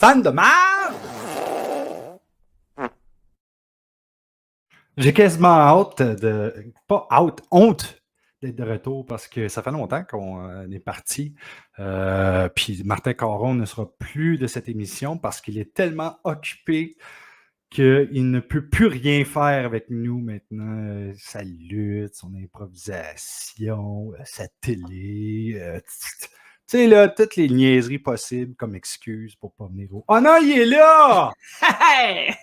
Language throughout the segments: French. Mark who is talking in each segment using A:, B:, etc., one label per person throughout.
A: Fan de marde! J'ai quasiment hâte de... Pas hâte, honte d'être de retour parce que ça fait longtemps qu'on est parti. Puis Martin Caron ne sera plus de cette émission parce qu'il est tellement occupé qu'il ne peut plus rien faire avec nous maintenant. Sa lutte, son improvisation, sa télé, tu sais, là, toutes les niaiseries possibles comme excuse pour pas venir au... Oh non, il est là!
B: Hey!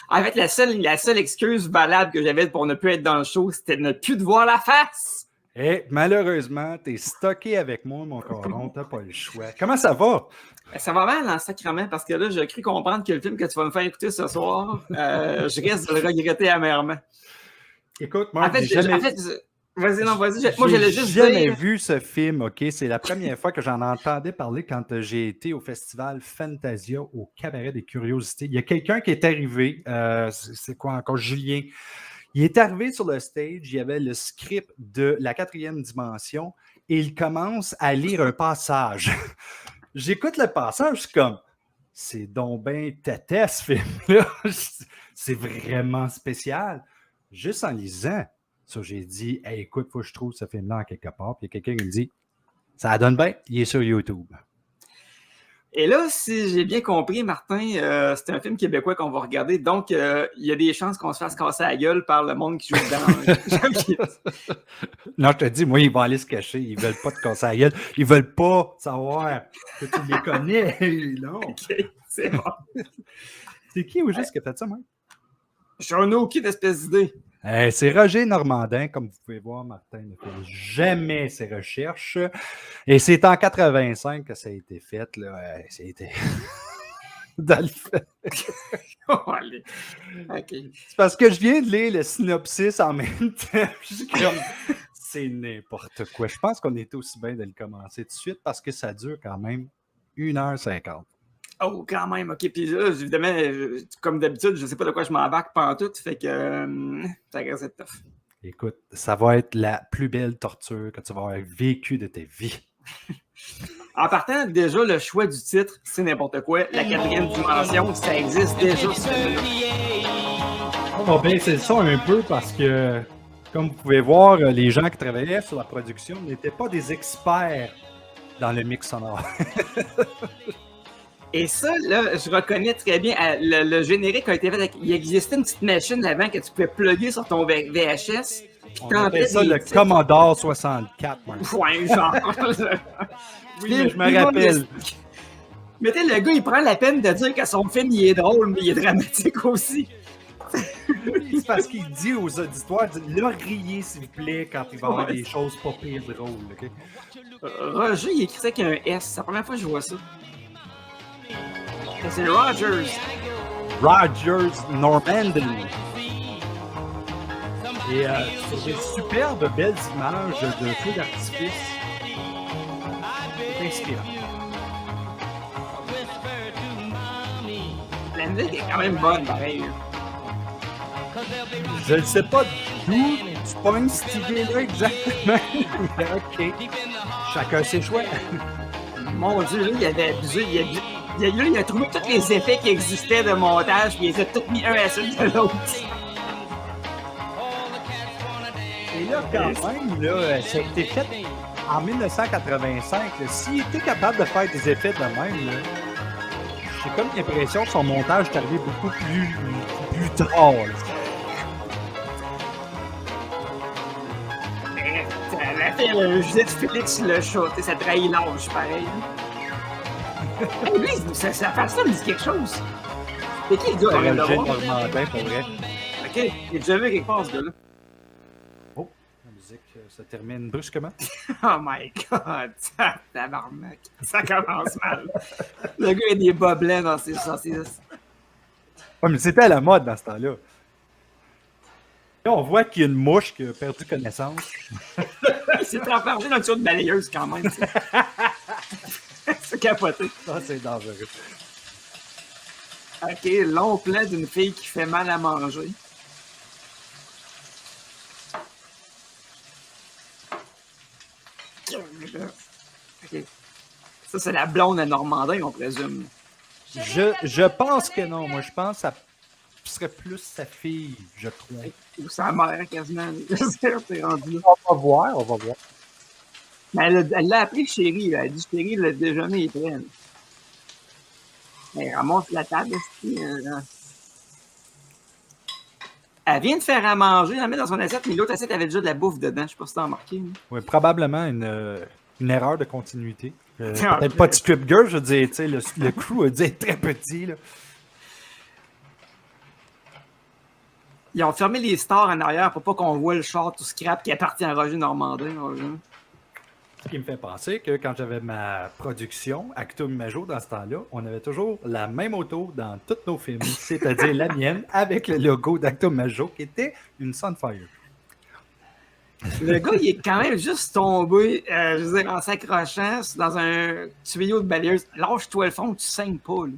B: En fait, la seule excuse valable que j'avais pour ne plus être dans le show, c'était de ne plus te voir la face.
A: Et malheureusement, t'es stocké avec moi, mon coron, t'as pas le choix. Comment ça va?
B: Ça va mal en sacrement parce que là, j'ai cru comprendre que le film que tu vas me faire écouter ce soir, je risque de le regretter amèrement.
A: Écoute, moi,
B: vas-y, vas-y. Moi,
A: j'ai
B: juste
A: jamais
B: dire...
A: vu ce film, OK? C'est la première fois que j'en entendais parler quand j'ai été au festival Fantasia au Cabaret des Curiosités. Il y a quelqu'un qui est arrivé, c'est quoi encore, Julien? Il est arrivé sur le stage, il y avait le script de La quatrième dimension et il commence à lire un passage. J'écoute le passage, je suis comme, c'est donc ben têté ce film-là. C'est vraiment spécial. Juste en lisant, ça, j'ai dit, hey, écoute, il faut que je trouve ce film-là en quelque part. Puis il y a quelqu'un qui me dit, ça donne bien, il est sur YouTube.
B: Et là, si j'ai bien compris, Martin, c'est un film québécois qu'on va regarder. Donc, il y a des chances qu'on se fasse casser la gueule par le monde qui joue dedans.
A: Non, je te dis, moi, ils vont aller se cacher. Ils veulent pas te casser la gueule. Ils veulent pas savoir que tu les connais. Non.
B: OK, c'est bon.
A: C'est qui au juste qui a fait ça, moi?
B: J'en ai aucune espèce d'idée.
A: C'est Roger Normandin, comme vous pouvez voir, Martin ne fait jamais ses recherches. Et c'est en 85 que ça a été fait. Là. Ça a été... dans le fait.
B: Allez. Okay.
A: C'est parce que je viens de lire le synopsis en même temps. Je suis comme, c'est n'importe quoi. Je pense qu'on était aussi bien de le commencer tout de suite parce que ça dure quand même 1h50.
B: Oh, quand même, OK. Puis là, évidemment, comme d'habitude, je ne sais pas de quoi je m'embarque pantoute, fait que ça reste être tough.
A: Écoute, ça va être la plus belle torture que tu vas avoir vécue de ta vie.
B: En partant, déjà, le choix du titre, c'est n'importe quoi. La quatrième dimension, ça existe déjà.
A: On va baisser le son un peu parce que, comme vous pouvez voir, les gens qui travaillaient sur la production n'étaient pas des experts dans le mix sonore.
B: Et ça, là, je reconnais très bien, le générique a été fait avec... Il existait une petite machine avant que tu pouvais plugger sur ton VHS.
A: On appelle ça le Commodore 64.
B: Ouais, genre.
A: Oui, mais je me rappelle.
B: Mais tu sais, le gars, il prend la peine de dire que son film, il est drôle, mais il est dramatique aussi.
A: C'est parce qu'il dit aux auditoires, là, riez s'il vous plaît quand il va y avoir des choses pas pires drôles. Okay?
B: Roger, il écrit ça avec un S. C'est la première fois que je vois ça. C'est Rogers.
A: Rogers Normandin. Et sur des superbes belles images de feux d'artifice. C'est inspirant.
B: La musique est quand même bonne, pareil.
A: Je ne sais pas d'où tu pognes cette idée-là exactement. OK. Chacun ses choix.
B: Mon Dieu, là, il avait abusé. Il a trouvé tous les effets qui existaient de montage, puis il les a tous mis un à la suite de l'autre.
A: Et là, quand même, là, ça a été fait en 1985. S'il était capable de faire des effets de même, là, j'ai comme l'impression que son montage est arrivé beaucoup plus tard.
B: La fait Judith Félix le chat, ça trahit l'âge, pareil. Hey, lui, ça me dit quelque chose. C'est qui le gars?
A: C'est Roger Normandin, pour vrai.
B: OK, j'ai déjà vu quelque part, ce gars-là.
A: Oh, la musique se termine brusquement.
B: Oh my God, tabarnak. Ça commence mal. Le gars a des bas blancs dans ses saucisses.
A: Ouais, mais c'était à la mode dans ce temps-là. Là, on voit qu'il y a une mouche qui a perdu connaissance.
B: Il s'est enfargé dans le tuyau de balayeuse quand même. C'est capoté.
A: Ça, c'est dangereux.
B: OK, long plan d'une fille qui fait mal à manger. OK. Ça, c'est la blonde à Normandin, on présume.
A: Je pense que non. Moi, je pense que ça serait plus sa fille, je crois.
B: Ou sa mère, quasiment. C'est rendu là.
C: On va voir, on va voir.
B: Mais elle l'a appelé chérie, là. Elle dit chérie, le déjeuner est prêt. Là. Elle ramasse la table. Elle vient de faire à manger, elle la met dans son assiette, mais l'autre assiette avait déjà de la bouffe dedans. Je sais pas si t'as remarqué.
A: Oui, probablement une erreur de continuité. Peut-être pas de script girl, je veux dire, tu sais, le crew a dû être très petit. Là.
B: Ils ont fermé les stores en arrière pour pas qu'on voit le char tout scrap qui est parti à Roger Normandin.
A: Ce qui me fait penser que quand j'avais ma production, Actum Imajo, dans ce temps-là, on avait toujours la même auto dans tous nos films, c'est-à-dire la mienne, avec le logo d'Actum Imajo, qui était une Sunfire.
B: Le gars, il est quand même juste tombé, je veux dire, en s'accrochant dans un tuyau de balayeuse. Lâche-toi le fond, tu saignes pas. Là.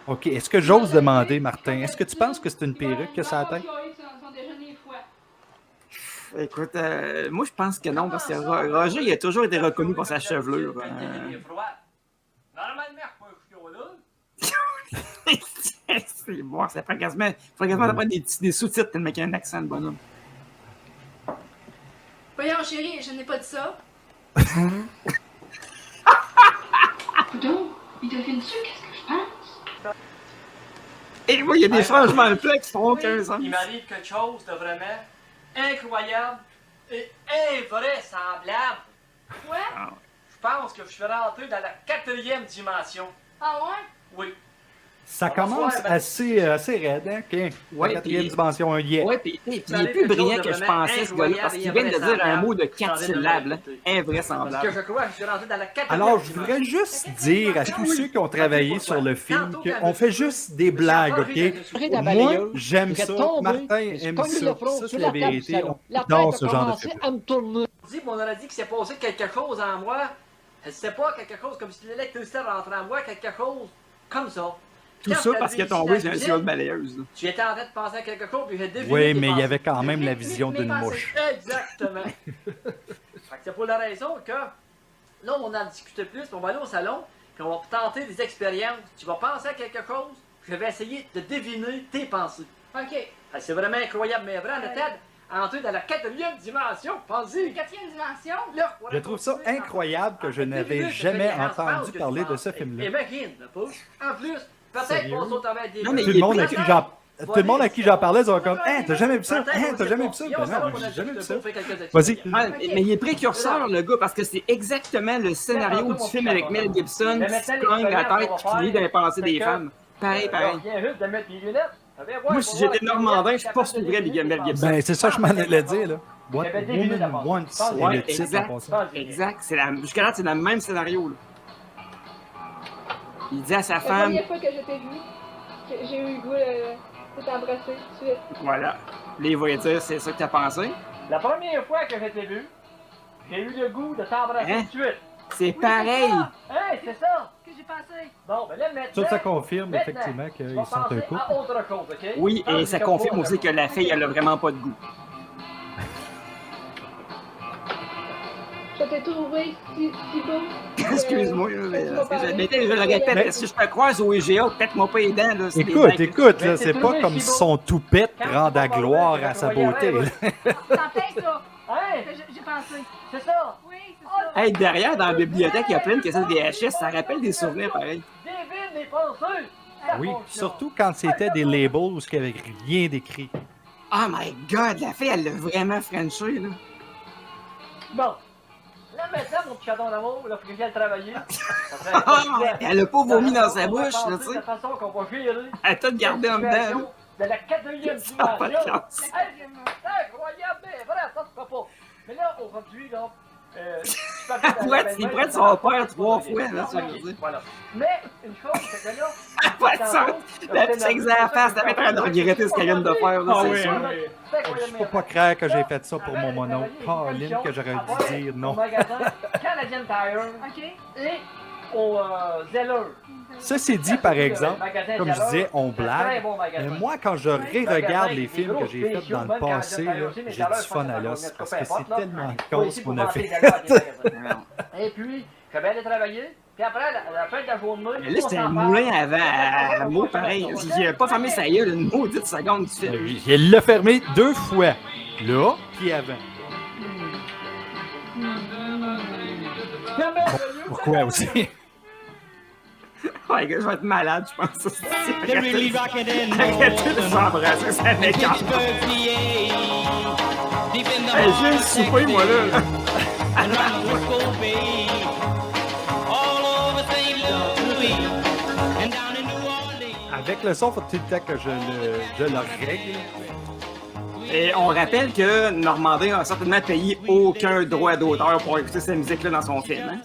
A: OK, est-ce que j'ose demander, Martin, est-ce que tu penses que c'est une perruque que ça a tête?
B: Écoute, moi, je pense que non, parce que Roger, il a toujours été reconnu pour sa chevelure. C'est bon, ça prend quasiment d'après des sous-titres tellement qu'il y a un accent de bonhomme.
D: Voyons, chérie, je n'ai pas dit ça. Donc, il devine-tu qu'est-ce que je pense?
B: Et moi, il y a des changements de plats qui font aucun sens.
E: Il m'arrive quelque chose de vraiment incroyable et invraisemblable.
D: Ouais?
E: Je pense que je suis rentré dans la 4e dimension.
D: Ah ouais?
E: Oui.
A: Ça commence assez raide, hein? OK.
B: Ouais,
A: La 4e
B: puis-
A: dimension, un yeah.
B: Ouais, puis il est plus brillant que je pensais, ce gars-là, parce qu'il vient de dire un mot de 4 syllabes, là.
E: Parce que
B: Invraisemblable.
E: je crois que je suis rentré dans la 4e
A: Alors, je
E: dimension.
A: voudrais juste dire à tous ceux qui ont travaillé sur le film qu'on fait juste des blagues, OK? Moi, j'aime ça. Martin aime ça. Ça, c'est la vérité. On adore ce genre de film.
C: à me tourner.
E: On aurait dit qu'il s'est passé quelque chose en moi. C'était pas quelque chose comme si l'électricité rentrait en moi, quelque chose comme ça.
B: Tout ça parce qu'il est tombé dans un tuyau de balayeuse. Là.
E: Tu étais en train de penser à quelque chose, puis j'ai deviné.
A: Oui,
E: tes
A: mais il y
E: pensées.
A: avait quand même la vision d'une
E: pensées.
A: mouche.
E: Exactement. Fait que c'est pour la raison que là, on en discute plus, puis on va aller au salon, puis on va tenter des expériences. Tu vas penser à quelque chose, puis je vais essayer de deviner tes pensées.
D: OK.
E: C'est vraiment incroyable, mais vrai, Ted, entrer dans la 4e dimension, pense-y.
D: 4e dimension?
E: Là,
A: Je trouve ça incroyable que je n'avais jamais entendu parler de ce film-là.
E: Imagine, en plus, peut-être
A: Sérieux?
E: qu'on saute avec des...
B: Non, mais
A: Tout le monde à qui j'en parlais, ils sont comme « Hein, t'as jamais vu ça? Hein, t'as jamais vu ça? » Ben non, j'ai jamais vu ça. Vas-y.
B: Mais il est précurseur, le gars, parce que c'est exactement le scénario du film avec Mel Gibson qui se cogne la tête et qui finit dans les pensées des femmes. Pareil. Moi, si j'étais Normandin, je poursuivrais Mel Gibson.
A: Ben, c'est ça que je m'en allais dire, là. What Woman Wants est le
B: Ouais,
A: titre en passant.
B: exact. Jusqu'à là, c'est le même scénario. Là. Il dit à sa
F: La
B: femme,
F: première fois que je t'ai vu, j'ai eu le goût de t'embrasser tout de suite.
B: voilà, les va dire, c'est ça que t'as pensé.
E: La première fois que je t'ai vu, j'ai eu le goût de t'embrasser
B: Hein?
E: tout de suite.
B: C'est pareil.
E: Hein, c'est ça?
D: Que j'ai pensé?
E: Bon, ben là, maintenant...
A: Ça confirme
E: maintenant,
A: effectivement
E: tu
A: qu'ils
E: vas
A: sont un
E: penser
A: couple.
E: à autre chose, OK?
B: Oui, et ça confirme aussi que la fille, elle a vraiment pas de goût.
F: Je t'ai trouvé si beau.
B: Excuse-moi, mais
F: tu m'as parlé.
B: je le répète,
F: Mais-
B: si je te croise au IGA, pète-moi pas les dents. Là, c'est des
A: Écoute,
B: dents-
A: là, c'est pas comme si son toupette rend à gloire à sa beauté. là.
D: T'entends ça?
E: Hein?
D: Que j'ai pensé.
E: C'est ça?
D: Oui, c'est ça.
B: Hey, derrière, dans la bibliothèque, il y a plein de cassettes VHS, ça rappelle des souvenirs pareils.
E: Devine les pensées! Ça
A: Oui,
E: fonctionne.
A: surtout quand c'était des labels où il n'y avait rien d'écrit.
B: Oh my god, la fille, elle l'a vraiment frenché, là.
E: Bon. Là, maintenant, mon petit chaton d'amour, là, faut que j'aille travailler.
B: Ah, elle a pas vomi dans sa bouche, là, tu
E: De
B: sais.
E: façon qu'on va gérer
B: Elle t'a gardé en dedans.
E: de la 4e
B: Ça n'a pas de
E: dimension.
B: chance.
E: Hey, c'est incroyable, mais vrai, ça se fait pas. Mais là, aujourd'hui, là...
B: Il pourrait être son père 3 fois, là, ça veut dire.
E: Voilà. Mais, une chose, c'est que là...
B: Pas de sens. La petite exer à face, t'avais train de regretter ce qu'elle vient de faire, là,
A: Ah
B: c'est
A: oui,
B: sûr.
A: Je peux pas croire que j'ai fait ça pour mon mono. Caroline, que j'aurais dû dire non.
E: Au magasin Canadian Tire
D: OK.
E: et au Zeller.
A: Ceci dit, par exemple,
E: Magasin
A: comme je
E: Zeller,
A: disais, on
E: c'est un très
A: blague.
E: bon magasin.
A: Mais moi, quand je ré-regarde les films que j'ai faits dans le
E: Même
A: passé,
E: Canadian Tire
A: là,
E: aussi, mais
A: j'ai
E: Zeller,
A: du
E: je
A: fun
E: pense
A: à
E: que
A: l'os
E: ça va
A: parce
E: mettre
A: que
E: peu importe,
A: c'est
E: là.
A: tellement
E: Pas
A: con
E: ici
A: ce
E: pour
A: qu'on a
E: vanter
A: fait.
E: Zeller à des magasins. Et puis, je vais aller travailler. Puis après, à la fin de la journée...
B: Mais là, c'était un moulin à mots pareil. Il n'a pas fermé sa gueule une maudite seconde du film.
A: Il l'a fermé 2 fois. Là, puis avant. Pourquoi aussi?
B: Ouais, gars, je vais être malade, je pense.
C: They're really rocking and
B: Arrêtez de
C: rolling.
B: s'embrasser, ça m'écarte.
C: Pittsburgh, PA. Deep in the
B: Hey, j'ai le
C: heart of
B: souper, moi, là.
C: around the Frisco Bay. All over St. Louis and down in New Orleans.
A: Avec le son, faut tout le temps que je le règle.
B: Et on rappelle que Normandin n'a certainement payé aucun droit d'auteur pour écouter cette musique-là dans son film. Hein?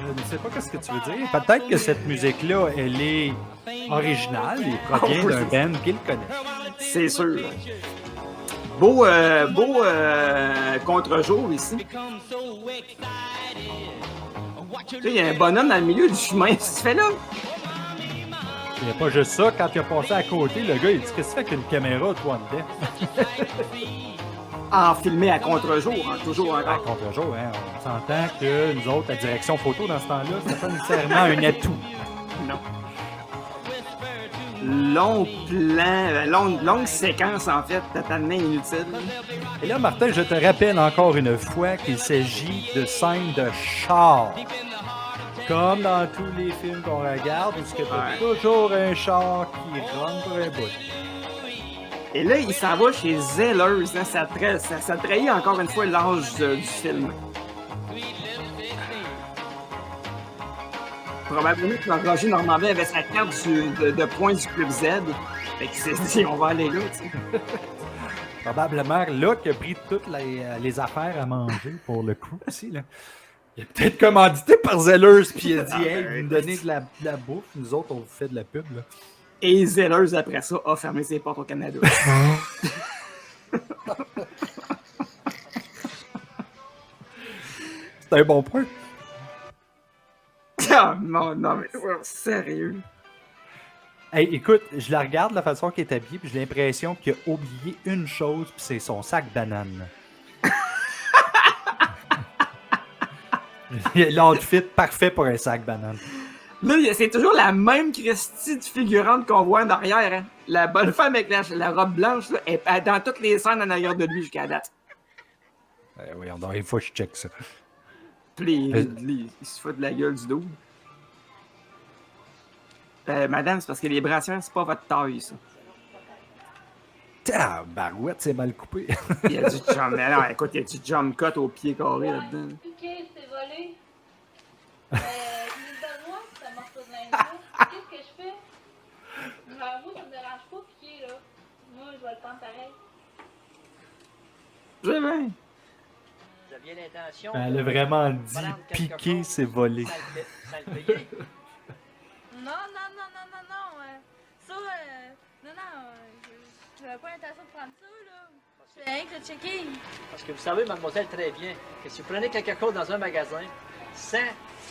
A: Je ne sais pas ce que tu veux dire. Peut-être que cette musique-là, elle est originale et provient d'un band qu'il connaît.
B: C'est sûr. Beau contre-jour ici. Tu sais, il y a un bonhomme dans le milieu du chemin. Qu'est-ce que tu fais là?
A: Il n'y a pas juste ça. Quand il a passé à côté, le gars, il dit « Qu'est-ce que tu fais avec une caméra, toi, en dedans? »
B: En filmé à contre-jour, hein, toujours
A: À
B: encore.
A: contre-jour, hein, on s'entend que nous autres, la direction photo dans ce temps-là, c'est pas nécessairement un atout.
B: Non. Long plan, longue séquence en fait, totalement inutile.
A: Et là, Martin, je te rappelle encore une fois qu'il s'agit de scènes de char. Comme dans tous les films qu'on regarde, où tu as toujours un char qui rentre pour un bout.
B: Et là, il s'en va chez Zellers, hein, ça trahit encore une fois l'âge du film. Probablement que Roger Normandin avait sa carte de points du Club Z. Fait qu'il s'est dit, on va aller là, tu sais.
A: Probablement là qui a pris toutes les affaires à manger pour le coup aussi. Là. Il a peut-être commandité par Zellers puis il a dit hey, vous me donnez de la bouffe, nous autres on vous fait de la pub. Là.
B: Et Zellers, après ça, a fermé ses portes au Canada.
A: C'est un bon point.
B: Ah, non, mais sérieux.
A: Hey, écoute, je la regarde la façon qu'il est habillé puis j'ai l'impression qu'il a oublié une chose puis c'est son sac banane. L'outfit parfait pour un sac banane.
B: Là, c'est toujours la même Christie de figurante qu'on voit en arrière. Hein. La bonne femme avec la robe blanche, là, est dans toutes les scènes en arrière de lui jusqu'à date.
A: Oui, il faut que je check ça.
B: Puis il se fout de la gueule du dos. Madame, c'est parce que les brassières, c'est pas votre taille, ça.
A: Barouette, c'est mal coupé.
B: Il y a du jump. Mais non, écoute, il y a du jump cut au pied carré là-dedans.
F: Ok, c'est volé. Donne-moi, ça marche pas de l'indice. Qu'est-ce que je fais? J'avoue, ça me dérange pas piquer, là. Moi, je vais le prendre pareil.
B: Je vais bien.
E: Vous aviez l'intention...
A: Elle a vraiment dit piquer, c'est voler.
E: Ça le payait.
F: Non. Ça, non. J'avais pas l'intention de prendre ça, là. C'est rien que de checker.
E: Parce que vous savez, mademoiselle, très bien, que si vous prenez quelque chose dans un magasin, sans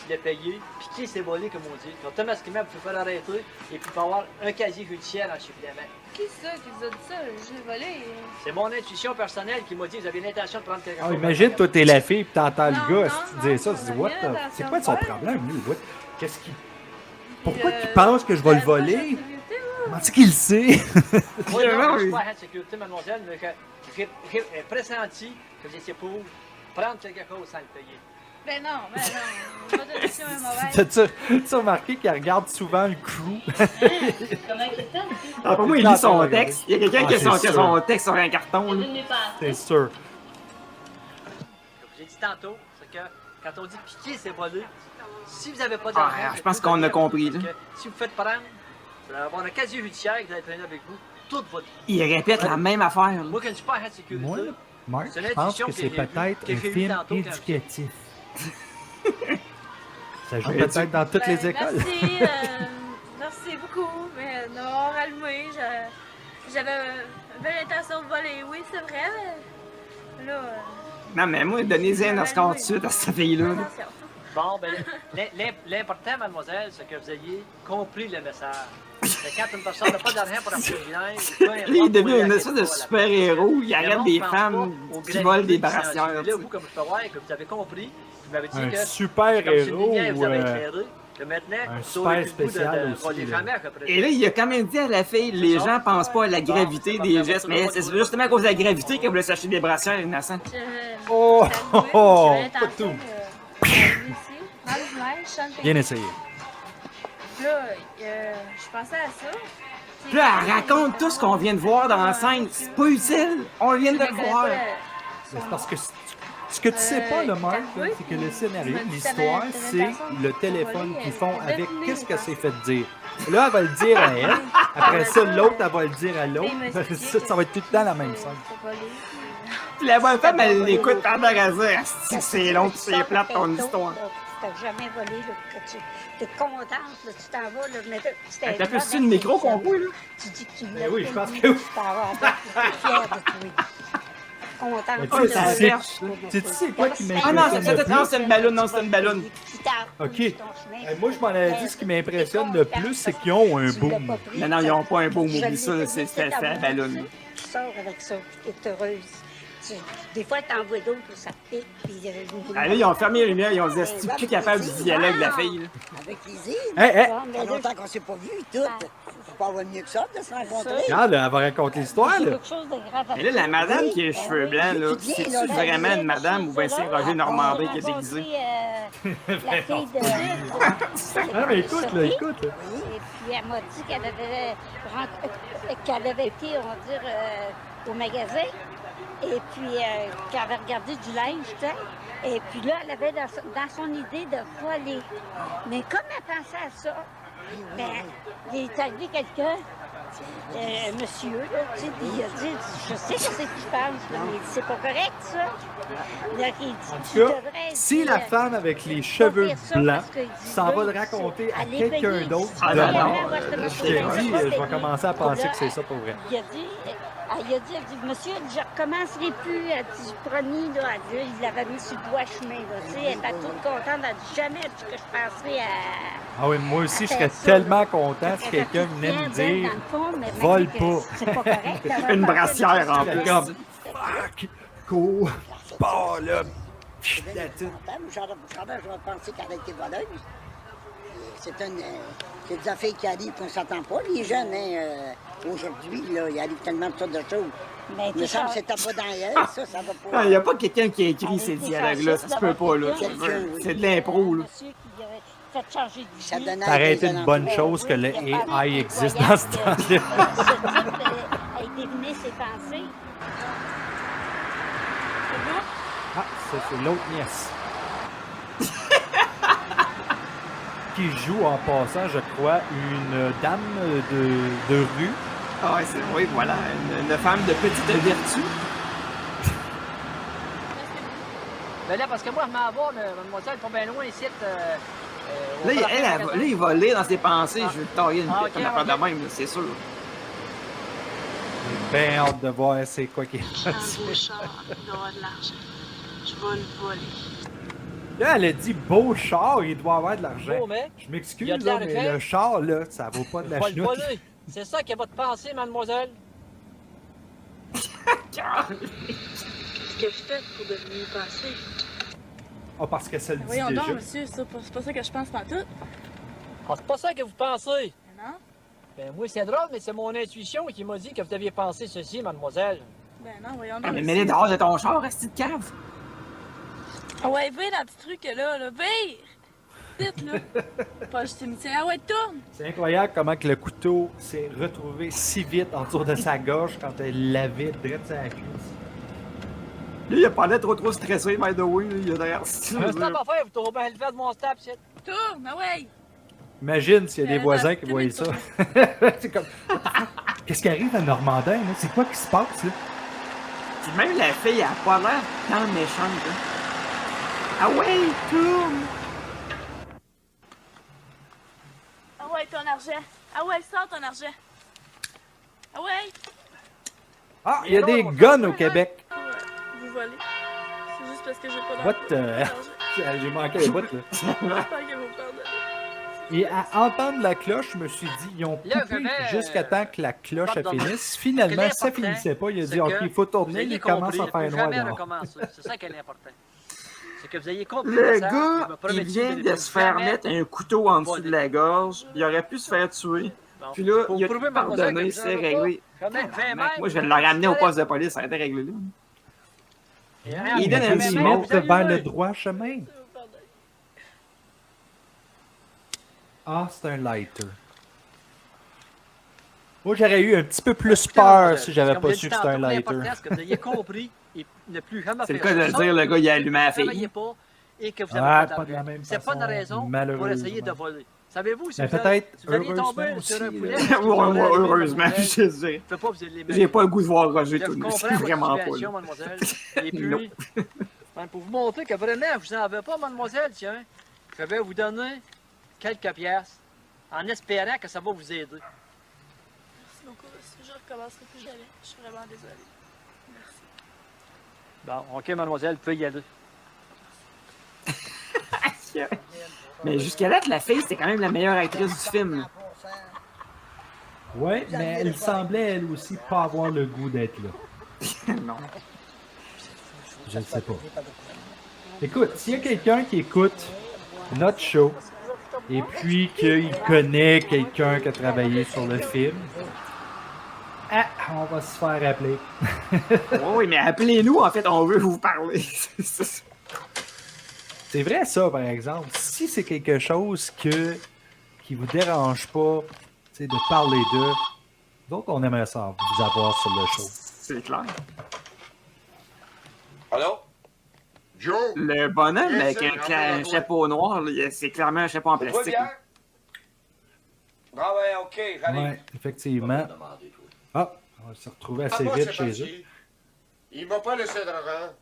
E: le payer, piquer, c'est volé, comme on dit, automatiquement, vous pouvez faire arrêter et puis avoir un casier judiciaire en supplément.
F: Qui c'est ça qui vous a dit ça? J'ai volé.
E: C'est mon intuition personnelle qui m'a dit que vous aviez l'intention de prendre quelque chose.
A: Imagine, toi, t'es la fille, pis t'entends
F: Non,
A: le gars,
F: non,
A: si tu dis ça, tu dis,
F: non,
A: what
F: rien
A: the...
F: d'intention
A: C'est quoi
F: de
A: son
F: vol.
A: problème, lui? What? Qu'est-ce qu'il... Pourquoi qu'il pense que je vais le voler? Comment est-ce qu'il le sait?
E: Moi, non, je suis pas agent de sécurité, mademoiselle, mais que j'ai pressenti que vous étiez pour prendre quelque chose sans le payer.
F: Ben non. Votre intuition est mauvaise.
A: T'as-tu remarqué qu'il regarde souvent le crew?
F: Comment il fait?
B: Alors, pour moi, il lit son texte. Il y a quelqu'un qui a
A: c'est
B: son texte sur un carton. Là.
A: C'est sûr.
E: Comme j'ai dit tantôt, c'est que quand on dit piquer, c'est voler. Si vous n'avez pas d'argent...
B: je pense qu'on a compris, là.
E: Si vous faites prendre, vous allez avoir un casier judiciaire qui va être traîné avec vous toute votre vie.
B: Il répète la même affaire. Là.
E: Moi, qui ne suis pas agent de sécurité...
A: Moi, Marc,
E: C'est
A: je pense
E: l'intuition
A: que c'est
E: que j'ai eue,
A: peut-être
E: que
A: un
E: j'ai eue
A: film
E: tantôt quand
A: éducatif. Ça joue peut-être dans toutes les écoles.
F: Merci beaucoup. Mais non, allumé, j'avais une belle intention de voler. Oui, c'est vrai, mais là...
B: Non, mais moi, donnez-y un Oscar tout de suite à cette fille-là. Là.
F: Attention.
E: Bon, ben, l'important, mademoiselle, c'est que vous ayez compris le message. C'est quand une personne n'a pas d'argent pour acheter du vinaigre.
B: Là, il devient une espèce de super-héros. Il arrête des femmes qui volent des brassières.
E: Là, vous, comme je peux voir, que vous avez compris, vous m'avez dit
A: Un
E: que
A: super
E: comme c'est une
A: héros
E: lumière, vous
A: ou
E: avez éclairé, que maintenant,
A: un
E: vous aurez
A: super
E: plus le goût
A: spécial
E: de
A: aussi,
E: voler
A: là.
E: jamais à peu près.
B: Et là, il a quand même dit à la fille, les gens pensent pas à la gravité des gestes, mais c'est justement à cause de la gravité qu'elle voulait s'acheter des brassières, innocent.
A: Oh, oh, oh, pas tout. Bien essayé.
F: Là, je pensais à ça.
B: Puis là, elle raconte tout ce qu'on vient de voir dans la scène. C'est pas utile, on vient de le voir.
A: C'est parce que ce que tu sais pas, le Marc, là, c'est que le scénario, l'histoire, c'est le téléphone qu'ils font avec qu'est-ce que c'est fait dire. Là, elle va le dire à elle. Après ça, l'autre, elle va le dire à l'autre. Ça va être tout le temps la même scène.
B: Puis la bonne femme, elle l'écoute pendant qu'elle dit « C'est long, pis c'est plate ton histoire. »
G: T'as jamais volé, là, que tu t'es contente, là, tu t'en vas, là, mais
B: T'as plus le micro qu'on voit, là?
G: Tu dis que tu
A: Ben oui, je pense que oui.
G: Tu t'en vas avec, t'es fière de toi. Contente.
A: Mais
B: Oh,
A: tu
B: ça
A: sais,
B: verse, là.
A: tu sais quoi qui
B: Ah non,
A: m'impressionne le plus?
B: c'est une ballonne, non, c'est une ballonne.
A: OK. Moi, je m'en avais dit, ce qui m'impressionne le plus, c'est qu'ils ont un boom.
B: Non, non, ils ont pas un beau oublie ça, là, c'est la ballonne.
G: Tu sors avec ça, tu es heureuse. Des fois, t'en vois d'autres, ça te pique, puis...
B: Ah, là, ils ont fermé les lumières, ils ont dit « C'est plus capable du dialogue de la fille, là. »
H: Avec plaisir.
A: Hey, hey.
H: Ça fait longtemps qu'on s'est pas vu, tout. Faut pas avoir mieux que ça de se rencontrer.
A: Regarde, là, elle va raconter l'histoire, là.
G: quelque chose de grave à
B: Et là, la madame qui a les cheveux blancs, là,
H: Puis
B: c'est-tu
H: là,
B: vraiment une madame ou bien c'est Roger Normandin qui est déguisé?
G: La fille de...
A: Ah, mais écoute, là, écoute. Là.
G: Et puis elle m'a dit qu'elle avait été, on va dire, au magasin. Et puis qu'elle avait regardé du linge, tu sais. Et puis là, elle avait dans son idée de voler. Mais comme elle pensait à ça, ben, il est arrivé quelqu'un, monsieur, là, tu sais, il a dit, je sais que c'est qui pense, mais il dit, c'est pas correct, ça. Donc, il dit,
A: En
G: tu
A: tout cas,
G: devrais
A: si
G: dire,
A: la femme avec les cheveux
G: faire ça
A: blancs
G: parce qu'il dit,
A: s'en va
G: là,
A: le raconter à
G: aller
A: quelqu'un
G: payer.
A: d'autre
B: Ah,
A: de
B: non,
A: mort,
B: non,
A: je te dis, je vais commencer à penser que c'est ça pour vrai.
G: Il a dit, elle dit, monsieur, je recommencerai plus. Elle dit, promis, là, elle dit, il l'avait mis sur le doigt chemin, là, tu sais, elle était toute contente, elle dit, jamais elle dit que je penserais à...
A: Ah oui, moi aussi, je serais
G: ça,
A: tellement
G: là.
A: content si quelqu'un venait me dire
G: Dans le fond, mais
A: vole
G: maintenant que
A: pas.
G: c'est pas correct. elle
B: Une
G: va
B: brassière en
G: penser
A: J'étais
B: plus.
A: comme fuck, cours, pars là.
H: C'est bien important. Je vais penser qu'elle a été voleuse. C'est des affaires qui arrivent qu'on ne s'attend pas. Les jeunes, hein, aujourd'hui, là, il arrive tellement de sortes de choses.
G: Mais
H: Il me semble que c'est pas dans elle, ça va pas.
B: Il n'y a pas quelqu'un qui a écrit ces dialogues-là, ça se peut pas, là. C'est de l'impro, là.
G: monsieur qui avait fait changer d'idée.
H: Ça donnait
A: Ça aurait
H: à
A: été
H: des
A: une bonne
H: enfants.
A: chose que le AI existe dans ce temps-là.
G: Ce type a deviné ses pensées.
A: Ah, ça, c'est l'autre nièce. Qui joue en passant, je crois, une dame de rue.
B: Ah ouais, oui, voilà, une femme de petite vertu.
E: Mais là, parce que moi, je m'en vais, mademoiselle, pas bien loin ici.
B: Là, il va lire dans ses pensées, je vais le tailler une
E: Ah,
B: petite
E: ok,
B: affaire
E: ok.
B: de même, là, c'est sûr.
A: J'ai bien hâte de voir c'est quoi qui est
I: Un beau char, il doit avoir de l'argent. Je vais le voler.
A: Là, elle a dit beau char, il doit avoir de l'argent.
E: Beau, mec.
A: Je m'excuse,
E: Il y a de
A: là, mais
E: l'argent.
A: le char, là, ça vaut pas de la
E: Pas le
A: chenoute.
E: voler. C'est ça qui est votre pensée, mademoiselle?
I: Qu'est-ce que je fais pour devenir passé?
A: Ah, parce que ça le dit
J: Voyons
A: déjà.
J: donc, monsieur, c'est pas ça que je pense pantoute.
E: Ah, c'est pas ça que vous pensez.
J: Non?
E: Ben, moi, c'est drôle, mais c'est mon intuition qui m'a dit que vous deviez penser ceci, mademoiselle.
J: Ben non, voyons
B: Ah,
J: donc.
B: mais
J: monsieur.
B: mets-les dehors de ton char, reste de cave.
J: Ah ouais, vire dans le petit truc là, vire! Vite, là! Pas juste imiter. Ah ouais, tourne!
A: C'est incroyable comment que le couteau s'est retrouvé si vite autour de sa gorge quand elle l'avait direct sur la cuisse.
B: Là, il a pas l'air trop stressé, by the way, là, il a d'ailleurs...
E: Un stop à faire, vous trouvez bien le fait de mon stop, c'est.
J: Tourne! Ah ouais!
A: Imagine s'il y a des
J: Elle
A: voisins
J: a
A: qui voyaient ça.
J: tellement
A: C'est comme... Qu'est-ce qui arrive à Normandin, là? C'est quoi qui se passe, là?
B: Puis même la fille, elle a pas l'air tant méchante, là. Ah ouais, tourne!
J: Ah ouais, ton argent! Ah ouais, sors ton argent! Ah ouais!
A: Ah, il y a des guns au Québec.
J: Vous volez. C'est juste parce que j'ai pas
A: What
J: d'argent.
A: the... J'ai manqué les bottes, là.
J: J'espère que vous pardonnez.
A: Et à entendre la cloche, je me suis dit, ils ont
E: Là,
A: coupé
E: j'avais,
A: jusqu'à temps que la cloche elle
E: pardon.
A: finisse.
E: Ce
A: Finalement,
E: qui est
A: ça
E: important,
A: finissait pas. Il a
E: c'est
A: dit, OK,
E: que
A: il faut
E: vous
A: tourner.
E: ayez
A: Il commence
E: compris,
A: à faire
E: faut
A: noir
E: jamais
A: dehors.
E: recommencer. C'est ça qui est important. C'est que vous ayez compris
B: Le
E: message, je
B: gars,
E: me
B: il
E: promettis
B: vient
E: ne
B: de
E: plus
B: se faire
E: jamais
B: mettre un couteau en dessous
E: voler.
B: de la gorge. Il aurait pu se faire tuer.
E: Bon.
B: Puis là,
E: Pour
B: il a
E: prouver,
B: tout
E: mademoiselle,
B: pardonné,
E: que vous
B: c'est
E: n'avez
B: réglé.
E: pas quand même 20 mètres,
B: Moi, je vais le ramener au poste de police, ça a été réglé là. Il donne un
A: Il
B: petit
A: met
B: mot.
A: vers le droit chemin. Ah, c'est un lighter. Moi, j'aurais eu un petit peu plus peur si j'avais pas su que c'était un lighter.
E: L'important, c'est que vous ayez compris et ne plus jamais
B: C'est le
E: faire
B: cas de
E: ça.
B: le dire, le gars, il a allumé la
E: Ne travaillez
B: fille.
E: pas et que vous
A: Ah,
E: avez
A: pas de la
E: d'argent.
A: même
E: C'est pas une
A: façon,
E: raison pour
A: malheureusement.
E: essayer de voler. Savez-vous, si
A: Mais
E: vous allez-
A: peut-être,
E: si vous alliez tomber
A: heureusement
E: sur un
A: aussi,
E: poulet,
A: là.
E: si vous
B: Ouais,
E: allez
B: ouais,
E: allumer,
B: heureusement,
E: mademoiselle,
B: je sais.
E: je peux pas vous les mettre.
B: J'ai pas le goût de voir Roger
E: Je
B: tout
E: comprends
B: c'est vraiment
E: votre
B: pas.
E: situation, mademoiselle. Et
B: Non.
E: puis, ben, pour vous montrer que vraiment, vous n'en avez pas, mademoiselle, tiens, je vais vous donner quelques pièces en espérant que ça va vous aider.
J: Merci beaucoup. Si je recommencerai plus jamais, je suis vraiment désolée. Merci.
E: Bon, OK, mademoiselle, vous pouvez y aller.
B: Mais jusqu'à là, la fille, c'était quand même la meilleure actrice du film. là.
A: Ouais, mais elle semblait, elle aussi, pas avoir le goût d'être là.
B: Non.
A: Je ne sais pas. Écoute, s'il y a quelqu'un qui écoute notre show et puis qu'il connaît quelqu'un qui a travaillé sur le film, ah, on va se faire appeler.
B: Oui, mais appelez-nous, en fait, on veut vous parler.
A: C'est vrai ça, par exemple. Si c'est quelque chose qui vous dérange pas, tu sais, de parler d'eux, donc on aimerait ça vous avoir sur le show.
B: C'est clair.
K: Allô? Joe?
B: Le bonhomme
K: Yes,
B: avec
K: sir.
B: un chapeau noir, là, c'est clairement un chapeau en
K: Toi,
B: plastique.
K: bien? Ah ouais, ok, j'arrive.
A: Ouais, effectivement. Ah, on va se retrouver assez
K: Papa,
A: vite
K: c'est
A: chez eux.
K: parti. Il m'a pas laissé d'argent.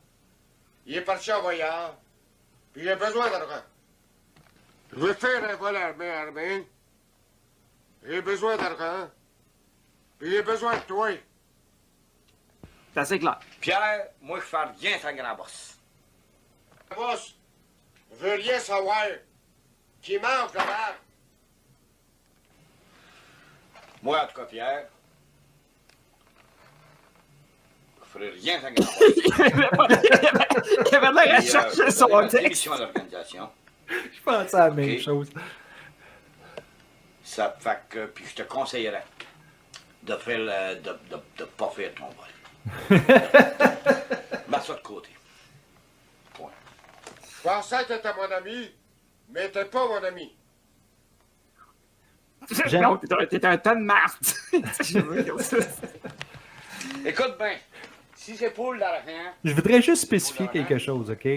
K: Il est parti en voyage. Puis il a besoin d'argent. Je veux faire un vol armé. J'ai besoin d'argent. Puis j'ai besoin de toi.
B: C'est assez clair.
K: Pierre, moi je fais rien sans grand boss. Boss, je veux rien savoir. Qui mange la barbe? Moi, en tout cas, Pierre, je ferai rien sans grand boss.
B: Il avait l'air à chercher son texte.
K: Démission d'organisation.
A: Je pensais à la même
K: Ok.
A: chose.
K: Ça fait que, puis je te conseillerais de faire de pas faire ton vol. Mets ça de côté. Point. Je pensais que t'étais mon ami, mais t'es pas mon ami.
B: Non, t'es un tas de marde.
K: Écoute bien, si c'est pour l'argent,
A: Je voudrais juste spécifier quelque chose, OK?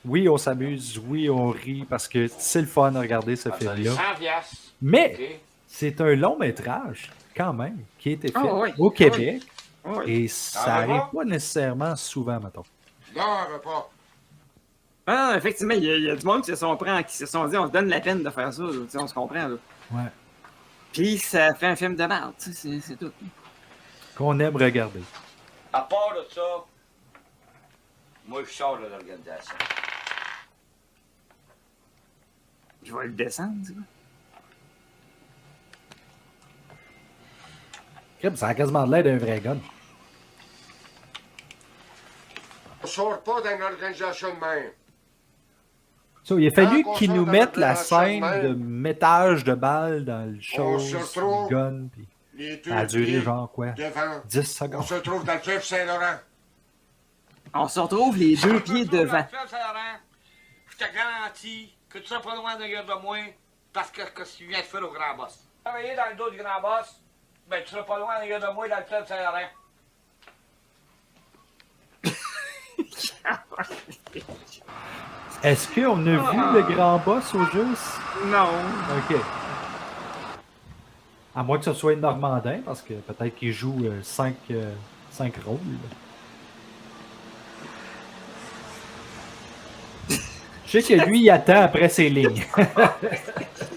A: Oui, on s'amuse, oui, on rit parce que c'est le fun de regarder ce film-là.
K: 100 piastres.
A: Mais
K: OK?
A: c'est un long métrage, quand même, qui a été fait
B: Ah oui.
A: au Québec.
B: Oui.
A: Et ça
K: Ah,
A: arrive
K: vraiment?
A: pas nécessairement souvent, mettons.
K: Non, elle veut pas.
B: Ah, non, effectivement, il y a du monde qui se sont dit, on se donne la peine de faire ça, là, tu sais, on se comprend. Là.
A: Ouais.
B: Puis ça fait un film de merde, tu sais, c'est tout.
A: Qu'on aime regarder.
K: À part de ça, moi je sors de l'organisation.
B: Je vais le descendre, tu vois.
A: Crème, ça a quasiment l'air d'un vrai gun.
K: On sort pas d'une organisation de même.
A: Ça, il a fallu
K: Quand on
A: qu'ils
K: sort
A: nous
K: de
A: mettent la
K: l'organisation
A: scène
K: de
A: de mettage de balles dans le show,
K: se retrouve
A: gun, puis
K: Les deux
A: ça a duré
K: pieds
A: genre quoi?
K: devant.
A: 10
K: On
A: secondes.
K: se trouve dans le fleuve Saint-Laurent.
B: On se retrouve les deux pieds devant.
K: Je te garantis que tu seras pas loin de moi parce que tu viens de faire au grand boss. Travailler dans le dos du grand boss, ben tu seras pas loin de moi dans le fleuve Saint-Laurent.
A: Est-ce qu'on a vu le grand boss au juste?
B: Non.
A: OK. À moins que ce soit Normandin, parce que peut-être qu'il joue 5 rôles. Je sais que lui, il attend après ses lignes.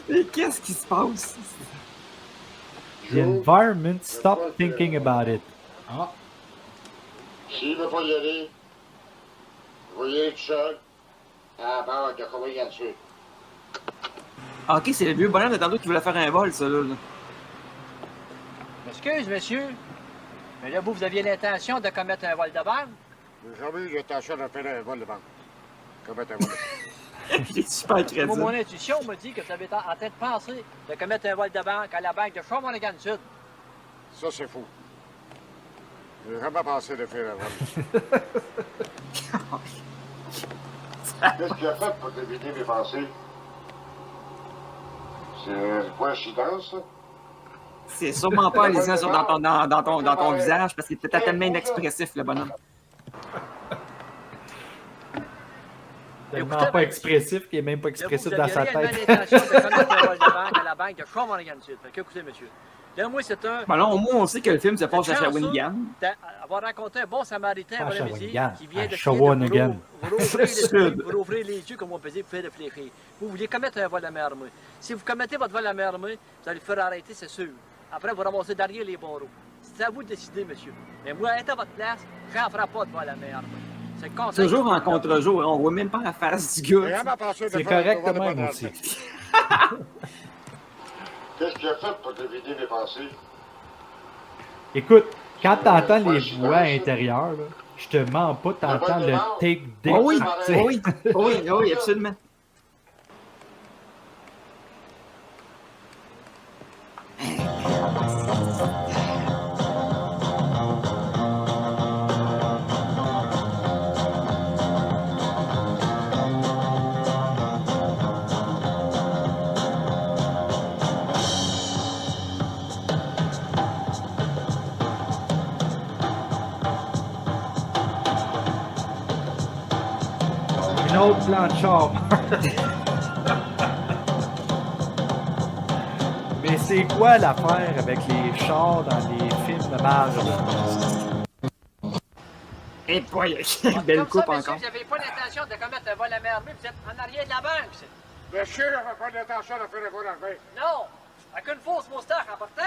B: Mais qu'est-ce qui se passe?
A: The environment, stop thinking about it. Ah,
K: S'il veut pas y aller, vous y aller tout seul. Ah, bon, t'as combien là-dessus?
B: Ah, ok, c'est le vieux bonhomme de tantôt qui voulait faire un vol, ça, là.
E: Excuse, monsieur. Mais là, vous aviez l'intention de commettre un vol de banque?
K: J'ai jamais eu l'intention de faire un vol de banque. Commettre un vol de banque.
B: Il est super crédible.
E: Moi, mon intuition me dit que vous avez en tête de penser de commettre un vol de banque à la banque de Shawinigan Sud.
K: Ça, c'est fou. J'ai jamais pensé de faire un vol. Qu'est-ce qu'il a fait pour deviner mes pensées? C'est quoi, coïncidence, ça?
B: C'est sûrement pas en lisant sur dans ton visage, parce qu'il est peut-être tellement inexpressif, le bonhomme.
A: Tellement pas expressif qu'il est même pas expressif dans sa tête.
E: Vous aviez l'intention de commettre un vol de banque à la banque de Shawinigan Sud. Fait que, écoutez, monsieur. Là, moi, c'est un...
B: Ben là, au moins, on sait que le film se passe à Shawinigan.
E: Avoir rencontré un bon samaritain
A: Pas à
E: après-midi
A: Shawinigan,
E: qui vient
A: à
E: de
A: Shawinigan.
E: vous ouvrir les yeux, comme on peut dire, pour faire réfléchir. Vous vouliez commettre un vol à main armée. Si vous commettez votre vol à main armée, vous allez le faire arrêter, c'est sûr. Après, vous ramassez derrière les barreaux. C'est à vous de décider, monsieur. Mais moi, être à votre place, j'en ferai pas de vol à main armée. C'est le conseil.
B: Toujours en contre-jour, on voit même pas la face du
K: J'ai
B: gars.
K: jamais pensé de
A: C'est
K: faire un
A: correct
K: vol
A: de
K: de
A: même
K: banque.
A: aussi.
K: Qu'est-ce qu'il a fait pour deviner mes pensées?
A: Écoute, quand t'entends les voix à l'intérieur, là, je te mens pas, t'entends le take dick.
B: Oh oui,
A: tu sais.
B: oui, oui, oui, absolument.
A: Une autre plan de char. Mais c'est quoi l'affaire avec les chars dans les films de marge?
B: Et boy, belle coupe
E: Comme ça, monsieur,
B: encore.
E: vous n'avez pas l'intention de commettre un vol à main armée, vous êtes en arrière de la banque, c'est...
K: Monsieur n'avait pas l'intention de faire un vol armé.
E: Non! Avec une fausse moustache en partant?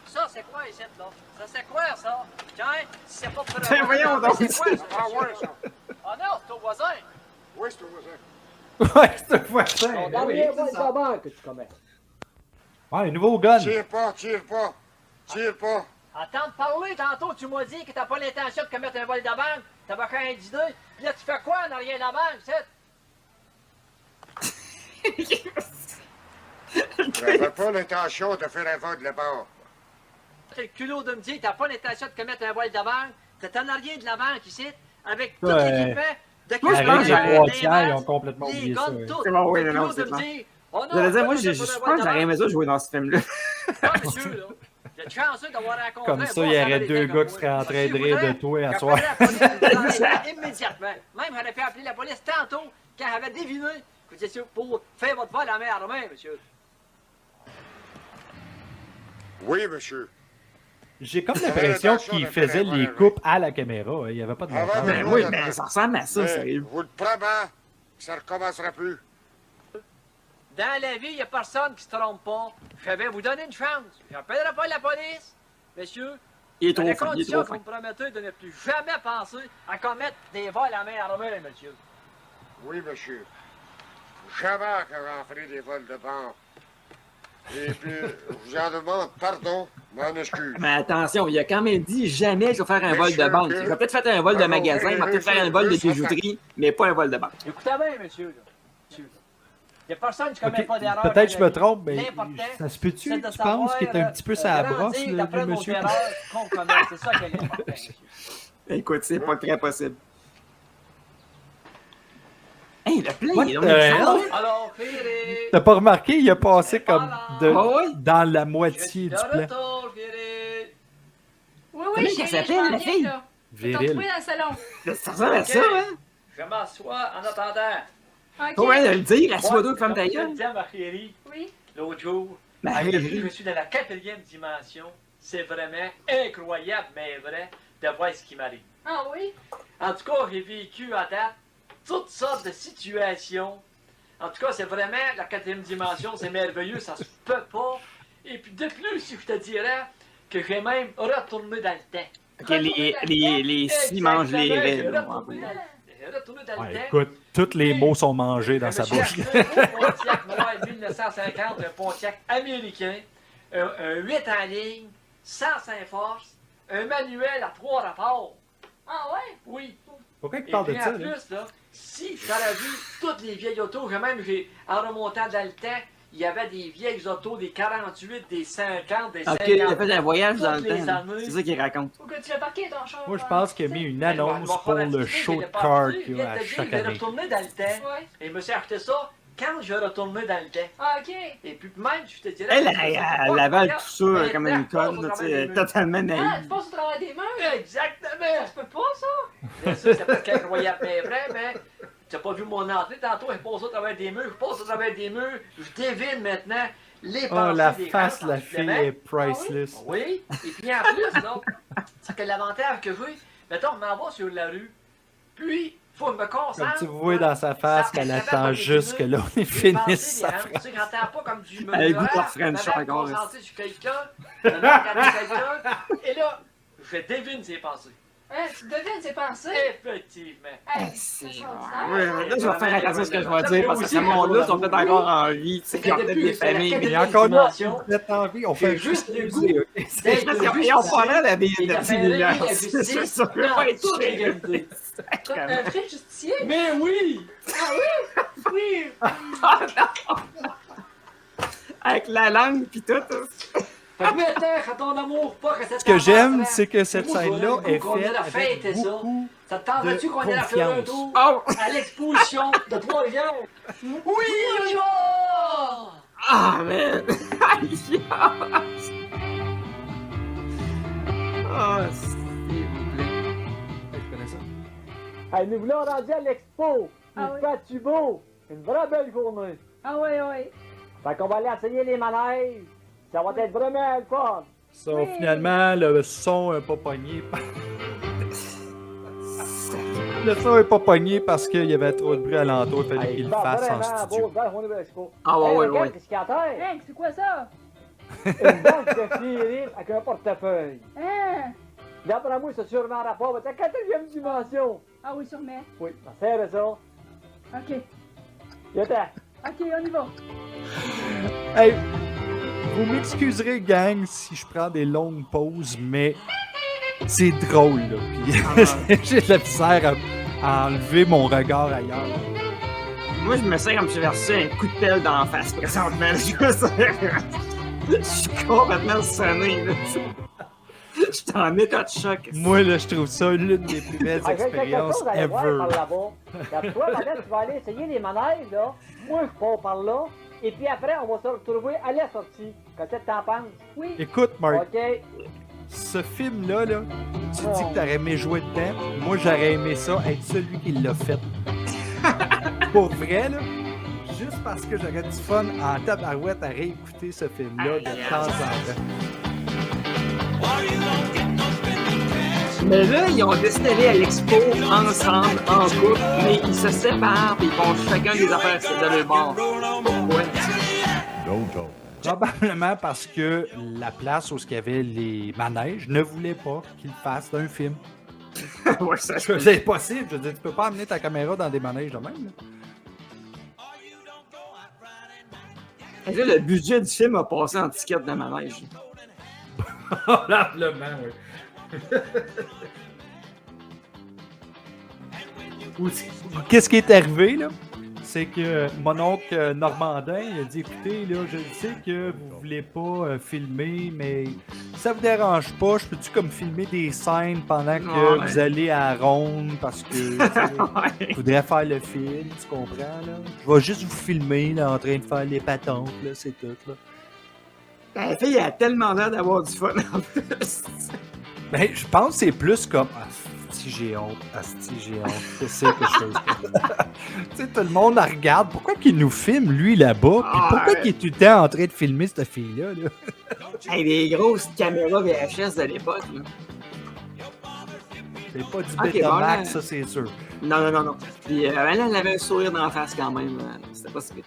E: Ça, c'est quoi ici, là? Ça, c'est quoi, ça? Tiens, si c'est pas pour faire un vol
B: Voyons
E: à main
B: donc.
E: armée, c'est quoi, ça?
K: Ah ouais, ça.
E: Ah non, c'est au voisin!
K: Oui, c'est au voisin.
A: Ouais, c'est un voisin.
E: Ton
A: Oui,
E: dernier
A: c'est
E: vol
A: ça.
E: de banque que tu commets.
A: Ouais, un nouveau gun.
K: Tire pas, tire pas. Tire pas.
E: Attends de parler, tantôt, tu m'as dit que t'as pas l'intention de commettre un vol de banque. T'avais qu'un d'idée. Puis là, tu fais quoi en arrière de la banque, c'est?
K: J'avais pas l'intention de faire un vol de bord.
E: T'as le culot de me dire que t'as pas l'intention de commettre un vol de banque. T'es en arrière de la banque ici, avec tout
A: Ouais.
E: l'équipement de
B: Moi, je pense
A: Arrête,
B: que
A: les
B: j'aurais
A: trois
E: les
A: tiers, ils ont
E: masques,
A: complètement
E: les
A: oublié ça.
E: guns,
A: ouais.
E: tout.
B: C'est bon, oui,
E: T'as le
B: non,
E: culot
B: c'est
E: de me
B: clair.
E: dire, oh non,
B: J'allais dire, moi,
E: pas
B: je
E: pour un
B: pense
E: vol
B: que
E: de
B: j'aurais aimé
E: banque.
B: ça jouer dans ce film-là.
E: Ah, monsieur, là. Vous êtes chanceux d'avoir rencontré
A: Comme
E: un
A: ça,
E: bon
A: il y aurait
E: Samaritain
A: deux
E: comme
A: gars qui
E: moi.
A: seraient en train
E: Si
A: de
E: vous
A: rire de
E: voulez,
A: toi à
E: j'appellerais
A: soir.
E: la police immédiatement. Même, j'aurais pu appeler la police tantôt, quand elle avait deviné que vous étiez pour faire votre vol à main armée, monsieur.
K: Oui, monsieur.
A: J'ai comme l'impression qu'il faisait les coupes à la caméra. hein. Il n'y avait pas de montage.
B: Ben oui, mais ça ressemble à ça,
K: Mais
B: sérieux.
K: vous le promets que ça ne recommencera plus.
E: Dans la vie, il n'y a personne qui se trompe pas. Je vais vous donner une chance. J'appellerai pas la police, monsieur.
B: Il est
E: À
B: trop
E: la
B: fin, il est
E: condition
B: trop
E: que vous
B: fin.
E: me promettez de ne plus jamais penser à commettre des vols à main armée, monsieur.
K: Oui, monsieur. Jamais que j'en ferai des vols de banque. Et puis, je vous en demande pardon, m'en excuse.
B: Mais attention, il a quand même dit jamais je vais faire un vol de banque. Il va peut-être faire un vol de magasin, il va peut-être faire un vol de bijouterie, mais pas un vol de banque.
E: Écoutez bien, monsieur. Là. Il n'y a personne qui commet
A: Ok,
E: pas d'erreur.
A: peut-être je me trompe, mais
E: L'important,
A: ça se peut-tu,
E: c'est de
A: tu penses
E: savoir,
A: qu'il est un petit peu sa brosse,
E: grandir d'après
A: le
E: nos
A: monsieur?
E: erreurs qu'on commet. C'est ça qui est important, monsieur.
B: Écoute, c'est pas très possible. Hey, le plein,
A: What
B: il est
A: the
B: donc
A: hell?
E: Alors, Philippe,
A: T'as pas remarqué, il a passé comme de,
B: Ah oui?
A: dans la
E: je
A: moitié
E: suis
A: du
E: de
A: plan.
E: retour, Philippe.
J: Oui,
B: Comment
J: oui,
B: qu'elle
J: chérie,
B: s'appelle,
J: je m'en
B: la
J: viens,
B: fille?
J: là. Je vais t'en
A: Viril.
J: trouver dans le salon.
B: Ça ressemble à ça, hein?
E: Je m'assois en attendant.
J: OK.
B: Pas moyen de le dire, assis-toi deux, femme ta
E: Comme je
B: gueule.
E: le disais à ma chérie
J: Oui.
E: l'autre jour,
B: Ben,
E: je
B: oui.
E: suis dans la 4e dimension. C'est vraiment incroyable, mais vrai, de voir ce qui m'arrive.
J: Ah oui?
E: En tout cas, j'ai vécu à date toutes sortes de situations. En tout cas, c'est vraiment la 4e dimension, c'est merveilleux, ça se peut pas. Et puis de plus, je te dirais que j'ai même retourné dans le temps.
B: Ok, les scies mangent les raies. là.
E: a retourné dans le
A: Ouais,
E: temps.
A: écoute, tous les mots sont mangés dans
E: Je
A: sa
E: me suis
A: bouche.
E: acheté un Pontiac noir 1950, un Pontiac américain, un 8 en ligne, 105 forces, un manuel à 3 rapports.
F: Ah ouais?
E: Oui.
A: Pourquoi il
E: Et
A: parle
E: puis
A: de
E: en
A: ça?
E: plus,
A: Là?
E: là, si j'aurais vu toutes les vieilles autos, en remontant dans le temps, il y avait des vieilles autos, des 48, des 50, des 50.
B: Ok, il a fait un voyage dans le
E: toutes les
B: temps.
E: années.
B: C'est ça qu'il raconte.
F: Pourquoi tu l'as parqué ton char?
A: Moi, je pense qu'il a mis une
E: Ben,
A: annonce pour le show de cartes qu'il y a à chaque
E: Je vais
A: année.
E: retourner dans le temps.
F: Ouais.
E: Et je me suis acheté ça quand je vais retourner dans le temps.
F: Ah, ok.
E: Et puis même, je te dirais...
B: Elle avale tout ça comme une conne, tu sais, totalement
F: Ah,
B: naïve.
F: tu passes au travers des murs?
E: Exactement!
F: Ça se peut pas, ça?
E: Bien sûr, c'est presque incroyable, mais vrai, mais tu n'as pas vu mon entrée tantôt, je passe au travers des murs, je passe au travers des murs, je devine maintenant les
A: Oh,
E: pensées
A: la
E: des
A: face
E: gens,
A: de la fille
E: sensiblement.
A: est priceless.
E: Oui, et puis en plus, là, c'est que l'avantage que j'ai, mettons, je m'en vais sur la rue, puis faut que je me concentre.
A: Comme tu vois dans sa face qu'elle attend juste que l'on ait fini sa phrase.
E: Tu sais, quand t'as pas comme du
B: Elle goûte leur
E: menu
B: French encore.
E: concentré sur quelqu'un, je me regarde quelqu'un, et là, je devine ses pensées.
F: Hein, tu devines ses pensées?
E: Effectivement.
F: Hey,
B: C'est
F: c'est
B: bon.
F: extraordinaire.
B: Ouais, là, je vais faire attention à ce que je vais dire parce que ce monde-là sont peut-être encore en vie. Tu sais, ils ont peut-être des familles.
A: Il
B: Mais
A: y a encore là, vous êtes en vie, on fait juste
E: le
A: le
E: goût.
A: goût.
B: ils ont pas l'air d'avoir
E: Et
B: des
E: la
B: petits
E: fin de
B: milliards.
E: la
B: C'est
E: justice
B: sûr,
E: dans
B: pas être
E: toute
B: cher.
E: l'égalité.
F: Un vrai justicier?
E: Mais oui!
F: Ah oui? Oui!
B: Avec la langue pis tout.
E: Fait que maintenant, quand ton amour pas que cette
A: Ce que j'aime,
E: enfant,
A: c'est que cette
E: moi,
A: scène-là
E: j'aurais le
A: est
E: goût qu'on ait
A: faite
E: la fête et
A: avec
E: ça.
A: beaucoup
E: Ça te tenterait-tu
A: de
E: qu'on ait la faire un
A: confiance.
E: tour
B: Oh!
E: à l'exposition de Trois-Rivières? Oui, yo!
B: Ah, man! Aïe! Ah, s'il vous plaît.
A: Je connais ça.
E: Hey, nous voulons rendu à l'expo.
F: Ah oui.
E: fait du beau. Une vraie belle journée.
F: Ah oui, oui.
E: Fait qu'on va aller essayer les manèges. Ça va être vraiment le fun.
A: Ça, finalement, le son n'est pas pogné. Le son n'est pas pogné parce qu'il y avait trop de bruit alentour. Il fallait qu'il le fasse en studio.
B: Ah, ouais, ouais, ouais.
E: Qu'est-ce qu'il y a à terre?
F: Hein, c'est quoi ça?
E: Une banque de fierine avec un portefeuille.
F: Hein?
E: D'après moi, c'est sûrement un rapport avec la quatrième dimension.
F: Ah oui, sûrement.
E: Oui, ça sert à ça.
F: OK.
E: Viens-t'en.
F: OK, on y va.
A: Hey, vous m'excuserez, gang, si je prends des longues pauses, mais c'est drôle, là. Puis j'ai de la misère à enlever mon regard ailleurs.
B: Moi, je me sens comme si j'avais reçu un coup de pelle dans la face présentement. Je suis complètement sonné, là. Je suis en état de choc.
A: Moi, là, je trouve ça l'une des plus belles expériences ever.
E: Toi, madame, tu vas aller essayer les manèges, là. Moi, je pars par là. Et puis après, on va se retrouver à la sortie. Qu'est-ce que t'en penses?
F: Oui.
A: Écoute, Mark,
E: OK.
A: ce film-là, là, tu dis que t'aurais aimé jouer dedans. Moi, j'aurais aimé ça être celui qui l'a fait. Pour vrai, là, juste parce que j'aurais du fun en tabarouette à réécouter ce film-là de temps en temps.
B: Mais là, ils ont décidé d'aller à l'expo ensemble, en couple, mais ils se séparent et ils font chacun des affaires de leur bord. Pourquoi?
A: Probablement parce que la place où il y avait les manèges ne voulait pas qu'ils fassent d'un film.
B: Ouais, ça
A: C'est impossible. Je veux dire, tu peux pas amener ta caméra dans des manèges de même. Là.
B: Et là, le budget du film a passé en ticket de manège.
A: Probablement, oui. Qu'est-ce qui est arrivé, là? C'est que mon oncle Normandin il a dit, écoutez, là, je sais que vous voulez pas filmer, mais ça vous dérange pas, je peux-tu comme filmer des scènes pendant que vous allez à Ronde parce que je voudrais faire le film, tu comprends, là? Je vais juste vous filmer, là, en train de faire les patentes, là, c'est tout, là.
B: La fille a tellement l'air d'avoir du fun en plus.
A: Ben, je pense que c'est plus comme si j'ai honte, j'ai honte, c'est quelque chose. Tu sais, tout le monde la regarde. Pourquoi qu'il nous filme, lui, là-bas? Puis pourquoi qu'il est tout le temps en train de filmer cette fille-là? Là?
B: Hey, des grosses caméras VHS de l'époque, là.
A: C'est pas du Betamax, ça, c'est sûr.
B: Non, non, non, non. Puis elle avait un sourire dans la face quand même. C'était pas si pire.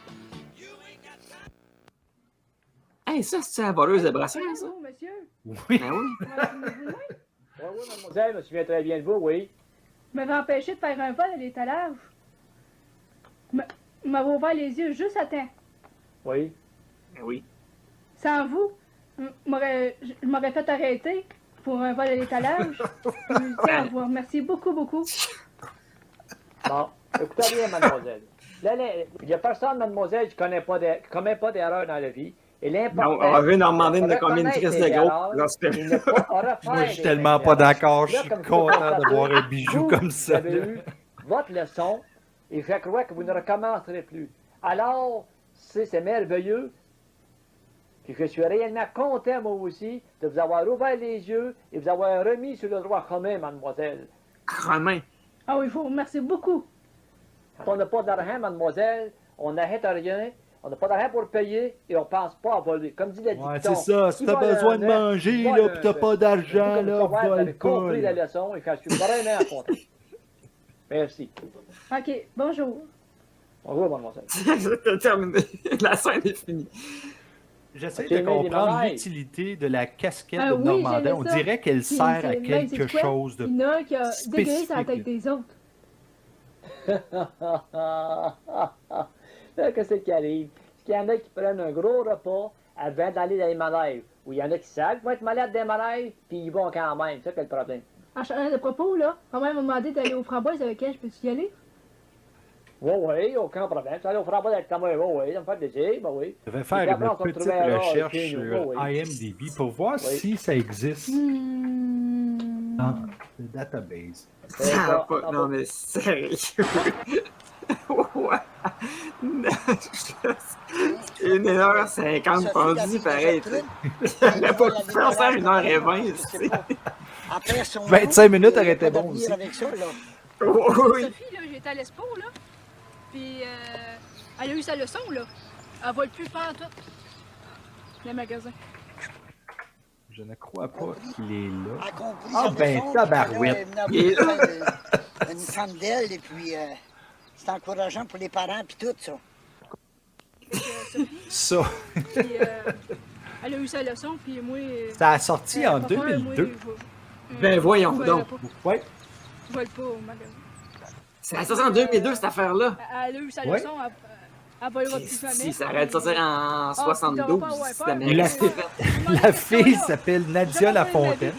B: Hey, ça, c'est la voleuse de brassière, ça?
F: Bonjour, monsieur.
A: Oui.
B: Ben oui.
E: Oui, mademoiselle, je me souviens très bien de vous, oui.
L: m'avait empêché de faire un vol à l'étalage. M'avait ouvert les yeux juste à temps.
E: Oui.
B: Oui.
L: Sans vous, je m'aurais fait arrêter pour un vol à l'étalage. Je tiens à vous remercier beaucoup, beaucoup.
E: Bon, écoutez bien, mademoiselle. Il n'y a personne, mademoiselle, qui ne commet pas d'erreur dans la vie. Et l'important,
B: Roger Normandin de combien de crises de gros?
A: Moi, je suis tellement pas d'accord. Je suis content d'avoir un bijou comme ça.
E: Vous avez eu votre leçon et je crois que vous ne recommencerez plus. Alors, c'est merveilleux. Puis je suis réellement content, moi aussi, de vous avoir ouvert les yeux et vous avoir remis sur le droit commun, mademoiselle.
B: Romain.
L: Ah oui, je vous remercie beaucoup.
E: On n'a pas d'argent, mademoiselle, on n'arrête rien, on n'a pas d'argent pour payer et on ne pense pas à voler. Comme dit le dicton.
A: Ouais, c'est ça. Si t'as besoin de manger, là, pis t'as pas d'argent, là,
E: vous avez compris la leçon et je suis vraiment content. Merci.
L: OK, bonjour.
E: Bonjour, mademoiselle.
B: C'est terminé. La scène est finie.
A: J'essaie de comprendre l'utilité de la casquette de
L: oui,
A: Normandin. On
L: ça.
A: dirait qu'elle
L: Puis,
A: sert à
L: même,
A: quelque
L: c'est quoi?
A: chose de
L: Il y en a un qui a dégueulé sur la
A: spécifique.
L: tête des autres.
E: Là, qu'est-ce qui arrive? C'est qu'il y en a qui prennent un gros repas avant d'aller dans les manèges. Ou il y en a qui savent qu'ils vont être malades des manèges, puis ils vont quand même. C'est ça qui est le problème.
L: En changeant de propos, là, maman m'a demandé d'aller aux framboises avec elle. Je peux-tu y aller?
E: Oui, aucun problème. Tu vas aller au framboise avec ta mère, oui, ça me fait plaisir, ben oui.
A: Je vais faire une petite recherche sur IMDb pour voir si ça existe dans le database.
B: Non, mais sérieux. Ouais. 1h50 pendu, pareil. Elle n'a pas pu faire ça à 1h20.
H: Après son
A: 25 minutes aurait été bon aussi.
H: avec ça, là.
B: Oui.
L: Sophie, là, j'étais à l'Espo, là. Puis, elle a eu sa leçon, là. Elle vole plus faire tout. Le magasin.
A: Je ne crois pas qu'il est là.
H: A compris
A: Ah
H: sa
A: ben,
H: leçon,
A: tabarouette.
H: puis là, elle venait avoir une femme d'elle, et puis c'est encourageant pour les parents, puis tout ça.
A: Ça.
L: Puis, elle a eu sa leçon, puis moi...
A: Ça a sorti en 2002.
B: Ben voyons donc.
A: Ouais.
L: Je vole pas au magasin.
B: C'est sorti en 2002, cette affaire-là.
L: Elle a eu sa leçon, elle volera plus jamais.
B: Si ça aurait dû sortir en 72, c'était
A: Et la fille s'appelle Nadia Lafontaine.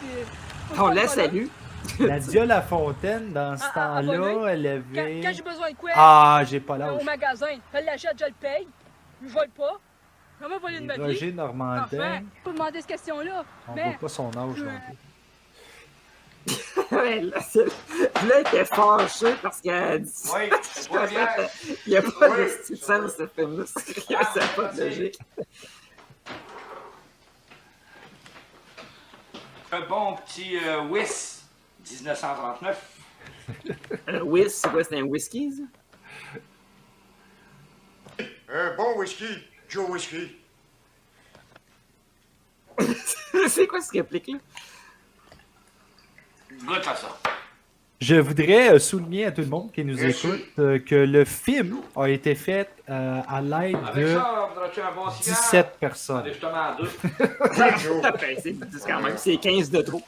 B: On la salue.
A: Nadia Lafontaine, dans ce temps-là, elle avait...
L: Quand j'ai besoin de quoi?
A: Ah, j'ai pas l'âge.
L: Au magasin. Je l'achète, je le paye. Je vole pas. Comment voler de ma vie?
A: Roger Normandin.
L: Enfin, pas demander cette question-là.
A: On
L: mais...
A: voit pas son âge non plus.
B: Ouais, là, elle était fâchée parce qu'elle a dit...
K: Oui,
B: il n'y a pas de style sens, ce film-là. C'est pas logique.
M: Un bon petit Wiss 1939.
B: Un Wiss, c'est quoi? C'est un whisky, ça?
K: Un bon whisky, Joe Whisky.
B: C'est quoi ce réplique là?
M: Goûte à ça.
A: Je voudrais souligner à tout le monde qui nous écoute que le film a été fait à l'aide
M: Avec
A: de
M: ça, voudrais-tu un bon cigare?
A: 17 personnes.
M: Allez, justement à deux.
B: C'est quand même, c'est 15 de trop.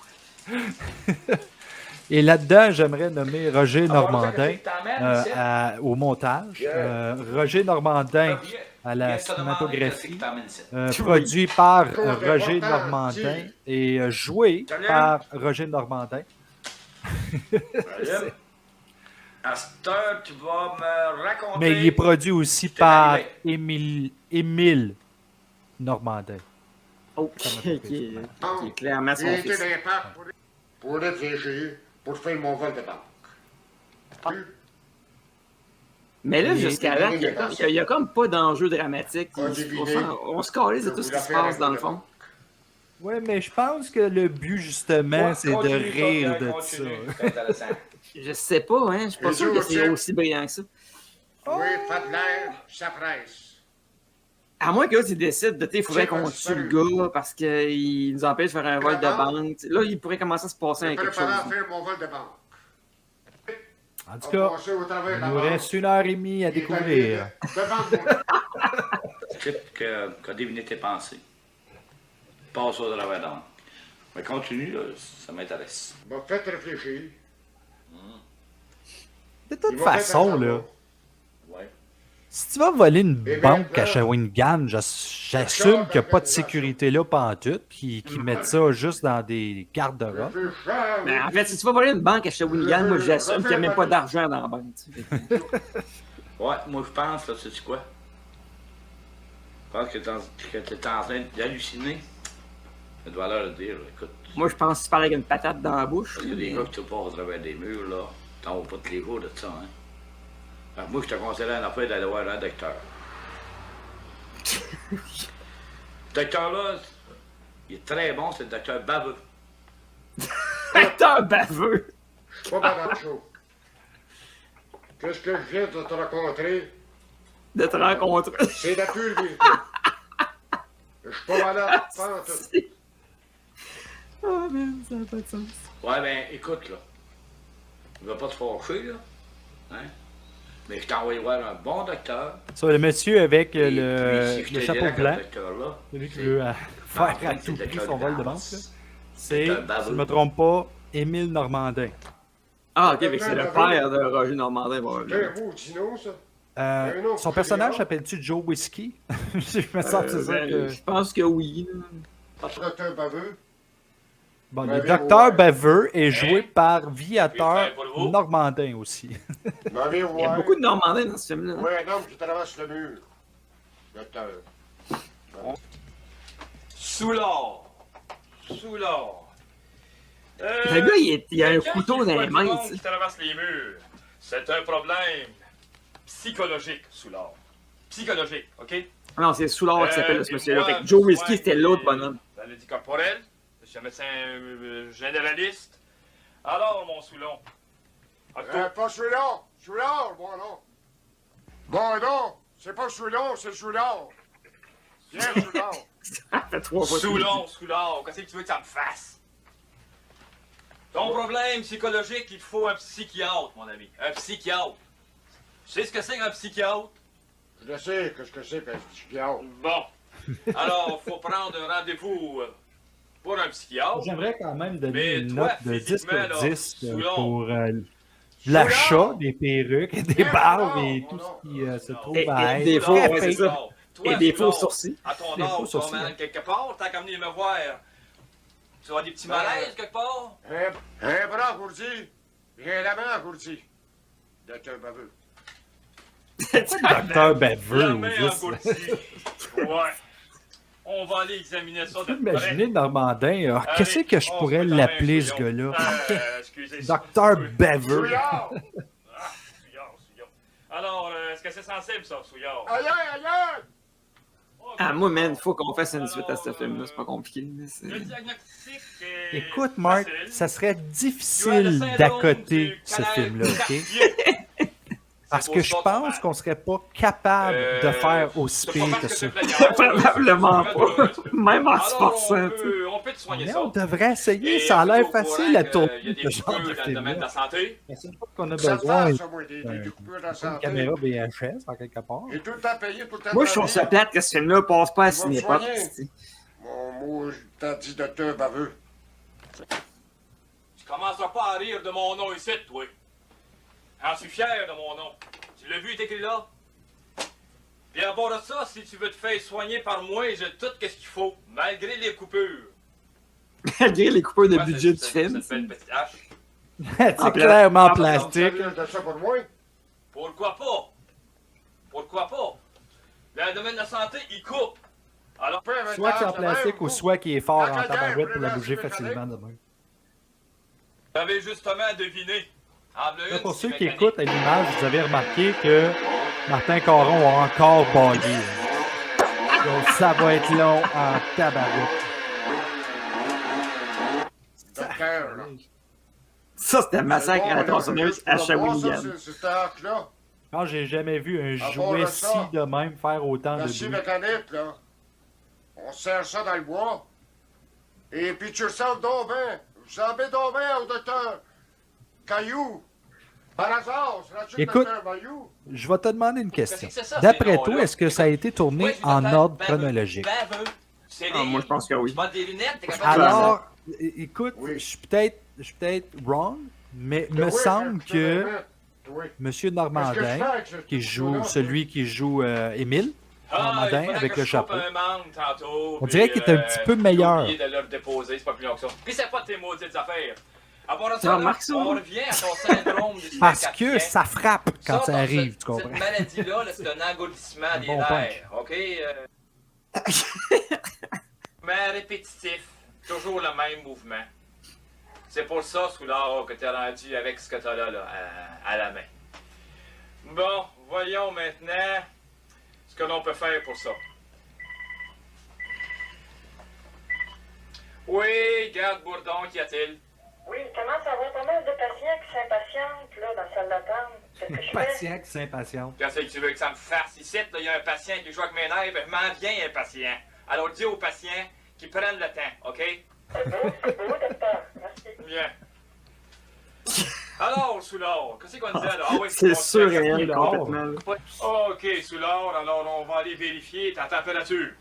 A: Et là-dedans, j'aimerais nommer Roger Normandin
M: qu'est-ce que t'amènes,
A: au montage, Roger Normandin à la
M: Viens te demander qu'est-ce
A: cinématographie,
M: que t'amènes ici.
A: produit par
K: Trop
A: Roger
K: important,
A: Normandin
K: dis.
A: et joué
M: Salut.
A: par Roger Normandin.
M: Salut. À cette heure, tu vas me raconter...
A: Mais il est produit aussi
M: t'es
A: par
M: arrivé.
A: Émile Normandin.
B: Oh, qui est clairement son
K: J'ai été
B: fils.
K: dans les parcs pour le piéger, pour faire mon vol de banque.
B: Mais là,
K: Et-
B: jusqu'à là, il y a comme pas d'enjeu dramatique.
K: deviné.
B: On se calise de tout ce qui se passe dans le fond.
A: Ouais, mais je pense que le but, justement,
M: Ouais,
A: c'est de
M: continue,
A: rire de
M: continue,
A: ça.
M: c'est intéressant.
B: Je sais pas, hein. Je suis pas
K: Les
B: sûr que c'est
K: autres,
B: aussi brillant que ça.
K: Oui, pas de l'air, ça presse.
B: À moins que là, ils décident de, il faudrait qu'on tue le gars parce qu'il nous empêche de faire un vol de banque. Là, il pourrait commencer à se passer
K: Je
B: à quelque chose.
K: préparais à faire mon vol de banque.
A: En tout
K: On
A: cas,
K: passait au travers de
A: il
K: la
A: nous
K: banque.
A: reste 1h30 à
K: Il est
A: découvrir.
K: devant moi.
M: Type qui a deviné tes pensées. Passe au travers d'âme. Mais continue, là, ça m'intéresse.
K: M'a fait réfléchir.
A: De toute façon, là,
M: Ouais.
A: si tu vas voler une
K: Et
A: banque
K: maintenant,
A: à Shawinigan, j'assume qu'il n'y a pas de sécurité là pantoute, puis qu'ils mettent ça juste dans des garde-robes.
B: Mais en fait, si tu vas voler une banque à Shawinigan, moi j'assume qu'il n'y a même pas d'argent dans la banque. Tu sais.
M: Ouais, moi je pense, là, sais-tu quoi? Je pense que t'es en train d'halluciner. Je dois leur le dire, écoute.
B: Moi je pense que tu parles avec une patate dans la bouche.
M: Parce que des gars qui te passent à travers des murs, là, t'en vas pas tous les jours de ça, hein. Alors, moi, je te conseillerais en affaire d'aller voir un docteur. Ce docteur-là, il est très bon, c'est le docteur baveux.
B: Docteur baveux!
K: Je suis pas chaud. Qu'est-ce que je viens de te rencontrer?
B: De te rencontrer.
K: C'est la pure vérité. Je suis pas malade, pas en tout.
B: Oh man, ça n'a pas de sens.
M: Ouais, ben, écoute, là. Il va pas te fâcher, là. Hein? Mais je t'ai envoyé voir un bon docteur.
A: Ça, le monsieur avec
M: Et
A: le
M: puis, si je te
A: chapeau
M: dirais que
A: blanc,
M: le docteur-là,
A: celui qui veut faire
M: c'est
A: à
M: le
A: tout prix
M: docteur
A: son vol de
M: de
A: banque,
M: base.
A: là, c'est,
M: C'est un
A: si
M: baveux.
A: je ne me trompe pas, Émile Normandin.
B: Ah, ok, mais c'est le père de Roger Normandin. Bon,
K: C'est un beau dino, ça.
A: Son personnage s'appelle-tu Joe Whiskey? Je me sens c'est ça que...
B: Je pense que oui.
K: Docteur baveux.
A: Bon,
K: Ben,
A: le docteur
K: ouais.
A: baveux est joué
M: Hein?
A: par Viateur
M: Puis, pour vous.
A: Normandin aussi.
K: Ben, mais
B: Il y a
K: ouais.
B: beaucoup de Normandins dans ce film-là.
K: Ouais, un homme qui traverse le mur. Docteur.
N: Soulard.
B: Le gars, il a un
N: quelqu'un
B: couteau
N: qui
B: dans
N: voit
B: les
N: du
B: mains.
N: monde
B: tu sais.
N: qui traverse les murs. C'est un problème psychologique, Soulard. Psychologique, OK?
B: Non, c'est Soulard qui s'appelle ce
N: et
B: monsieur-là.
N: moi,
B: Fait que Joe
N: je
B: Whiskey,
N: soigne
B: c'était l'autre
N: les
B: bonhomme.
N: maladies corporelles. Je suis un médecin généraliste. Alors, mon Soulon.
K: Pas celui-là. Celui-là, bon non. Bon non, c'est pas celui-là, c'est celui-là. Viens, celui-là.
B: Ça fait 3 fois.
N: Soulon, qu'est-ce que tu veux que ça me fasse? Ton problème psychologique, il te faut un psychiatre, mon ami. Un psychiatre. Tu sais ce que c'est qu'un psychiatre?
K: Je le sais, qu'est-ce que c'est qu'un psychiatre.
N: Bon. Alors, faut prendre un rendez-vous pour un psychiatre.
A: J'aimerais quand même donner
N: Mais
A: une
N: toi,
A: note de 10
N: physiquement,
A: sur
N: là,
A: 10
N: Soulon.
A: pour l'achat des perruques, des barbes et tout ce qui se trouve à être
B: des faux,
A: très
B: ouais, c'est
A: fake.
B: ça. Et des faux sourcils.
N: À ton
A: Des faux
N: âge, toi,
A: sourcils,
N: man,
A: hein.
N: quelque part, t'as qu'à venir me voir. Tu as des petits malaises quelque part?
K: Un bras gourdi. Viens là-bas, gourdi. Docteur baveux.
A: Docteur baveux
N: La
A: ou
N: main
A: juste...
N: engourdie. Ouais. On va aller examiner ça de près.
A: Imaginez Normandin,
N: Allez,
A: qu'est-ce que je
N: on
A: pourrais
N: se met
A: l'appeler
N: ta
A: ce
N: main,
A: gars-là?
N: excusez.
A: Docteur baveux.
N: Souillard! Souillard. Alors, est-ce que c'est sensible, ça, Souillard?
K: Aïe, aïe, aïe!
B: Ah, moi, man, il faut qu'on fasse une suite à ce film-là. C'est pas compliqué. Mais c'est...
N: Le diagnostic est
A: Écoute, Marc,
N: facile.
A: ça serait
N: Tu as le
A: difficile
N: syndrome
A: d'accoter
N: du
A: ce
N: canal
A: film-là, OK?
N: carpier.
A: Parce
N: C'est
A: que
N: pour
A: je
N: ça,
A: pense qu'on serait pas capable de faire aussi
N: c'est pas
A: pire
N: parce
A: que ça.
N: t'es plaignant.
B: Probablement pas. Même en
N: Alors,
B: se forçant. tu sais.
N: on peut te soigner
A: Mais
N: ça.
A: on devrait essayer,
N: Et
A: ça a
N: on est
A: l'air
N: au
A: facile
N: courant
A: à
N: que
A: tourner
N: il y a des
A: ce genre de
N: coupures dans le domaine de la
A: film-là.
N: santé.
A: La seule fois qu'on a
K: Ça
A: besoin
K: passe, ça, moi, des coupures dans la
A: d'une
K: santé.
A: caméra VHS, en quelque part.
K: Et tout le temps payé, tout le temps
B: Moi, je trouve ça plate que ce film-là passe pas à
K: Tu vas me
B: Cinépop.
K: soigner.
B: tu sais.
K: Mon mot, t'as dit docteur baveux.
N: Tu commenceras pas à rire de mon nom ici, toi. J'en suis fier de mon nom. Tu l'as vu, il est écrit là? Puis à bord de ça, si tu veux te faire soigner par moi, j'ai tout ce qu'il faut, malgré les coupures.
B: Malgré les coupures de
N: Ouais,
B: budget du
N: c'est
B: film.
N: une belle petite hache.
A: C'est clairement
B: en
A: plastique.
K: De ça pour moi?
N: Pourquoi pas? Pourquoi pas? Dans le domaine de la santé, il coupe. Alors,
A: Soit qui est en plastique ou soit qui est fort en tabarouette pour la bouger facilement de même.
N: vous avez justement deviné. En bleu,
A: Là, pour
N: c'est
A: ceux qui
N: mécanique.
A: écoutent à l'image, vous avez remarqué que Martin Caron a encore bagué. Donc ça va être long en tabarouette.
K: Docteur, là.
B: Ça, c'était un massacre à la tronçonneuse à Shawinigan.
K: C'est cet arc-là.
A: Quand j'ai jamais vu un
K: À part
A: jouet
K: de
A: si
K: ça,
A: de même faire autant de
K: La scie
A: bruit.
K: mécanique, là. On serre ça dans le bois. Et puis tu ressembles donc bien. Vous ressemblez donc bien au docteur Caillou. Par hasard, seras-tu le
A: Écoute,
K: docteur Caillou?
A: Je vais te demander une question.
N: Qu'est-ce que c'est ça,
A: D'après
N: ces
A: toi,
N: noms-là?
A: est-ce que ça a été tourné
N: Oui, je
A: en
N: m'appelle
A: ordre
N: Baveux.
A: chronologique?
N: Baveux. C'est
B: Ah, moi, je pense que oui.
N: Tu mets des lunettes, t'es capable de
A: Alors, écoute, je suis peut-être wrong, mais me semble que Monsieur Normandin, qui joue, celui qui joue Émile Normandin avec le chapeau. On dirait qu'il est un petit peu meilleur.
N: J'ai oublié de le déposer, c'est pas plus long que ça. Puis c'est pas de tes maudites affaires. À part
B: Tu
N: ça, là,
B: remarques ça?
N: on revient à ton syndrome du
A: Parce que ça frappe quand ça arrive, tu comprends?
N: Cette maladie-là, là, c'est un engourdissement des
A: Bon
N: nerfs, OK? Mais répétitif, toujours le même mouvement. C'est pour ça, Soulard, que t'es rendu avec ce que t'as là, à la main. Bon, voyons maintenant ce que l'on peut faire pour ça. Oui, garde Bourdon, qu'y a-t-il?
O: Oui, il commence à avoir pas mal de patients qui s'impatientent là, dans la salle d'attente. Qu'est-ce que je fais?
A: Patient qui s'impatiente.
N: Qu'est-ce que tu veux que ça me fasse? Ici, il y a un patient qui joue avec mes nerfs, je m'en viens un patient. Alors dis aux patients qu'ils prennent le temps, OK?
O: C'est beau, docteur. Merci.
N: Bien. Alors, Soulard, qu'est-ce qu'on disait là? Ah oui,
B: C'est
N: on se fait
B: surréel,
N: ça.
B: complètement.
N: OK, Soulard, alors on va aller vérifier ta température.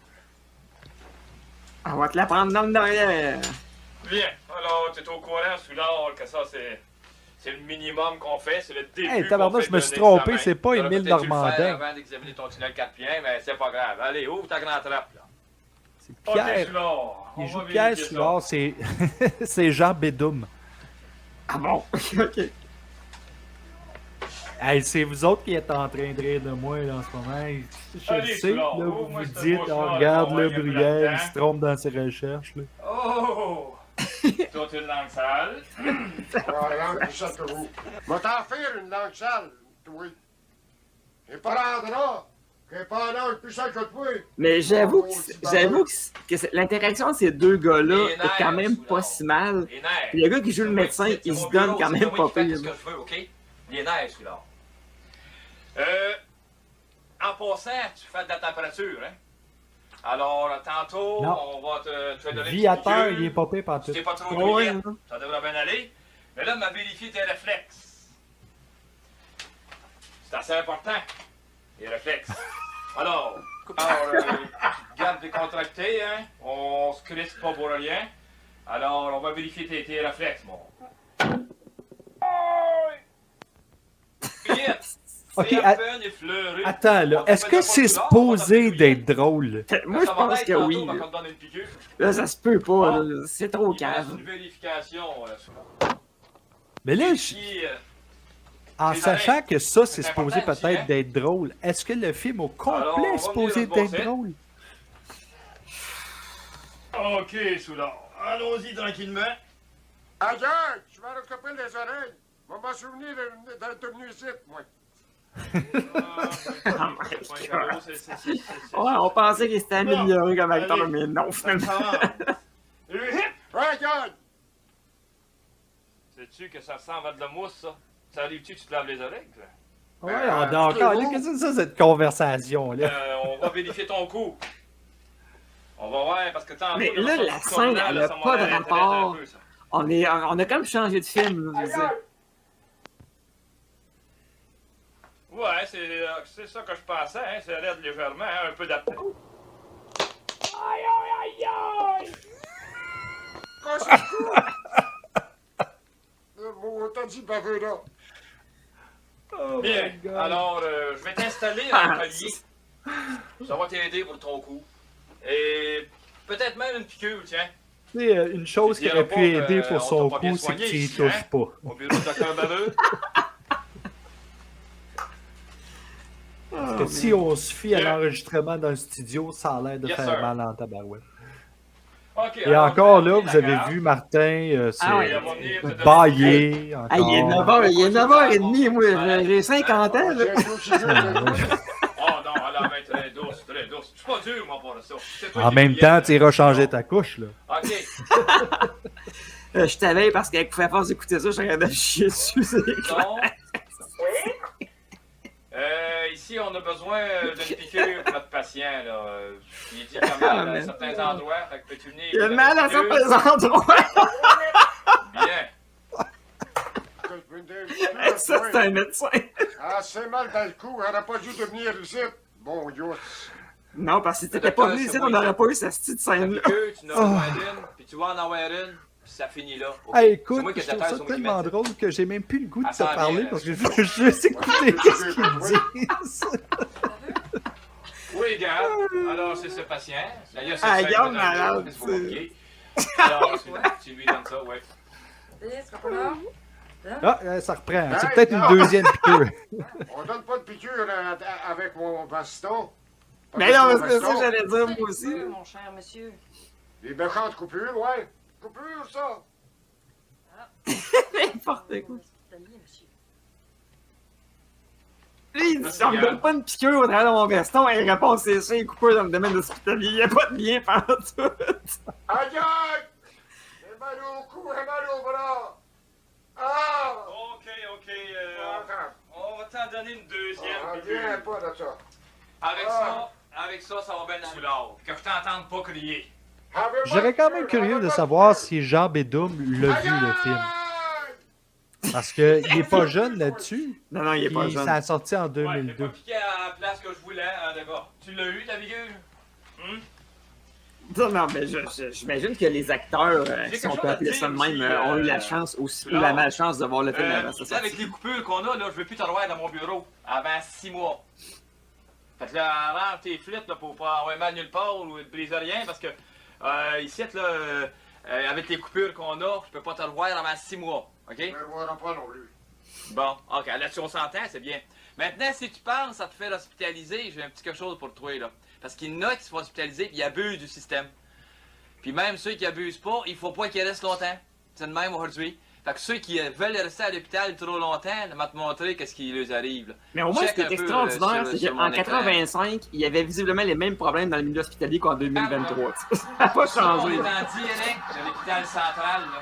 B: On va te la prendre dans le derrière.
N: Bien. Alors, tu es au courant, Soulard, que ça, c'est le minimum qu'on fait, c'est le début.
A: Hey, tabarnak, je me suis trompé, c'est pas Émile Normandin.
N: Avant d'examiner ton tunnel 4 pieds, mais c'est pas grave. Allez, ouvre ta grande trappe, là.
A: C'est Pierre.
N: OK, Soulard.
A: Il joue Pierre Soulard, c'est Jean Bédoum.
B: Ah bon? OK.
A: Hey, c'est vous autres qui êtes en train de rire de moi là, en ce moment. Je le sais, là, vous vous dites, oh, regarde le Bruyère, il se trompe dans ses recherches. Là.
N: Oh! Toute une langue sale.
K: Langue du château. Va t'en faire une langue sale, toi. Et pas rendra qu'elle pas en langue plus sale que toi.
B: Mais j'avoue que l'interaction de ces deux gars-là est quand même pas si mal. Puis le gars qui joue le médecin, il se donne quand même pas pire.
N: Ce que je veux, OK? Les nerfs, celui-là. En passant, tu fais de la température, hein? Alors, tantôt,
A: non.
N: On va te donner
A: Viateur, il est pas pire par tout.
N: Tu t'es pas trop douillette, ça devrait bien aller. Mais là, m'a vérifié tes réflexes. C'est assez important, les réflexes. Alors, garde décontracté, hein? On se crispe pas pour rien. Alors, on va vérifier tes réflexes, mon.
A: Ok, attends là, est-ce que c'est supposé d'être drôle?
B: Moi je pense que oui. Là ça se peut pas, c'est trop calme.
A: Mais là, en sachant que ça c'est supposé peut-être d'être drôle, est-ce que le film au complet est supposé d'être drôle?
N: Ok, Soulard, allons-y tranquillement.
K: Ailleurs, je vais recouper les oreilles. Je vais m'en souvenir d'être venu ici, moi.
B: Ouais, on pensait qu'il s'était amélioré comme acteur, mais non, finalement.
K: Regarde!
N: Sais-tu que ça ressemble à de la mousse, ça? Ça arrive-tu que tu te laves les oreilles, toi?
A: Ouais, encore, qu'est-ce que c'est ça, cette conversation-là?
N: On va vérifier ton cou. On va voir, parce que tantôt...
B: Mais là, la scène, elle n'a pas de rapport. On a comme changé de film, là, je veux dire.
N: Ouais, c'est ça que je pensais, hein. Ça l'aide légèrement, hein, un peu d'après. Aïe, aïe, aïe, aïe!
K: T'as dit baveux, là.
A: Oh
N: bien, alors, je vais t'installer un collier. Ça va t'aider pour ton cou. Et peut-être même une piqûre, tiens.
A: Tu sais, une chose qui aurait pu aider pour son cou, c'est qu'il n'y touche pas.
N: Au bureau de Dr. Baveux.
A: Parce que si on se fie à l'enregistrement d'un studio, ça a l'air de faire mal en tabarouette.
N: Okay,
A: et encore là, vous avez vu Martin, c'est baillé.
B: Ah, il est 9h30, moi, j'ai 50 ans. Là.
N: Oh non, elle va être très douce, très douce. Je suis pas dur, moi, pour ça.
A: En même temps, tu iras changer ta couche, là.
N: OK.
B: Je t'avais parce qu'elle pouvait pas écouter ça, je regardais chier dessus, c'est clair.
N: Ici, on a besoin d'une piqûre pour notre patient. Là. Il est dit qu'il a mal à certains endroits. Fait que peux-tu venir?
B: Il a mal à certains endroits!
N: Bien.
B: Ça, c'est un médecin.
K: Ah, c'est mal dans le cou. Elle n'a pas dû venir ici. Bon, yo.
B: Non, parce que si t'étais pas venu ici, on n'aurait pas eu cette petite scène-là.
N: Tu n'auras pas une, puis tu vas en avoir une. ça finit là. OK?
A: Hey,
N: C'est
A: écoute,
N: moi qui
A: je
N: ai
A: trouve ça
N: c'est moi qui
A: tellement
N: mets.
A: drôle que j'ai même plus le goût de te
N: Attends,
A: parler
N: bien,
A: parce que je veux juste écouter ce qu'ils disent.
N: Oui, garde. Alors, c'est ce patient. D'ailleurs, c'est
B: Ah,
N: ça.
B: garde malade,
N: Alors, tu lui donnes ça, ouais.
A: Ah, ça reprend. C'est
K: Hey,
A: peut-être
K: non.
A: une deuxième piqûre.
K: On donne pas de piqûre avec mon baston. Pas
B: Mais non,
K: avec
B: mais
K: mon
B: c'est ça
K: baston.
B: que j'allais dire, moi aussi.
E: Mon cher monsieur.
K: Les méchantes coupures, ouais. Coupures, ça.
B: N'importe quoi. Lui, il dit, on me donne pas une piqûre au travers de mon veston, et il répond, c'est ça, il coupure dans le domaine hospitalier. Il n'y a pas de lien par tout.
K: Aïe, aïe! J'ai mal au cou, j'ai mal au bras. Ah!
N: OK. On va t'en donner une deuxième.
K: Viens pas de ça.
N: Avec ça, ça va bien dans l'or. Que je t'entende pas crier.
A: J'aurais quand même curieux de savoir si Jean Bédoum l'a vu le film. Parce qu'il n'est pas jeune là-dessus.
B: Non, il est pas
A: Puis
B: jeune.
A: ça a sorti en
N: Ouais, j'ai
A: 2002.
N: pas piqué à la place que je voulais, hein, d'accord. Tu l'as eu, ta figure?
B: Non, mais j'imagine que les acteurs, si on peut appeler ça de même, ont eu la chance aussi, ou la malchance de voir le film avant sa
N: Avec
B: sortie.
N: les coupures qu'on a, là, je veux plus te revoir dans mon bureau avant 6 mois. Fait que là, arrange tes flûtes là, pour pas avoir mal nulle part ou te briser rien parce que ici, là, avec les coupures qu'on a, je peux pas te revoir avant 6 mois. OK?
K: Je ne vois pas non plus.
N: Bon, OK, là-dessus on s'entend, c'est bien. Maintenant, si tu penses à te faire hospitaliser, j'ai un petit quelque chose pour toi, là. Parce qu'il y en a qui se font hospitaliser et ils abusent du système. Puis même ceux qui abusent pas, il faut pas qu'ils restent longtemps. C'est le même aujourd'hui. Fait que ceux qui veulent rester à l'hôpital trop longtemps, ils vont te montrer qu'est-ce qui leur arrive, là.
B: Mais au moins, ce
N: Check
B: qui
N: un
B: est
N: peu,
B: extraordinaire, c'est
N: sur
B: qu'en
N: mon écran.
B: 85, il y avait visiblement les mêmes problèmes dans le milieu hospitalier qu'en 2023. Ça n'a pas
N: Ça, on
B: changé.
N: est en direct de l'hôpital central, là.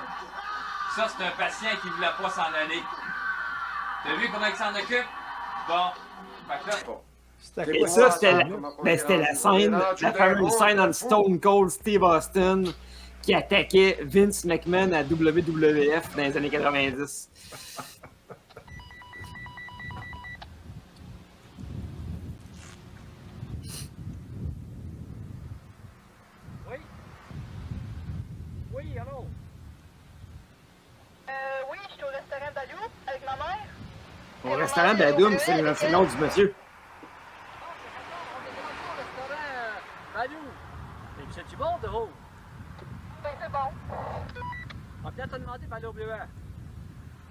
N: Ça, c'est un patient qui voulait pas s'en aller. T'as vu comment il s'en occupe? Bon. Fait que là,
B: Et ça, c'était la scène, la fameuse scène entre Stone Cold Steve Austin qui attaquait Vince McMahon à WWF dans les années 90.
E: Oui, allô?
O: Oui, je suis au restaurant Balou avec ma mère.
B: Au restaurant Badoum, c'est le nom du monsieur.
E: Balou. Et puis, c'est-tu bon de haut?
O: Ben, c'est bon.
E: On va peut-être te demander d'aller au bleuet.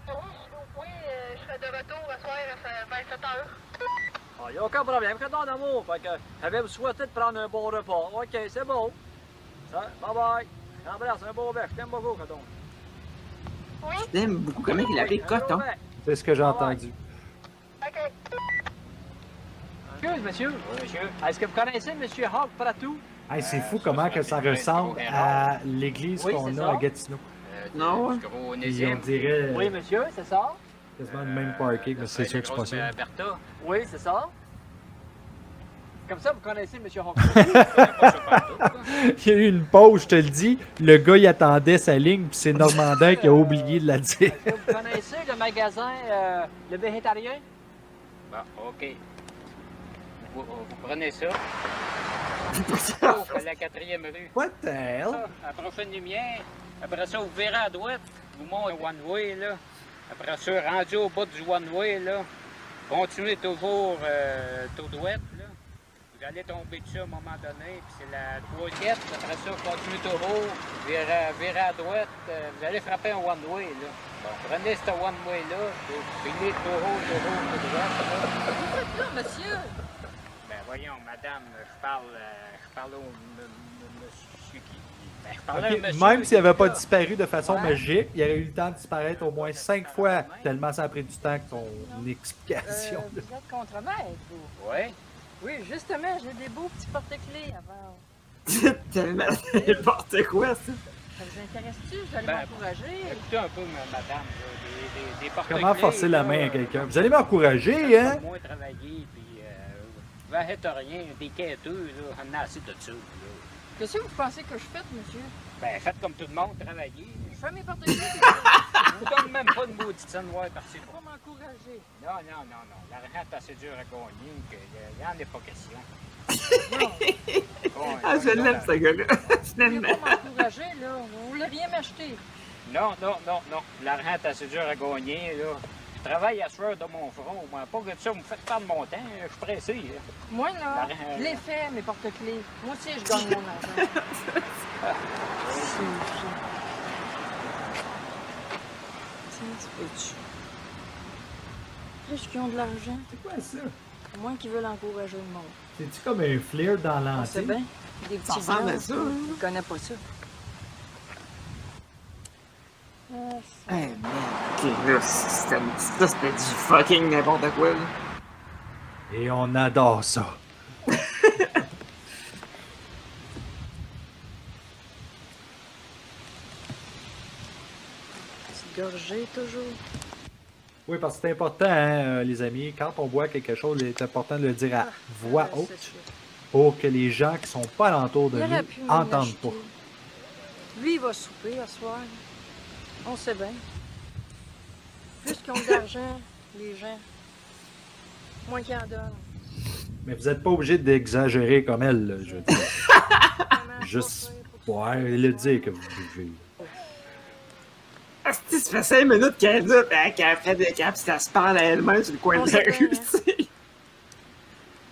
O: Oui, je serai de retour ce soir à 27h.
E: Il n'y a aucun problème. Regardons d'amour. Fait que j'avais souhaité de prendre un bon repas. OK, c'est bon. Ça, bye-bye. Embrasse, un beau bec. Je t'aime beaucoup, Coton.
B: J'aime beaucoup comment il appelait Coton.
A: C'est ce que j'ai entendu.
E: Excuse, monsieur. Oui, monsieur. Est-ce que vous connaissez monsieur Hawk Pratou?
A: Hey, c'est fou comment que ça ressemble à l'église
E: Oui,
A: qu'on
E: c'est
A: a
E: ça.
A: à Gatineau.
B: Non,
A: Puis on dirait
E: Oui, monsieur, c'est ça.
A: quasiment le même parking, mais c'est sûr que c'est pas ça.
E: Bertha. Oui, c'est ça. Comme ça, vous connaissez monsieur Hawk
A: Il y a eu une pause, je te le dis. Le gars, il attendait sa ligne, puis c'est Normandin qui a oublié de la dire.
E: Vous connaissez le magasin Le Végétarien?
P: Bon, OK. Vous prenez ça. Sauf à la 4e rue.
A: What the hell?
P: À la prochaine lumière. Après ça, vous verrez à droite. Vous montez un one-way, là. Après ça, rendu au bout du one-way, là. Continuez toujours tout droite, là. Vous allez tomber dessus à un moment donné, puis c'est la droitière. Après ça, continuez toujours, virez à droite. Vous allez frapper un one-way, là. Bon, prenez ce one-way-là, puis filez toujours tout droite, là.
J: Vous faites là, monsieur?
P: Ben voyons, madame, je parle au monsieur qui... Ben, je parle à un
A: Ok,
P: monsieur
A: même s'il n'avait pas
P: là.
A: disparu de façon magique, il aurait eu le temps de disparaître au moins 5 fois, tellement ça a pris du temps que ton explication.
J: Vous êtes contremaître, vous?
P: Oui.
J: Oui, justement, j'ai des beaux petits porte-clés avant.
B: Tellement n'importe quoi, ça.
J: Ça vous intéresse-tu? Vous allez
P: Ben,
J: m'encourager?
P: Écoutez un peu, madame, là, des porte-clés.
A: Comment forcer la main à
P: là,
A: quelqu'un? Vous allez m'encourager, hein?
P: Au moins travailler, puis vous n'arrêtez rien, des quêteux, là, on a assez de ça, là.
J: Qu'est-ce que vous pensez que je fais, monsieur?
P: Ben, faites comme tout le monde, travaillez.
J: Je fais mes porte-clés.
P: Je vous donne même pas de maudite scène noire par-ci.
J: Pour m'encourager.
P: Non. L'argent est assez dur à gagner qu'il n'y en est pas question.
B: Ah, je l'aime, ce gars-là.
J: Vous voulez pas m'encourager, là? Vous voulez rien m'acheter?
P: Non. L'argent est assez dur à gagner, là. Je travaille à sueur de mon front. Moi, pas que ça, vous me faites perdre mon temps. Je suis pressé, là.
Q: Moi, là, je l'ai fait, mes porte-clés. Moi aussi, je gagne mon argent. Tiens, tu peux-tu? Plus qu'ils ont de l'argent.
A: C'est quoi ça?
Q: Moins qu'ils veulent encourager le monde.
A: C'est-tu comme un flair dans
Q: On sait
A: l'antique?
Q: bien. Des
B: Ça
Q: petits
B: ressemble à
Q: blancs.
B: ça.
Q: Je connais pas ça.
B: Eh merde. Ok, là, ça c'était du fucking n'importe quoi, là.
A: Et on adore ça.
Q: Petite gorgée, toujours.
A: Oui, parce que c'est important, hein, les amis. Quand on boit quelque chose, il est important de le dire à voix haute pour que les gens qui sont pas alentour de
Q: Il aurait
A: nous
Q: pu m'en
A: n'entendent
Q: acheter.
A: pas.
Q: Lui, il va souper à soir. On sait bien. Plus qu'ils ont d'argent, les gens, moins qu'ils en donnent.
A: Mais vous n'êtes pas obligé d'exagérer comme elle, là, je veux dire. Juste pour le dire que vous buvez.
B: Asti, ça fait 5 minutes qu'elle est là, pis qu'elle fait des caps, qu'elle se parle à elle-même sur le coin
Q: On
B: de
Q: sait
B: la
Q: bien,
B: rue,
Q: hein.
B: tu sais.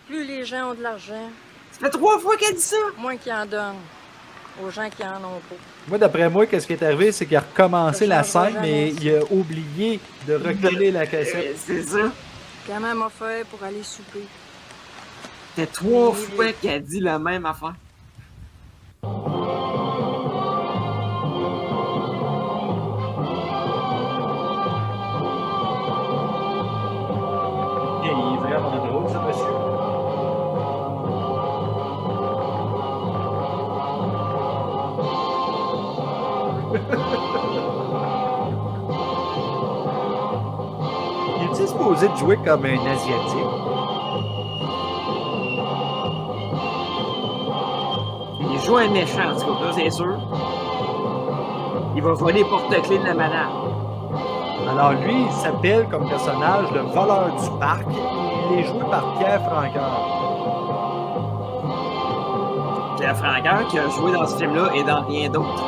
Q: Plus les gens ont de l'argent,
B: Ça fait 3 fois qu'elle dit ça.
Q: moins qu'ils en donnent aux gens qui en ont pas.
A: Moi, d'après moi, qu'est-ce qui est arrivé, c'est qu'il a recommencé
Q: Ça
A: la
Q: changera
A: scène, mais
Q: jamais.
A: il a oublié de reculer la cassette.
B: C'est ça.
Q: Quand même m'a fait pour aller souper.
B: Ça fait 3 fois qu'elle dit la même affaire.
A: Il est vraiment drôle, ce monsieur. Il est supposé de jouer comme un Asiatique?
B: Il joue un méchant, en tout cas, là, c'est sûr. Il va voler le porte-clés de la madame.
A: Alors lui, il s'appelle comme personnage le voleur du parc. Il est joué par Pierre Franqueur.
B: Pierre Franqueur qui a joué dans ce film-là et dans rien d'autre.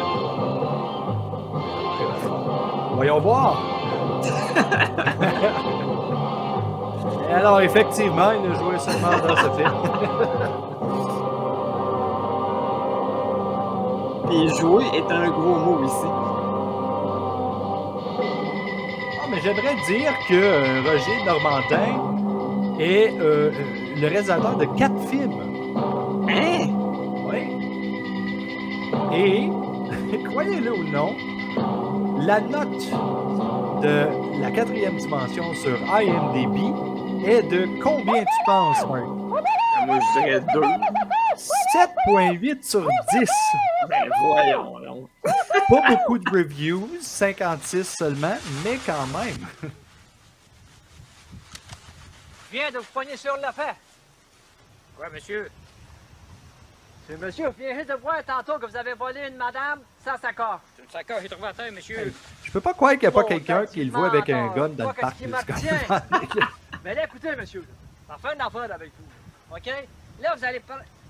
A: Voyons voir. Et alors, effectivement, il a joué seulement dans ce film.
B: Puis jouer est un gros mot ici.
A: Ah, mais j'aimerais dire que Roger Normandin est le réalisateur de 4 films.
B: Hein?
A: Oui. Et, croyez-le ou non, la note de la 4e dimension sur IMDb est de combien tu penses, Marc?
B: Moi, je dirais 2.
A: 7.8 sur 10.
B: Ben voyons, non.
A: Pas beaucoup de reviews, 56 seulement, mais quand même.
E: Je viens de vous pogner sur le fait.
P: Quoi, monsieur?
E: C'est monsieur, je viens juste de voir tantôt que vous avez volé une madame sans sacoche.
P: C'est une sacoche, j'ai trouvé à terre, monsieur.
A: Je peux pas croire qu'il n'y a pas
E: Oh,
A: quelqu'un qui le voit avec un gun dans le
E: Pas
A: parc.
E: qu'est-ce qui
A: là, c'est
E: m'appartient.
A: quand même-
E: Mais là, écoutez, monsieur, on va faire une affaire avec vous. OK? Là, vous allez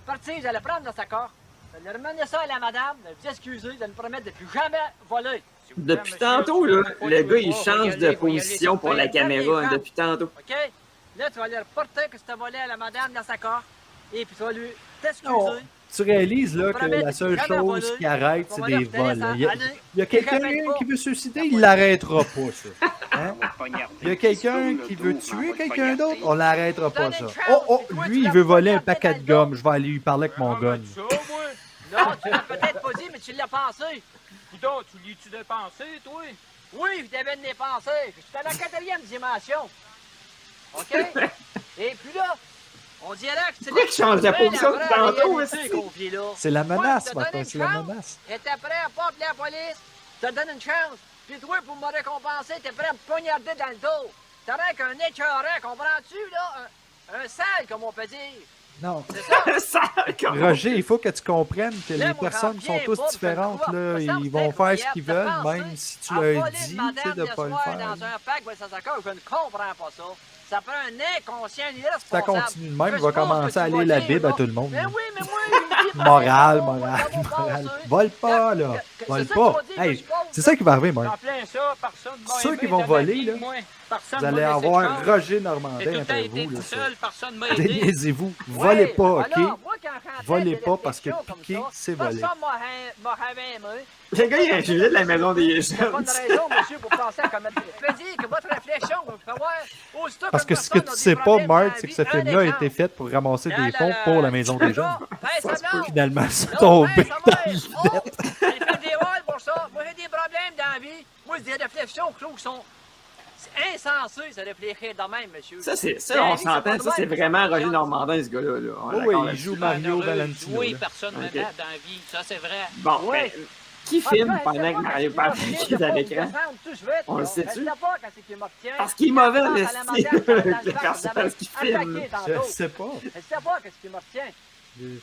E: partir, vous allez prendre la sacoche, vous allez ramener ça à la madame, vous allez vous excuser, vous allez me promettre de plus jamais voler.
B: Depuis tantôt, là, le gars, il change de position pour la caméra, hein, depuis tantôt.
E: OK? Là, tu vas aller reporter que tu as volé à la madame la sacoche, et puis tu vas lui t'excuser.
A: Non, tu réalises là, que
E: Promet
A: la seule
E: de jamais
A: chose
E: voler.
A: qui arrête,
E: On
A: c'est
E: va
A: des
E: leur tenir
A: vols.
E: ça.
A: Il y a,
E: Allez,
A: il y a quelqu'un
E: répète pas.
A: qui veut se suicider, il l'arrêtera pas, ça. Hein? Il y a quelqu'un qui veut tuer quelqu'un d'autre, on l'arrêtera pas, ça. Oh, lui, il veut voler un paquet de gomme, je vais aller lui parler avec mon gun.
E: Non, tu l'as peut-être pas dit, mais tu l'as pensé.
P: Coudon, tu l'as-tu dépensé, toi?
E: Oui, je devais le dépenser. Je suis à la 4e dimension. OK? Et puis là, on dirait que c'est
B: Pourquoi il change de position
E: la
B: tantôt,
E: réalité
B: aussi?
E: qu'on vit là.
A: C'est la menace,
E: Moi, je te
A: Martin,
E: donne
A: c'est
E: une
A: la
E: chance.
A: menace.
E: T'étais prêt à pas appeler la police. Je te donne une chance. Puis toi, pour me récompenser, t'es prêt à me poignarder dans le dos. T'as l'air qu'un écœurant, comprends-tu, là? Un sale, comme on peut dire.
A: Non.
E: C'est ça?
A: Roger, il faut que tu comprennes que
E: Là,
A: les
E: moi,
A: personnes
E: j'en
A: sont
E: viens
A: tous
E: pas,
A: différentes.
E: parce que
A: Là.
E: moi,
A: Ils vont faire ce qu'ils
E: de
A: veulent,
E: penser
A: même si tu
E: à
A: leur
E: voler
A: dis
E: une madame
A: de ne
E: le
A: pas le
E: soir
A: faire.
E: dans un parc, ben, ça s'accorde, je ne comprends pas ça. Ça prend un inconscient
A: Si ça
E: irresponsable.
A: continue de même, il
E: Je
A: va
E: suppose
A: commencer
E: que
A: à
E: tu
A: lire
E: vas
A: la
E: dire,
A: Bible à
E: là,
A: tout le monde.
E: Mais oui, mais moi, il dit
A: Morale. Vole pas, là. Vole
E: ça
A: pas.
E: qu'il va dire,
A: Hey,
E: je suppose,
A: c'est ça qui va arriver, moi.
P: En plein ça, personne m'a
A: Ceux
P: aimé
A: qui vont
P: dans ma
A: voler,
P: vie,
A: là,
P: moi. Personne
A: vous
P: m'a
A: allez
P: laissé
A: avoir
P: de chance.
A: Roger Normandin
P: J'ai tout le temps
A: après
P: été
A: vous.
P: tout
A: Là,
P: seul, personne m'a aidé.
A: déniaisez-vous. Volez pas, OK?
E: Alors, moi, quand je rentrais
A: Volez
E: des
A: pas parce que
E: réflexions comme
A: piquer,
E: ça,
A: c'est voler.
E: personne m'aurait aimé.
B: Le gars, il a un gilet de la maison des
E: Il n'y a
B: jeunes.
E: pas de raison, monsieur, pour penser à commettre des... Je peux dire que votre réflexion, vous pouvez voir, aussitôt
A: Parce que
E: qu'une
A: ce que
E: personne
A: tu
E: a des
A: sais pas,
E: problèmes dans
A: Marc,
E: la
A: c'est que
E: vie,
A: ce
E: un
A: film-là a
E: exemple.
A: été fait pour ramasser
E: Là,
A: des
E: là,
A: fonds
E: là,
A: pour la maison des jeunes.
E: là, ben, ça va.
A: Finalement, c'est
E: Là,
A: tombé
E: ben, ça
A: dans
E: va.
A: le
E: Oh, j'ai fait des rôles pour ça. Moi, j'ai des problèmes dans la vie. Moi, j'ai des réflexions qui sont insensées, ça réfléchir de même, monsieur.
B: Ça, c'est,
E: Dans
B: ça,
E: la
B: on
E: vie, c'est pas
B: s'entend,
E: de
B: ça, c'est
E: même.
B: vraiment Roger Normandin, ce gars-là. Là. On est
A: Oui,
B: d'accord
A: il
B: là-dessus.
A: joue Mario Valentino.
P: Oui,
A: là.
P: personne ne
B: Ok.
P: m'aide dans la vie, ça c'est vrai.
B: Bon, ben, qui filme pendant que Mario Patrick est à l'écran? On le sait-tu? Parce qu'il est mauvais, le style, le personnage qui filme.
A: Je sais pas.
E: Je sais pas qu'est-ce qui me retient.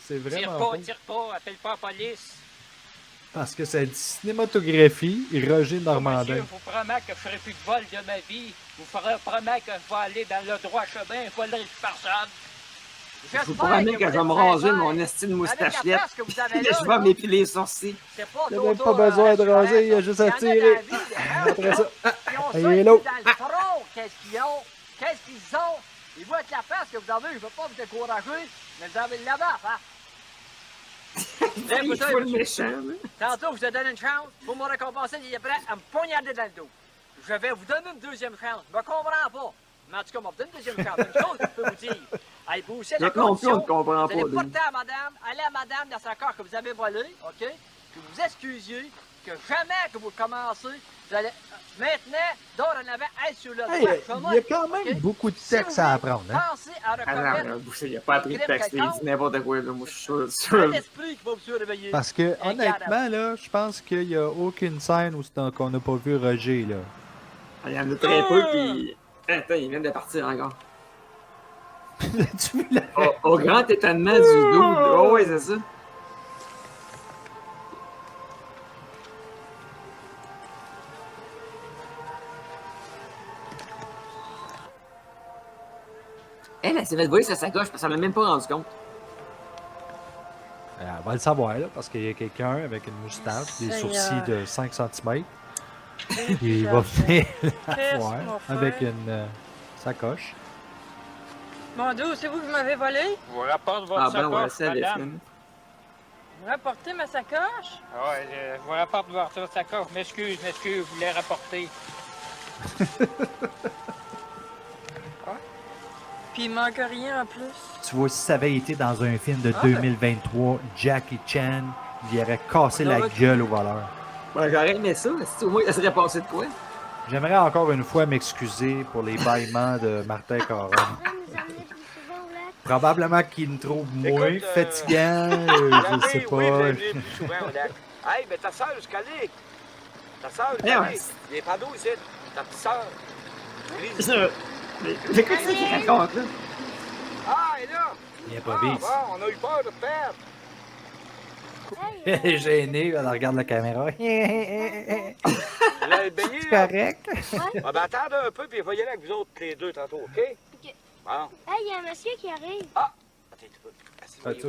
A: C'est
P: Tire
A: vraiment
P: pas,
A: pas.
P: tire pas, appelle pas la police.
A: Parce que c'est cinématographie et Roger
P: Monsieur,
A: Normandin.
P: je vous promets que je ferai plus de vol de ma vie. Je vous promets que je vais aller dans le droit chemin, je volerai plus personne.
B: Je vous promets que je vais me raser mon estime moustachette. Je vais m'épiler les sourcils.
A: Il n'y a même pas besoin de raser, il y a juste à tirer. Après ça, il est là.
E: Dans le front, qu'est-ce qu'ils ont? Qu'est-ce qu'ils ont? Ils voient que la face que vous avez, je ne veux pas vous décourager, mais vous avez là-bas, hein?
B: Il faut le méchant, là.
E: Tantôt, je vous ai donné une chance. Pour me récompenser, il est prêt à me poignarder dans le dos. Je vais vous donner une deuxième chance. Je me comprends pas. Mais en tout cas, on me donne une deuxième chance. Une chose que je peux vous dire. Allez, vous aussi, la
B: Donc non plus, on
E: condition,
B: ne comprend
E: vous allez
B: pas.
E: porter à madame, aller à madame dans sa carte que vous avez volé, OK? Que vous excusiez, que jamais que vous commencez, vous allez maintenant, dorénavant, être sur le droit
A: Hey,
E: chemin.
A: il y a quand même
E: OK?
A: beaucoup de
E: Si
A: textes
E: vous
A: à
E: voulez
A: apprendre. Hein?
E: penser à
B: Ah
E: reconnaître
B: non, il n'y a pas appris de texte, il dit n'importe quoi, là. Moi, je suis sûr.
E: c'est l'esprit qui va vous surveiller.
A: Parce que,
E: Un
A: honnêtement, là, je pense qu'il n'y a aucune scène où qu'on n'a pas vu Roger, là.
B: Il y en a très peu, puis... Attends, ils viennent de partir encore.
A: Tu l'as
B: Au grand étonnement du dude. Oh, oui, c'est ça. Elle s'est fait voler sa sacoche parce qu'elle n'a même pas rendu compte.
A: Elle va le savoir, là, parce qu'il y a quelqu'un avec une moustache, des sourcils de 5 cm. Il va venir la voir avec une sacoche.
Q: Mon Dieu, c'est vous qui m'avez volé?
P: Je vous rapporte votre
B: Ah ben, on va
P: sacoche,
B: laisser
P: madame.
B: avec
Q: Vous rapportez ma sacoche?
P: Ah ouais, je vous rapporte votre sacoche. M'excuse, je voulais rapporter.
Q: Puis il manque rien en plus.
A: Tu vois, si ça avait été dans un film de
Q: Ah,
A: 2023, Jackie Chan, il aurait cassé la gueule au voleur.
B: Ouais, j'aurais aimé ça, si au moins ça serait passé de quoi?
A: J'aimerais encore une fois m'excuser pour les bâillements de Martin Caron. Probablement qu'il me trouve moins
P: Écoute,
A: fatigant, je sais pas.
P: Oui, venez plus souvent au lac. Hey, mais ta soeur, je calée. Ta soeur, je
B: Ouais,
P: calée. Les panneaux ici. Ta petite soeur.
B: Mais qu'est-ce qu'il raconte, là?
P: Ah, et là.
A: Il improvise.
P: Bon, on a eu peur de perdre.
A: Elle est gênée, elle regarde la caméra.
P: Vous l'avez baigné,
A: C'est
P: là?
A: correct.
P: Ah, ben attendez un peu, puis voyez là avec vous autres, les deux, tantôt, OK?
F: OK.
P: Bon.
F: Hey, il y a un monsieur qui arrive.
P: Ah!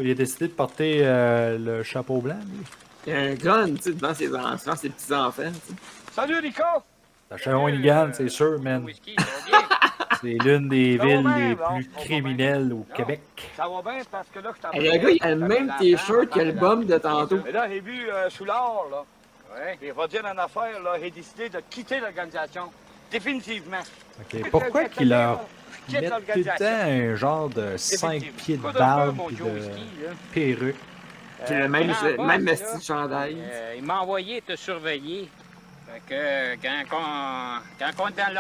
A: Il a décidé de porter le chapeau blanc, lui.
B: Il y a un gun, tu sais, devant ses enfants, ses petits-enfants, tu sais.
P: Salut, Nico!
A: La Shawinigan, c'est sûr, man. C'est l'une des villes les plus criminelles au Québec.
P: Ça va bien parce que là, je t'en
B: Et le gars, il a le même t-shirt que le bum de tantôt.
P: Mais là, j'ai vu Soulard, là. Ouais. Il va dire une affaire, là. J'ai décidé de quitter l'organisation. Définitivement.
A: OK. Pourquoi qu'ils leur mettent tout le temps un genre de 5 pieds de barbe et de perruque?
B: C'est le même style de chandail.
P: Il m'a envoyé te surveiller. Fait que quand on est dans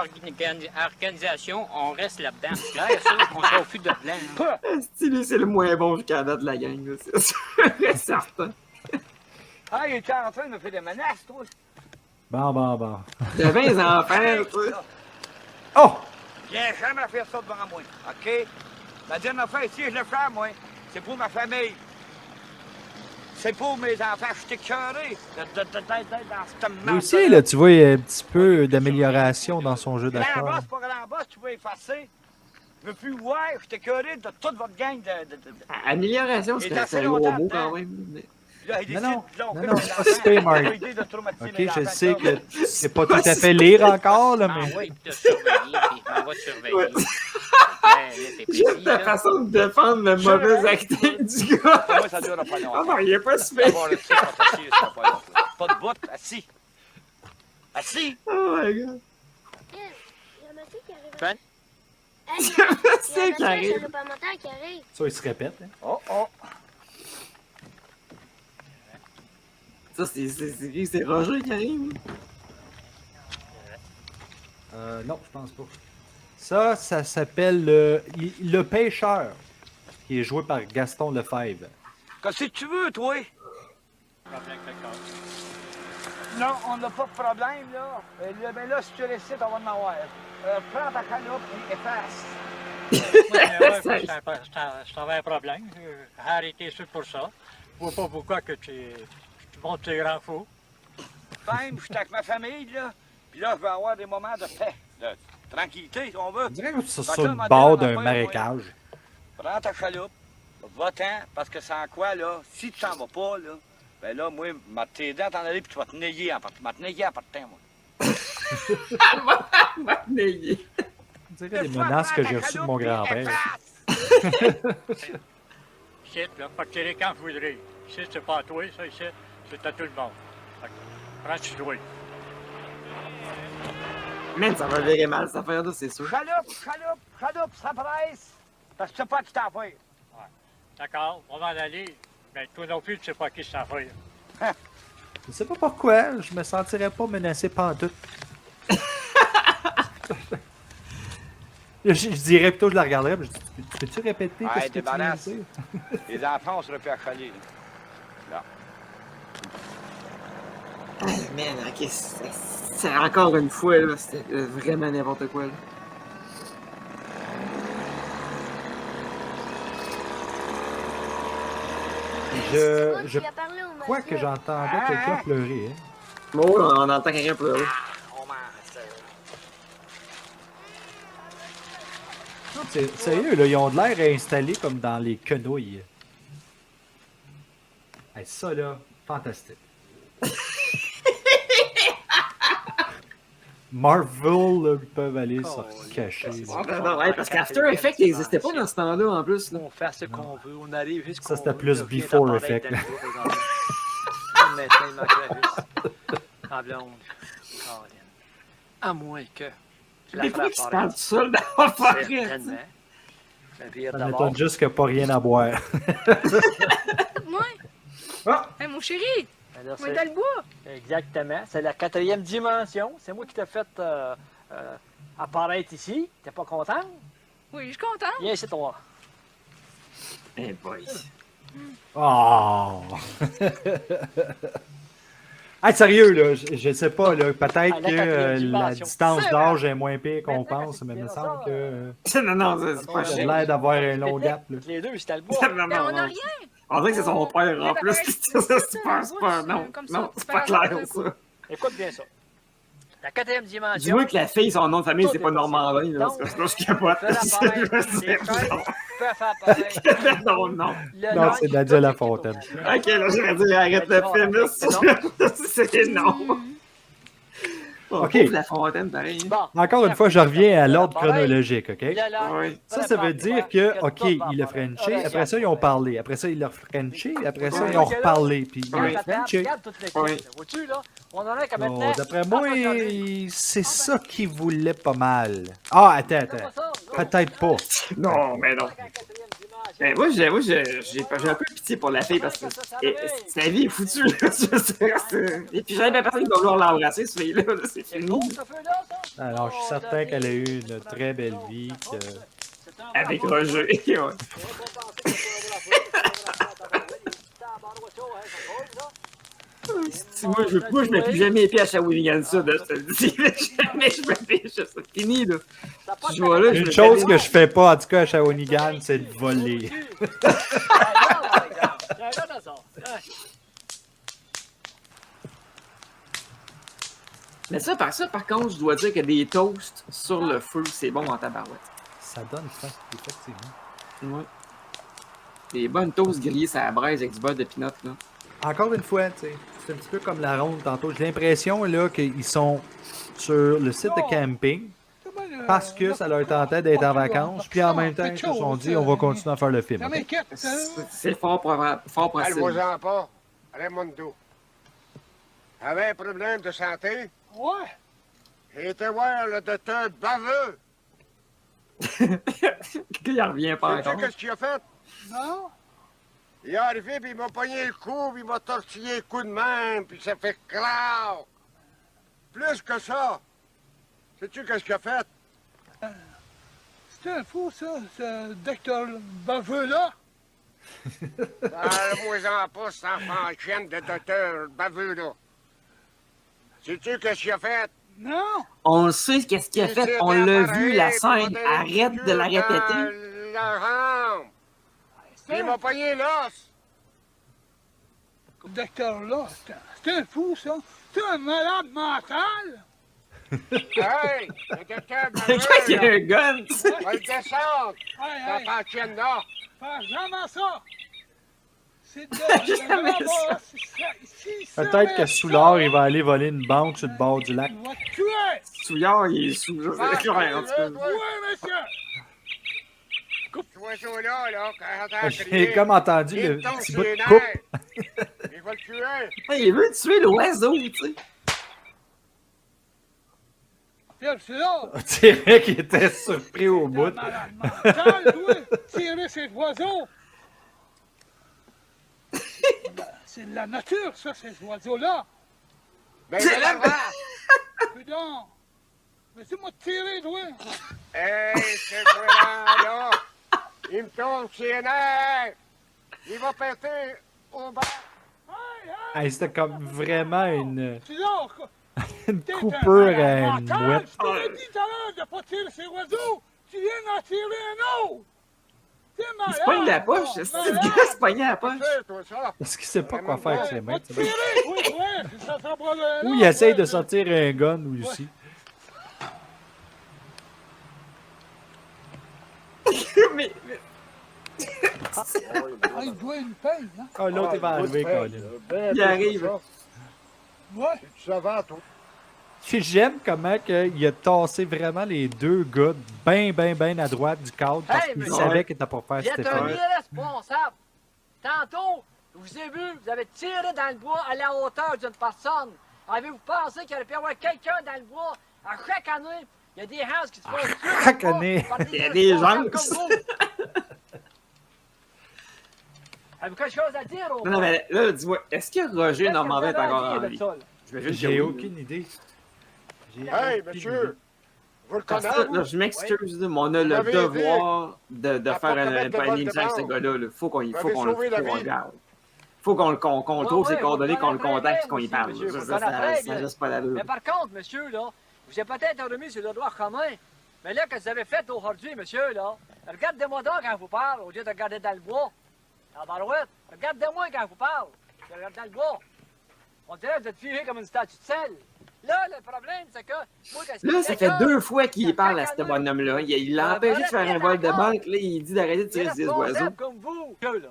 P: l'organisation, on reste là-dedans. C'est clair, ça, on se refuse de blanc.
B: Stylé, c'est le moins bon jusqu'à date de la gang, là, c'est sûr et certain.
P: Ah, il était en train de me faire des menaces, toi.
A: Bon.
B: T'avais des enfants, toi.
A: Oh!
P: Viens jamais faire ça devant moi, OK? La dernière fois, si je le fais, moi, c'est pour ma famille. C'est pour mes enfants. Je suis écœuré d'être dans cette
A: Lui
P: marde.
A: aussi, là, tu vois, il y a un petit peu d'amélioration dans son jeu
P: Là en bas,
A: d'acteur.
P: c'est pas là en bas, tu veux effacer.
R: peux plus voir, je suis écœuré de toute votre gang de...
B: Amélioration, c'est un gros mot quand même.
A: Non, c'est pas super, Mark. Ok, je sais que c'est pas tout à fait lire encore, là, mais...
P: Ah oui, tu t'as surveillé, puis je m'en vais te surveiller.
B: Ouais.
P: T'es
B: Juste ta façon de défendre le mauvais acting du gars.
R: Moi, ça durera pas longtemps.
B: Ah non, il est pas super.
R: D'abord, le petit, pas assis, ça sera pas long. Pas de bout, assis. Assis.
B: Oh my god.
S: Il y a ma fille qui arrive.
R: Ben?
B: C'est qui arrive.
S: Le parlementaire qui arrive.
A: Ça, il se répète. Hein.
R: Oh, oh.
B: Ça, c'est Roger qui arrive.
A: Non, je pense pas. Ça s'appelle le Pêcheur, qui est joué par Gaston Lefebvre.
R: Qu'est-ce que tu veux, toi? Non, on n'a pas de problème, là. Ben là, si tu récites, on va en avoir. Prends ta chaloupe et efface.
T: Je t'avais un problème. J'ai arrêté ça pour ça. Je vois pas pourquoi que tu montes tes grands fous.
R: Même, je suis avec ma famille, là. Puis là, je vais avoir des moments de paix, de tranquillité, si on veut.
A: On dirait que c'est sur le bord d'un marécage.
R: Prends ta chaloupe, va-t'en, parce que sans quoi, là, si tu t'en vas pas, là, ben là, moi, je vais t'aider à t'en aller, puis tu vas te nayer en partant, moi.
B: Va te nayer.
A: On dirait les menaces que j'ai reçues de mon grand-père.
T: Ici, là, faut tirer quand vous voudrez. Ici, c'est pas à toi, ça, ici, c'est à tout le monde. Prends-tu toi.
B: Man, ça va virer mal, cette affaire-là, c'est sûr.
R: Chaloupe, ça presse. Parce que tu sais pas qui t'en fait.
T: Ouais. D'accord, on va en aller. Mais toi non plus, tu sais pas qui s'en fait.
A: Je sais pas pourquoi, je me sentirais pas menacé pantoute. Je dirais plutôt, je la regarderais, mais je dis, peux-tu répéter
R: Ouais,
A: ce que tu viens de dire?
R: Les enfants, on serait plus achalés, là.
B: Ah, man, ok, c'est encore une fois, là, c'était vraiment n'importe quoi, là.
A: Je crois que j'entendais quelqu'un pleurer. Hein.
B: Oh, on entend quelqu'un pleurer.
A: Sérieux, là, ils ont de l'air installés comme dans les quenouilles. Hey, ça, là, fantastique. Marvel, là, ils peuvent aller se cacher.
B: Ouais, parce qu'After Effects n'existait pas dans ce temps-là, en plus. Là.
E: On fait ce qu'on veut, on arrive jusqu'au...
A: Ça, c'était plus Before Effect.
E: Maintenant, il manquerait juste en blonde. À moins que...
B: Mais pourquoi tu parles tout seul dans la forêt?
A: Ça m'étonne juste qu'il n'y a pas rien à boire.
L: Moi?
A: Ah!
L: Hey, mon chéri!
E: Alors,
L: on est dans le bois!
E: Exactement. C'est la 4e dimension. C'est moi qui t'ai fait apparaître ici. T'es pas content?
L: Oui, je suis contente.
E: Viens ici, toi.
B: Hey boy.
A: Oh! Ah, sérieux, là, je sais pas, là, peut-être que la distance d'âge est moins pire qu'on pense, mais il me semble que...
B: Non, c'est pas
A: cher. J'ai l'air d'avoir un long gap, là.
E: Les deux, c'était le bois.
B: Non,
L: on n'a rien!
B: On dirait que c'est son père, en plus. C'est pas... Non, c'est pas clair, ça.
E: Écoute bien ça. La 4e dimension...
B: Dis-moi que la fille, son nom de famille, c'est pas Normandin, là, parce que sinon je capote. Non.
A: Non, c'est Nadia Lafontaine.
B: Ok, là, j'aurais dit, arrête le film, là. C'est non.
A: Ok.
B: La Fontaine, pareil.
A: Encore une fois, je reviens à l'ordre chronologique, ok?
B: Oui.
A: Ça veut dire que, ok, il a Frenché, après ça, ils ont parlé, après ça, il a Frenché, après ça, ils ont reparlé, puis il a Frenché.
E: Vois-tu, là? On en a qu'à maintenant...
A: D'après moi, c'est ça qu'il voulait pas mal. Ah, attends. Peut-être pas.
B: Non, mais non. Ben, moi, j'ai un peu pitié pour la fille parce que sa vie est foutue. Et puis j'avais personne qui va vouloir l'embrasser, ce fille-là. C'est fini.
A: Alors, je suis certain qu'elle a eu une très belle vie.
B: Avec Roger. Ouais. Moi, je mets plus jamais les pieds à Shawinigan Sud, je te le dis. Jamais je mets pieds, c'est fini, là.
A: Une chose que je fais pas, en tout cas, à Shawinigan, c'est de voler.
B: Mais ça, par contre, je dois dire que des toasts sur le feu, c'est bon en tabarouette.
A: Ça donne faim, effectivement.
B: Ouais. Des bonnes toasts grillées sur la braise avec du beurre de pinot, là.
A: Encore une fois, tu sais, c'est un petit peu comme la ronde tantôt. J'ai l'impression là qu'ils sont sur le site de camping parce que ça leur tentait d'être en vacances, puis en même temps, ils se sont dit on va continuer à faire le film.
B: C'est fort possible.
K: Allez-vous-en pas. Raimundo. Avait un problème de santé?
Q: Ouais.
K: J'ai été voir le docteur baveux.
B: Il revient pas
K: Sais-tu
B: encore.
K: qu'est-ce qu'il a fait?
Q: Non.
K: Il est arrivé, puis il m'a pogné le cou, puis il m'a tortillé le cou de même, puis ça fait clac. Plus que ça. Sais-tu qu'est-ce qu'il a fait?
Q: C'est un fou, ça, ce docteur baveux-là.
K: Parle-moi-en pas, cet enfant chienne de docteur baveux, là. Sais-tu qu'est-ce qu'il a fait?
Q: Non.
B: On le sait qu'est-ce qu'il a fait. On l'a vu, la scène. Arrête de la répéter.
K: La jambe. Puis il m'a pogné l'os.
Q: Le docteur-là, c'est un fou, ça. C'est un malade mental.
K: Hey, le docteur baveux,
B: Quelqu'un qui a un gun.
K: va le descendre. Cet enfant chienne là.
Q: Fais jamais ça. C'est
A: Jamais ça. Peut-être que Soulard, il va aller voler une banque sur le bord du lac.
Q: Il va te tuer.
B: Souillard, il est sous. Je sais rien, en tout cas.
Q: Oui, monsieur.
K: Ce oiseau-là, là, quand j'entends
A: J'ai
K: crier,
A: comme entendu
K: il
A: le
K: tombe
A: petit
K: sur
A: bout
K: les
A: de coupe.
K: nerfs. Il va le tuer.
B: Il veut tuer l'oiseau, tu sais.
Q: C'est là.
A: On dirait qu'il était surpris au bout.
Q: Malade mental, oui. Tirer ces oiseaux. C'est de la nature, ça, ces oiseaux-là.
K: Ben, c'est la
Q: Putain. Laissez-moi te tirer, toi.
K: Hey, ce gouvernement-là, il me tombe sur les nerfs. Il va péter au bas.
A: Hey, c'était comme vraiment une,
Q: C'est là, quoi.
A: une
Q: T'es
A: coupure
Q: un
A: à une
Q: malade mental.
A: mouette.
Q: Je t'avais dit tout à l'heure de pas tirer ces oiseaux. Tu viens d'en tirer un autre. T'es malade.
B: Il se pogne la poche. C'est le gars se pogne la poche.
A: Parce qu'il sait pas quoi faire avec ses mains. tu sais.
Q: Tirer, oui, oui. Ça s'en va là.
A: Ou il essaye de sortir un gun aussi.
B: mais...
Q: Ah, il doit une peine, hein?
A: Ah, l'autre, il va arriver, Colin.
B: Il arrive.
Q: Ouais.
K: Tu savais, toi.
A: J'aime comment il a tassé vraiment les deux gars bien à droite du cadre parce
E: Hey,
A: qu'il
E: mais-
A: savait qu'il était pour faire
E: Vous êtes un
A: Stéphane.
E: irresponsable. Tantôt, je vous ai vu, vous avez tiré dans le bois à la hauteur d'une personne. Avez-vous pensé qu'il aurait pu y avoir quelqu'un dans le bois? À chaque année, il y a des gens qui se font tuer
A: chaque
E: dans le bois
A: année.
E: par
B: Il y a des gens
E: irresponsables
B: qui
E: comme vous. Avez-vous quelque chose à dire au
B: Non, mais là, dis-moi, est-ce que Roger
E: Qu'est-ce que
B: Normandin est
E: vous avez
B: encore
E: à
B: en
E: dire de
B: vie?
E: ça, là?
B: Je vais juste
A: J'ai
B: dire
A: aucune idée. J'ai
K: Hey,
A: aucune
K: monsieur,
A: idée.
K: vous le
B: Parce
K: connaissez?
B: que, là, je m'excuse, mais on a
K: Vous
B: le
K: m'avez
B: devoir de
K: à
B: faire
K: pas commettre
B: une
K: de vol de
B: émission avec ce
K: banque.
B: gars-là. Il faut qu'on
K: Vous m'avez sauvé la
B: le
K: vie.
B: regarde. Faut qu'on le trouve ses
E: Ouais,
B: coordonnées,
E: vous
B: qu'on le
E: connaissez
B: contacte
E: très
B: et qu'on y
E: bien,
B: parle.
E: monsieur,
B: Ça,
E: vous
B: ça,
E: connaissez
B: ça,
E: bien.
B: ça reste pas l'allure.
E: Mais par contre, monsieur, là, vous avez peut-être remis sur le droit commun. Mais là, qu'est-ce que vous avez fait aujourd'hui, monsieur, là? Regardez-moi donc quand je vous parle, au lieu de regarder dans le bois. En barouette, regardez-moi quand je vous parle. Je regarde dans le bois. On dirait que vous êtes figé comme une statue de sel. Là, le problème, c'est que... moi, qu'est-ce que
B: Là, ça fait
E: quelqu'un-
B: 2 fois qu'il parle à ce bonhomme-là. Il l'a empêché de faire un vol de banque. Là, il dit d'arrêter de tirer ses oiseaux.
E: Irresponsables comme vous, monsieur, là.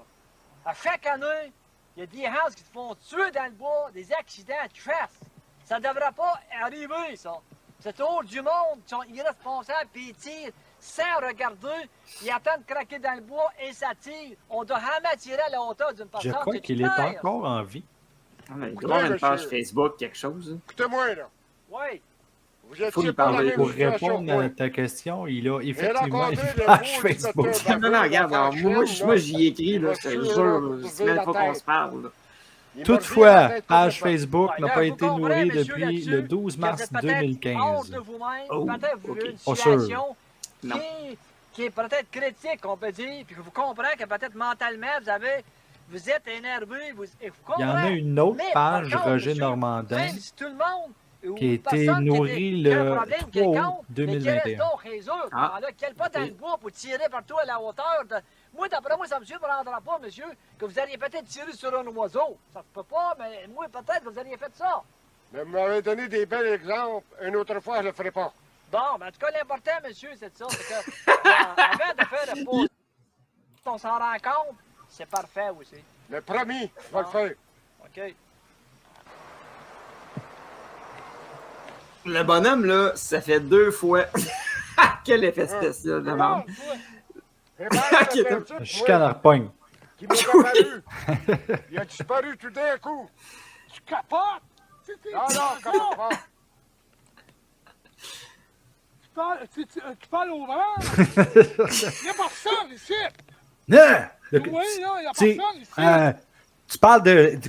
E: À chaque année, il y a des gens qui se font tuer dans le bois, des accidents de chasse. Ça ne devrait pas arriver, ça. C'est autour du monde qui sont irresponsables puis ils tirent sans regarder. Ils attendent de craquer dans le bois et ça tire. On doit jamais tirer à la hauteur d'une
A: Je
E: personne.
A: crois
E: c'est
A: qu'il est
E: clair.
A: encore en vie.
B: Ah, mais il doit avoir une page Facebook, quelque chose. hein.
K: Écoutez-moi, là.
E: Oui.
K: Vous
B: Faut
K: étiez
B: lui
K: pas dans la
B: parler.
K: même
A: Pour
K: situation
A: répondre
K: que moi.
A: à ta question, il a effectivement
K: raconté
A: une
K: le
A: page
K: bout du
A: Facebook.
K: docteur
B: Non, non, regarde, alors, moi,
K: Baveux,
B: j'y ai écrit, là, je te jure, c'est la fois qu'on se parle. là.
K: Il m'a
A: Toutefois,
K: reviré la tête
A: page
K: complètement.
A: Facebook
E: Ouais,
A: n'a
E: là,
A: pas
E: vous
A: été
E: comprenez,
A: nourrie
E: monsieur,
A: depuis
E: là-dessus,
A: le 12
E: que
A: mars
E: vous êtes peut-être hors
A: 2015.
E: de vous-même,
B: Oh,
E: peut-être vous
B: ok.
E: vivez une
A: Pas sûr.
E: situation
B: Non.
E: qui est peut-être critique, on peut dire, puis que vous comprenez que peut-être mentalement, vous êtes énervé, et vous
A: Il y en a
E: comprenez.
A: une autre
E: Mais par
A: page,
E: contre,
A: Roger
E: monsieur,
A: Normandin,
E: même si tout le monde ou
A: qui a été
E: personne
A: nourrie
E: qui a un
A: le
E: problème
A: 3
E: quelconque,
A: août
E: mais qui
A: 2021.
E: reste donc chez eux,
B: Ah.
E: alors qu'elle pas dans le bois pour tirer partout à la hauteur. Moi, d'après moi, ça me surprendra pas, monsieur, que vous alliez peut-être tirer sur un oiseau. Ça se peut pas, mais moi, peut-être, vous auriez fait ça.
K: Mais vous m'avez donné des bels exemples. Une autre fois, je le ferai pas.
E: Bon, ben, en tout cas, l'important, monsieur, c'est ça. C'est que, avant de faire le pause, on s'en rend compte, c'est parfait aussi.
K: Mais promis, je vais le faire.
E: OK.
B: Le bonhomme, là, ça fait 2 fois. Quel effet spécial, de merde.
A: Je suis canard-pogne.
K: Qui m'a apparu. Il a disparu tout d'un coup.
Q: Tu capotes?
K: Non, capote pas.
Q: Tu parles au vent? Il n'y a personne ici.
A: Non!
Q: Oui, non, il n'y a
A: Tu-
Q: personne ici.
A: tu parles de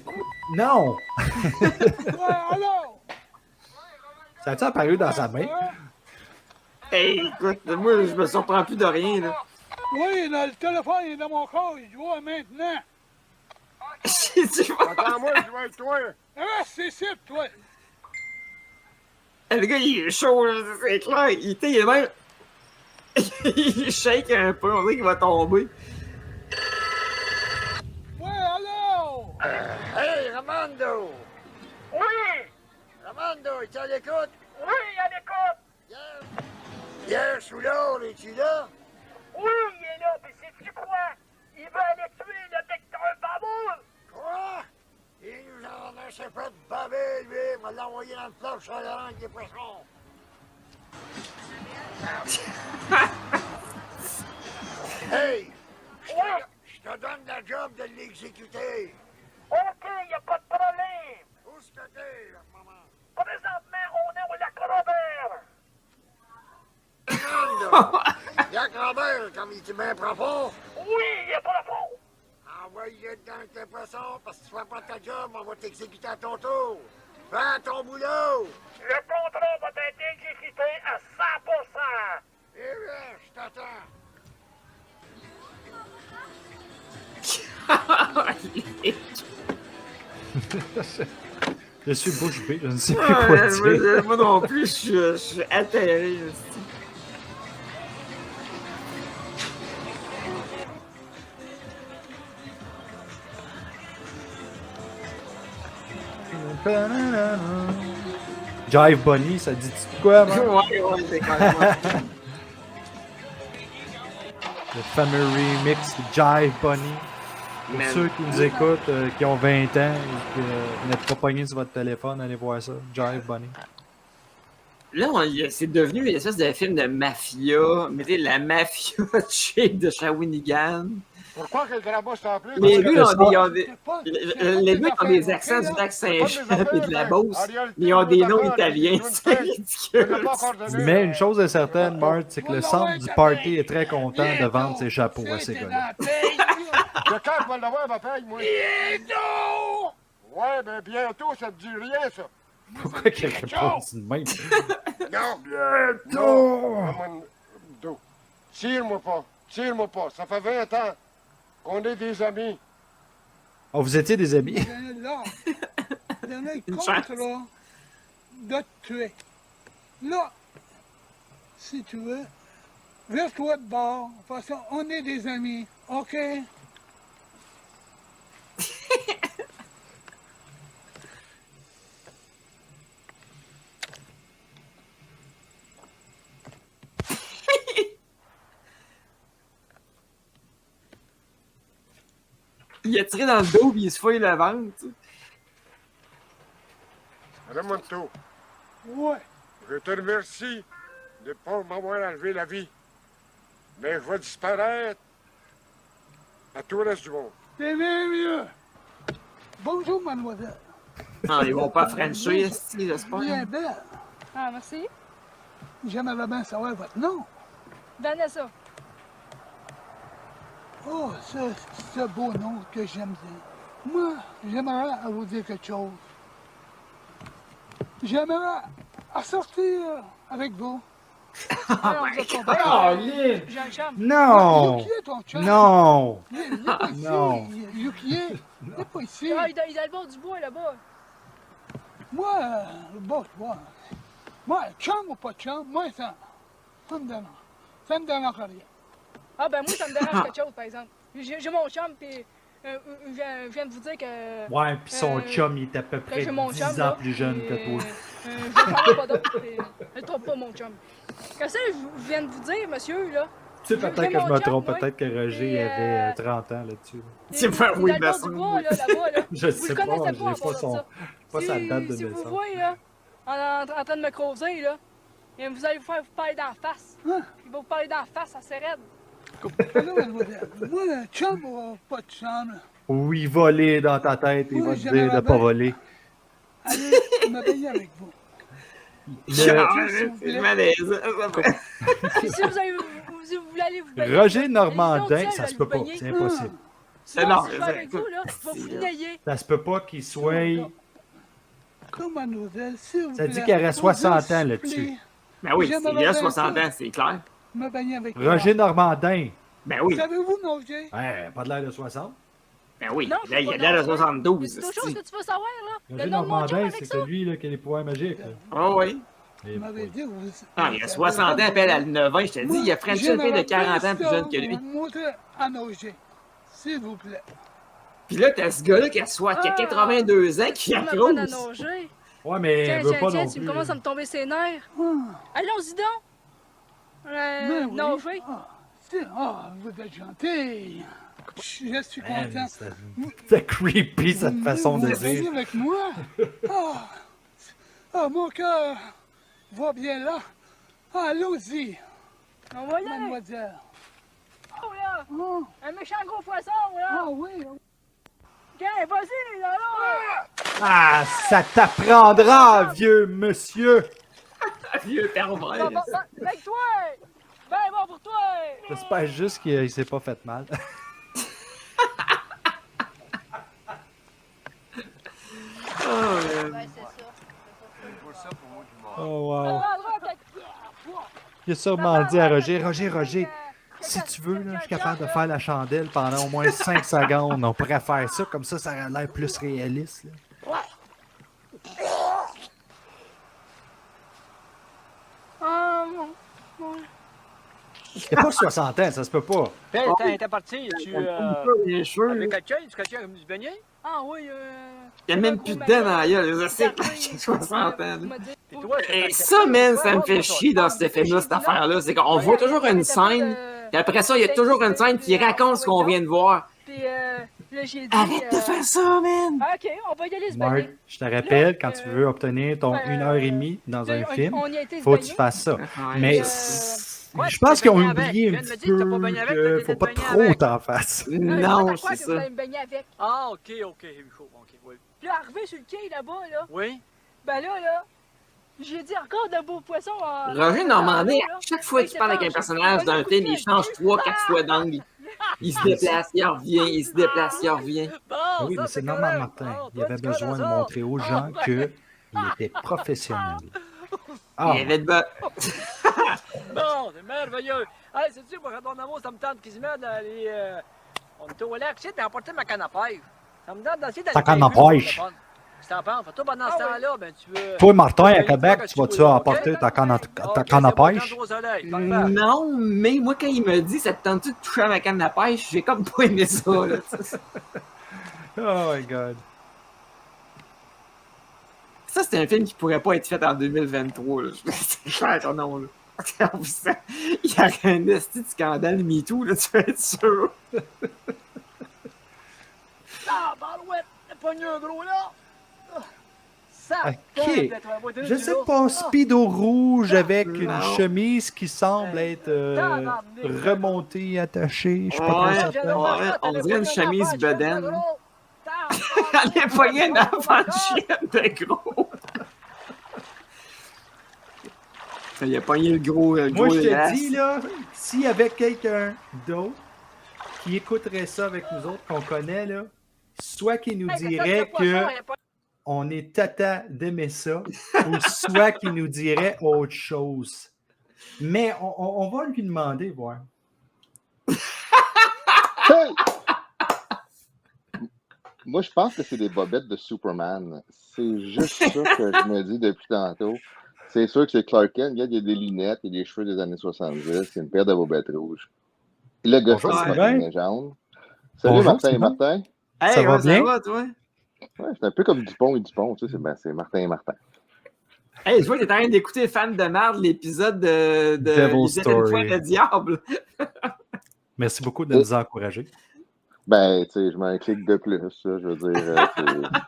A: non!
Q: Ouais, alors?
A: Ça a-tu apparu dans sa main?
B: Hey, écoute, moi, je me surprends plus de rien, là.
Q: Oui, le téléphone est dans mon corps, il doit maintenant.
K: Attends-moi, je vais être toi.
Q: Reste ici, toi.
B: Le gars, il est chaud, là, c'est clair. Il est même. Il shake un peu, on dirait qu'il va tomber.
Q: Ouais, allô?
H: Hey, Ramando!
O: Oui!
H: Ramando, es-tu à l'écoute?
O: Oui, à l'écoute!
H: Pierre Soulard, es-tu là?
O: Oui, il est là, mais sais-tu quoi? Il veut aller tuer le docteur Baboul!
H: Quoi? Il nous en a assez fait de baver, lui. Il m'a l'envoyé dans le fleuve Saint-Laurent avec des poissons. Hey! Je te donne la job de l'exécuter.
O: OK, y a pas de problème!
H: Où est-ce que t'es, maman?
O: Présentement, on est au lac Robert!
H: Jacques Robert, comme il était bien profond.
O: Oui, il est profond!
H: Envoie-le dans tes poissons, parce que tu fais pas ta job, on va t'exécuter à ton tour. Fais ton boulot!
O: Le contrat va être exécuté à 100%!
H: Eh bien, je t'attends.
A: Je suis bouche bée, je ne sais plus quoi dire.
B: Moi non plus, je suis atterré.
A: Jive Bunny, ça dit quoi, man?
B: Ouais, c'est quand même.
A: Le fameux remix de Jive Bunny. Pour
B: Man.
A: ceux qui nous écoutent, qui ont 20 ans et qui n'êtes pas pognés sur votre téléphone, allez voir ça. Jive Bunny.
B: Là, c'est devenu une espèce de film de mafia. Mais tu sais, la mafia cheap de Shawinigan.
K: Pourquoi que le grabat s'en plus?
B: Les deux ont des accents du lac Saint-Jean et de la Beauce, mais ils ont des noms italiens. C'est ridicule.
A: Mais une chose est certaine, Marthe, c'est que le centre du party est très content de vendre ses chapeaux à ces gars-là.
K: De quand je vais l'avoir, ma paye, moi?
O: Bientôt!
K: Ouais, ben bientôt, ça te dit rien, ça.
A: Pourquoi qu'il répond de même?
K: Non!
A: Bientôt!
K: Non! Tire-moi pas! Tire-moi pas! Ça fait 20 ans qu'on est des amis.
A: Oh, vous étiez des amis?
Q: Là, donner le contrat de te tuer. Là, si tu veux, vire-toi de bord. De toute façon, on est des amis, OK?
B: Il a tiré dans le dos et il se fouille le ventre.
K: Ramonto,
Q: Ouais.
K: je te remercie de ne pas m'avoir enlevé la vie. Mais je vais disparaître à tout le reste du monde.
Q: C'est bien mieux. Bonjour, mademoiselle.
B: Non, ils vont pas frencher, esti, j'espère.
Q: Bien belle.
J: Ah, merci.
Q: J'aimerais bien savoir votre nom.
J: Vanessa.
Q: Oh, ce beau nom que j'aime bien. Moi, j'aimerais vous dire quelque chose. J'aimerais sortir avec vous.
J: J'ai un chum.
A: Non!
Q: Yuki est ton chum.
A: Non!
Q: Il est pas ici.
A: Non.
Q: Yuki est pas ici.
J: Ah, il est le bord du bois là-bas.
Q: Moi, bon, moi, chum ou pas chum, moi, ça me dérange. Ça me dérange rien.
J: Ah, ben moi, ça me dérange quelque chose, par exemple. J'ai mon chum, puis
L: je viens de vous dire que...
A: Ouais, puis son chum, il est à peu près
L: j'ai mon
A: 10
L: chum,
A: ans
L: là,
A: plus jeune
L: puis,
A: que toi.
L: je ne parle pas d'autre. Je ne trompe pas mon chum. Qu'est-ce que je viens de vous dire, monsieur, là?
A: Tu sais, peut-être que je me trompe, peut-être que Roger
L: Puis,
A: avait 30 ans là-dessus.
B: C'est pas oui,
L: dans le bois, là, là-bas, là.
A: Je
L: Vous
A: sais
L: le
A: pas,
L: connaissez
A: j'ai
L: pas,
A: pas sa date de
L: Si vous
A: naissance.
L: voyez, là, en train de me creuser, là, et vous allez vous parler d'en face. Il va vous parler d'en face, ça c'est raide.
Q: Moi, le chum ou pas de chum, là?
A: Oui, voler dans ta tête, il va te dire de pas voler.
Q: Allez, je me baigner avec vous.
B: C'est malaisant.
L: Puis si vous voulez aller vous baigner...
A: Roger Normandin, ça se peut pas, c'est impossible.
B: C'est
L: non,
B: non,
L: si je vais avec vous, là, je vais vous nailler.
A: Ça se peut pas qu'il soit...
Q: Comme mademoiselle, s'il vous plaît.
A: Ça dit qu'il aurait 60 ans là-dessus.
B: Ben oui, il a 60 ans, c'est clair.
Q: Me baigner avec
A: Roger Normandin.
B: Ben oui.
Q: Savez-vous, Roger?
A: Ouais, pas de l'air de 60.
B: Ben oui,
L: Non,
B: là, il a
L: pas
B: l'air de
L: non.
B: 72.
L: C'est autre chose que tu veux savoir, là.
A: Roger
L: Le nom de mon chum
A: Normandin,
L: avec
A: c'est
L: ça.
A: celui là, qui a les pouvoirs magiques. Là.
B: Ah oui.
Q: Vous m'avez dit que vous...
B: Ah, il a 60 ans, puis elle a 9 ans. Je te dis, il a Frenché une fille de 40 ans plus jeune que lui.
Q: Montrer à Roger, s'il vous plaît.
B: Puis là, t'as ce gars-là qui a 82 ans, qui
L: On apprend à
B: accroche.
L: nager.
A: Ouais, mais
L: Tiens,
A: elle veut
L: tiens,
A: pas
L: tiens,
A: non
L: tu
A: plus.
L: me commences à me tomber ses nerfs. Allons-y donc.
Q: Ben oui.
L: Nager.
Q: Vous êtes gentil. Je suis
A: Man,
Q: content.
A: c'est creepy cette façon de
Q: Vous baigner
A: dire.
Q: avec moi? Mon cœur va bien là. Allons-y,
L: On va y aller.
Q: mademoiselle.
L: Oh là. Un méchant gros poisson, là.
Q: Ah oui.
L: Tiens, vas-y, là, là.
A: Ah, ça t'apprendra, vieux monsieur.
B: Vieux pervers.
L: Avec toi. Ben bon pour toi.
A: J'espère juste qu'il s'est pas fait mal. Oh, wow. Il a sûrement dit à Roger, Roger, si tu veux, là, je suis capable de faire la chandelle pendant au moins 5 secondes. On pourrait faire ça, comme ça aurait l'air plus réaliste. Là. Il n'a pas 60 ans, ça se peut pas.
P: T'es parti, tu
B: les cheveux.
P: avec quelqu'un du beignet?
L: Ah oui,
B: Il y a même plus de dents dans la gueule, je sais, j'ai 60 ans. Et ça, man, ça me fait chier dans ce film-là, cette affaire-là. C'est qu'on voit toujours une scène, et après ça, il y a toujours une scène qui raconte ce qu'on vient de voir.
L: Puis là, j'ai dit...
B: Arrête de faire ça, man!
L: OK, on va y aller se
A: Marc,
L: baigner.
A: je te rappelle, quand tu veux obtenir ton 1h30 dans un film,
L: on y a été se
A: faut que tu
L: baigner.
A: fasses ça.
B: Ouais.
A: Mais je pense qu'ils ont oublié un petit peu qu'il faut pas trop t'en fasses.
B: Non,
L: c'est
B: c'est
L: ça. Vous
B: ça.
L: allez me baigner avec.
P: Ah, ok, oui.
L: Puis là, arrivé sur le quai là-bas, là,
P: Oui?
L: ben là, j'ai dit encore de beaux poissons en...
B: Roger Normandin,
L: là.
B: à chaque fois qu'il parle avec un personnage d'un film, il change 3-4 fois d'angle. Il se déplace, il revient, il se déplace, il revient.
A: Ah oui, mais c'est Normand Martin. Il avait besoin de montrer aux gens qu'il était professionnel. Ah,
B: Il avait de bas.
P: Bon, c'est merveilleux. Hey, sais-tu, moi, quand on amour, ça me tente quasiment d'aller... on était au lac, tu sais, d'emporter ma canne à pêche. Ça me tente d'essayer d'aller...
A: Ta canne à pêche?
P: Tu t'en penses? Toi, pendant ce temps-là, ben, tu veux...
A: toi, Martin, à Québec, tu vas-tu apporter ta canne à pêche?
B: Non, mais moi, quand il me dit, ça te tente-tu de toucher à ma canne à pêche, j'ai comme pas aimé ça, là.
A: Oh my God.
B: Ça, c'est un film qui pourrait pas être fait en 2023, là. C'est clair ton nom, là. Il y aurait un esti de scandale MeToo, là, tu vas être sûr.
P: Ah, barouette, t'as pogné un gros, là!
A: Ok. Je sais pas, speedo rouge avec une chemise qui semble être remontée, attachée. Je sais pas trop certain.
B: On dirait une chemise bedaine. Elle est pognée une enfant de chienne de gros. Il a pogné le gros.
A: Moi, je te
B: laisse.
A: dis, là, s'il y avait quelqu'un d'autre qui écouterait ça avec nous autres, qu'on connaît, là, soit qu'il nous dirait que on est tata d'aimer ça, ou soit qu'il nous dirait autre chose. Mais on va lui demander, voir.
U: Hey! Moi, je pense que c'est des bobettes de Superman. C'est juste ça que je me dis depuis tantôt. C'est sûr que c'est Clark Kent. Il y a des lunettes et des cheveux des années 70. C'est une paire de bobettes rouges. Le gars, c'est une légende. Salut
A: Bonjour,
U: Martin et
A: Simon.
U: Martin.
B: Hey,
A: Ça va
B: ouais,
A: bien?
B: ça va, toi?
U: Ouais, c'est un peu comme Dupont et Dupont, tu sais, c'est Martin et Martin.
B: Hey, je vois que t'es en train d'écouter Fan de merde, l'épisode de
A: Devil's
B: Il était une fois
A: Story.
B: le diable.
A: Merci beaucoup de nous encourager.
U: Ben, tu sais, je mets un clic de plus, ça, je veux dire,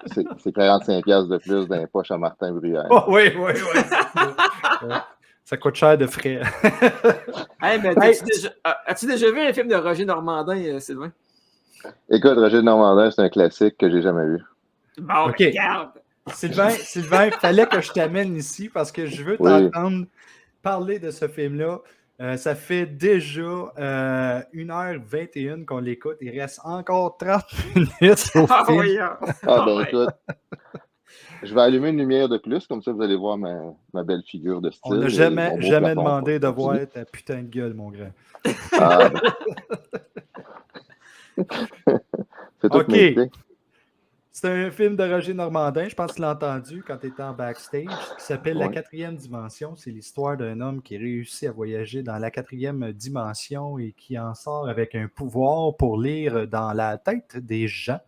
U: c'est 45$ de plus dans les poches à Martin Bruyère.
A: Oh, oui. Ça coûte cher de frais.
B: Hey, mais as-tu déjà vu un film de Roger Normandin, Sylvain?
U: Écoute, Roger Normandin, c'est un classique que j'ai jamais vu.
B: Bon,
A: OK.
B: regarde.
A: Sylvain, il fallait que je t'amène ici parce que je veux t'entendre parler de ce film-là. Ça fait déjà 1h21 qu'on l'écoute. Il reste encore 30 minutes au film.
B: Oui,
U: écoute, je vais allumer une lumière de plus, comme ça vous allez voir ma belle figure de style.
A: On n'a jamais demandé de voir ta putain de gueule, mon grand.
U: Ah, ben. C'est tout mérité.
A: C'est un film de Roger Normandin, je pense que tu l'as entendu quand tu étais en backstage, qui s'appelle La 4e dimension. C'est l'histoire d'un homme qui réussit à voyager dans la 4e dimension et qui en sort avec un pouvoir pour lire dans la tête des gens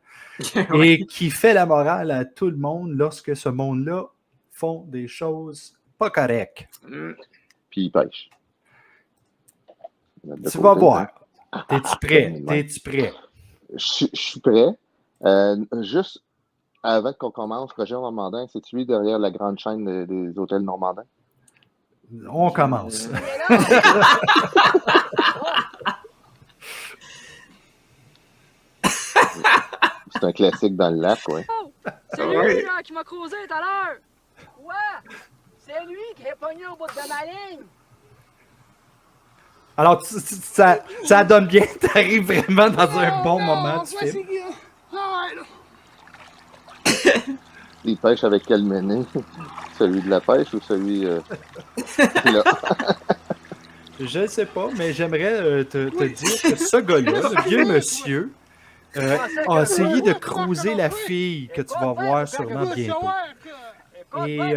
A: et qui fait la morale à tout le monde lorsque ce monde-là font des choses pas correctes.
U: Puis il pêche.
A: Tu vas voir. T'es-tu prêt? T'es-tu prêt?
U: Je suis prêt. Juste avant qu'on commence, Roger Normandin, c'est lui derrière la grande chaîne des hôtels Normandin?
A: On commence.
U: C'est un classique dans le lac, oui.
O: C'est lui là, qui m'a causé tout à l'heure! Ouais! C'est lui qui est pogné au bout de ma ligne!
A: Alors, ça donne bien. T'arrives vraiment dans un bon moment du film.
U: Il pêche avec quel méné? Celui de la pêche ou celui là?
A: Je ne sais pas, mais j'aimerais te dire que ce gars-là, le vieux monsieur, a essayé de cruiser la fille que tu vas voir sûrement bientôt. Et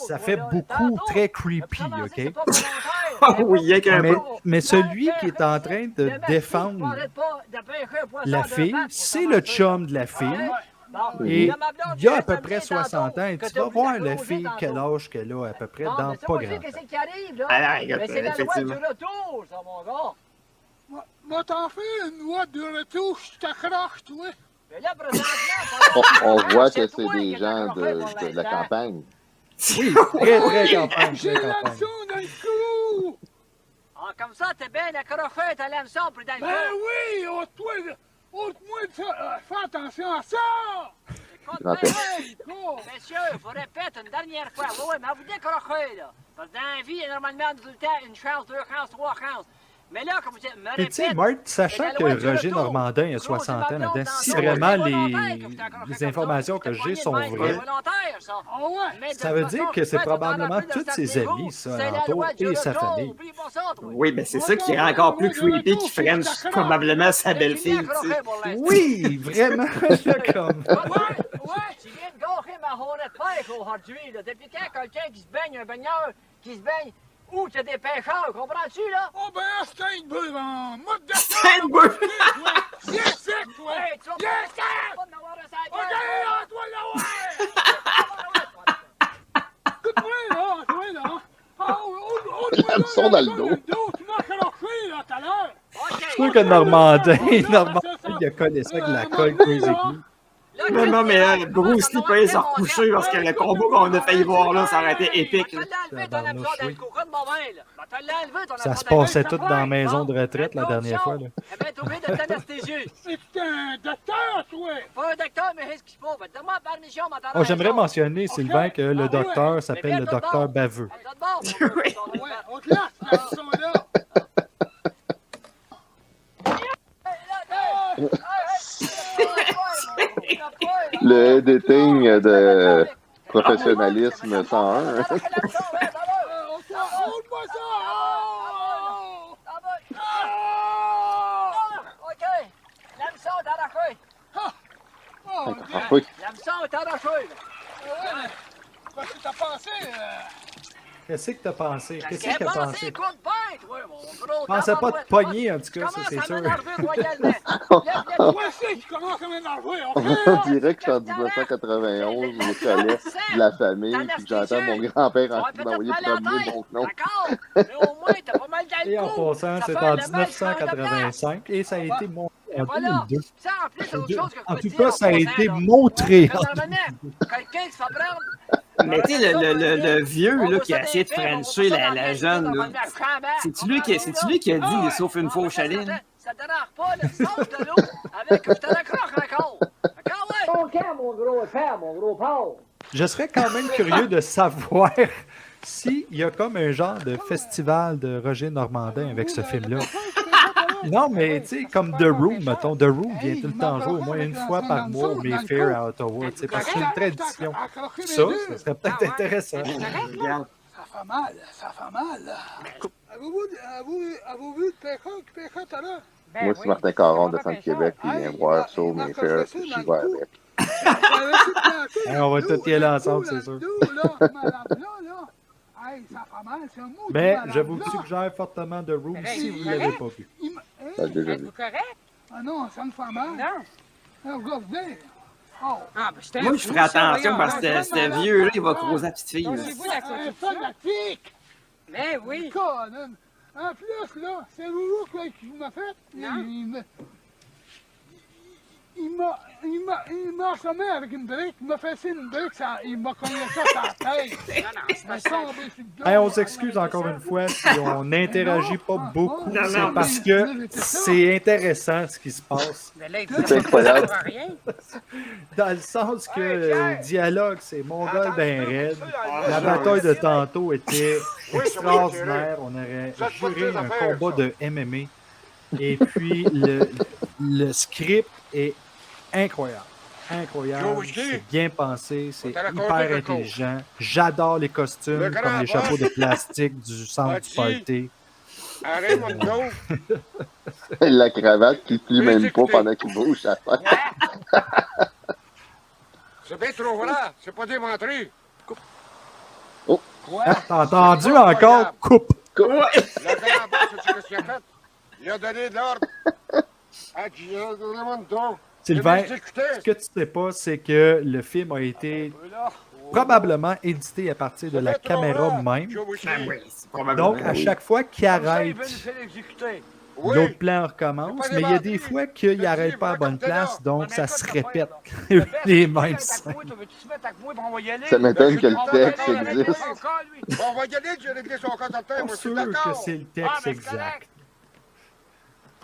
A: ça fait beaucoup très creepy, OK?
B: Oui,
A: mais celui qui est en train de défendre la fille, c'est le chum de la fille. Et il y a à peu près 60 ans. Et tu vas voir la fille, quel âge qu'elle a à peu près dans pas grand temps.
O: Qu'est-ce qui arrive, là? Mais c'est la loi du retour, ça, mon gars!
Q: Moi, t'en fais une loi de retour, je t'accroche, toi!
O: Mais là, présentement,
U: on voit que c'est des gens de la campagne.
A: Oui, très campagne.
Q: J'ai l'hameçon dans le cou!
O: Ah, comme ça, t'es bien accroché, t'as l'hameçon pris dans le cou!
Q: Ben oui, ôte-moi de ça! Fais attention à ça!
O: Messieurs, je vous répète une dernière fois. Oui, mais vous décrochez, là. Parce que dans la vie, il y a normalement une chance, 2 chances, 3 chances. Mais là, comme vous dites, me
A: Et tu sais, Marthe, sachant que Roger Normandin a 60 ans là-dedans, si vraiment les informations que j'ai sont vraies, ça veut dire que c'est probablement tous ses amis, ça, alentour, et sa famille.
B: Oui, ben c'est ça qui est encore plus creepy qui freine probablement sa belle-fille.
A: Oui, vraiment, comme...
O: Tu viens de gâcher ma journée de pêche aujourd'hui, là. Depuis quand quelqu'un qui se baigne, un baigneur qui se baigne, ou qu'il y a des pêcheurs, comprends-tu, là?
Q: Oh ben, Steinberg, moi de
B: Steinberg!
Q: Viens ici, toi! Viens ici! OK, là, toi, là, ouais! Écoute-moi, là, toi, là!
U: L'hameçon dans le dos!
Q: Tu m'as accroché, là, tout à l'heure!
A: Je suis sûr que Normandin, il a collé ça avec la colle Crazy Glue.
B: Non, mais Bruce Lee peut se recoucher parce que le combo qu'on a failli voir là, ça aurait été épique.
A: Ça se passait tout dans la maison de retraite la dernière fois. Là.
Q: C'est un docteur, toi!
O: Pas un docteur, mais qu'est-ce qu'il faut? Donne-moi la permission,
A: Oh, j'aimerais mentionner, Sylvain, que le docteur s'appelle le docteur Baveux.
Q: Oui, on te laisse, là!
U: Le editing de professionnalisme 101.
Q: OK!
O: L'hameçon est arraché! L'hameçon est arraché!
Q: Qu'est-ce que t'as pensé?
A: Qu'est-ce que t'as pensé? Qu'est-ce que t'as pensé?
O: Coup de pain, toi, mon
E: gros,
A: Je pensais pas te pogner, en tout cas, ça, c'est sûr.
Q: Moi aussi, tu commences à m'énerver.
U: On dirait que je suis en 1991 au chalet de la famille, puis que j'entends mon grand-père en train de m'envoyer promener mon nom.
A: Et en passant, c'est en 1985 et ça a été montré en 2002. En tout cas, ça a été montré.
E: Quelqu'un qui se fait prendre.
B: Mais tu sais, le vieux là, qui a essayé de frencher la jeune, là, c'est-tu lui qui a dit « sauf une fois au chalet » là?
E: Ça te dérange pas, le sauce de l'eau avec je te le croque encore. Encore, ouais. Ton cœur, mon gros père, mon gros Paul.
A: Je serais quand même curieux de savoir s'il y a comme un genre de festival de Roger Normandin avec ce film-là. Non, mais tu sais, comme The Room, mettons. The Room vient tout le temps jouer au moins une fois par mois au Mayfair à Ottawa, tu sais, parce que c'est une tradition. Ça serait peut-être intéressant.
Q: Ça fait mal, ça fait mal. Avez-vous vu le PK qui PK tout à l'heure?
U: Moi, c'est Martin Caron de Centre-Québec qui vient voir ça au Mayfair, puis j'y vais avec.
A: On va tout y aller ensemble, c'est sûr. Mais je vous suggère fortement The Room si vous ne l'avez pas vu.
Q: Êtes-vous correct? Ah non, ça me fait mal. Non. Regardez.
B: Moi, je ferai attention parce que ce vieux-là, il va croiser la petite fille.
Q: C'est fanatique!
J: Mais oui!
Q: En plus, là, c'est vous qui m'a fait? Il m'a assommé avec une brique, il m'a fait une brique, il m'a cogné ça sur la tête.
A: Hey, on s'excuse encore une fois si on n'interagit pas beaucoup. C'est parce que c'est intéressant ce qui se passe.
U: C'est incroyable.
A: Dans le sens que le dialogue, c'est mongol ben raide. La bataille de tantôt était extraordinaire. On aurait juré un combat de MMA. Et puis, le script est incroyable. Incroyable. C'est bien pensé. C'est hyper intelligent. J'adore les costumes, comme les chapeaux de plastique du centre du party.
U: La cravate qui ne plie même pas pendant qu'il bouge à faire.
K: C'est bien trop vrai. C'est pas démontré.
U: Oh.
A: T'as entendu encore? Coupe.
K: Le grand boss, c'est ce qu'il a fait. Il a donné de l'ordre à Raimondo.
A: Sylvain, ce que tu sais pas, c'est que le film a été probablement édité à partir de la caméra même. Donc, à chaque fois qu'il arrête, l'autre plan recommence. Mais il y a des fois qu'il n'arrête pas à bonne place, donc ça se répète. Les mêmes scènes.
U: Ça m'étonne que le texte existe.
K: On va y aller, j'ai réglé son compte en terre.
A: Je suis sûr que c'est le texte exact.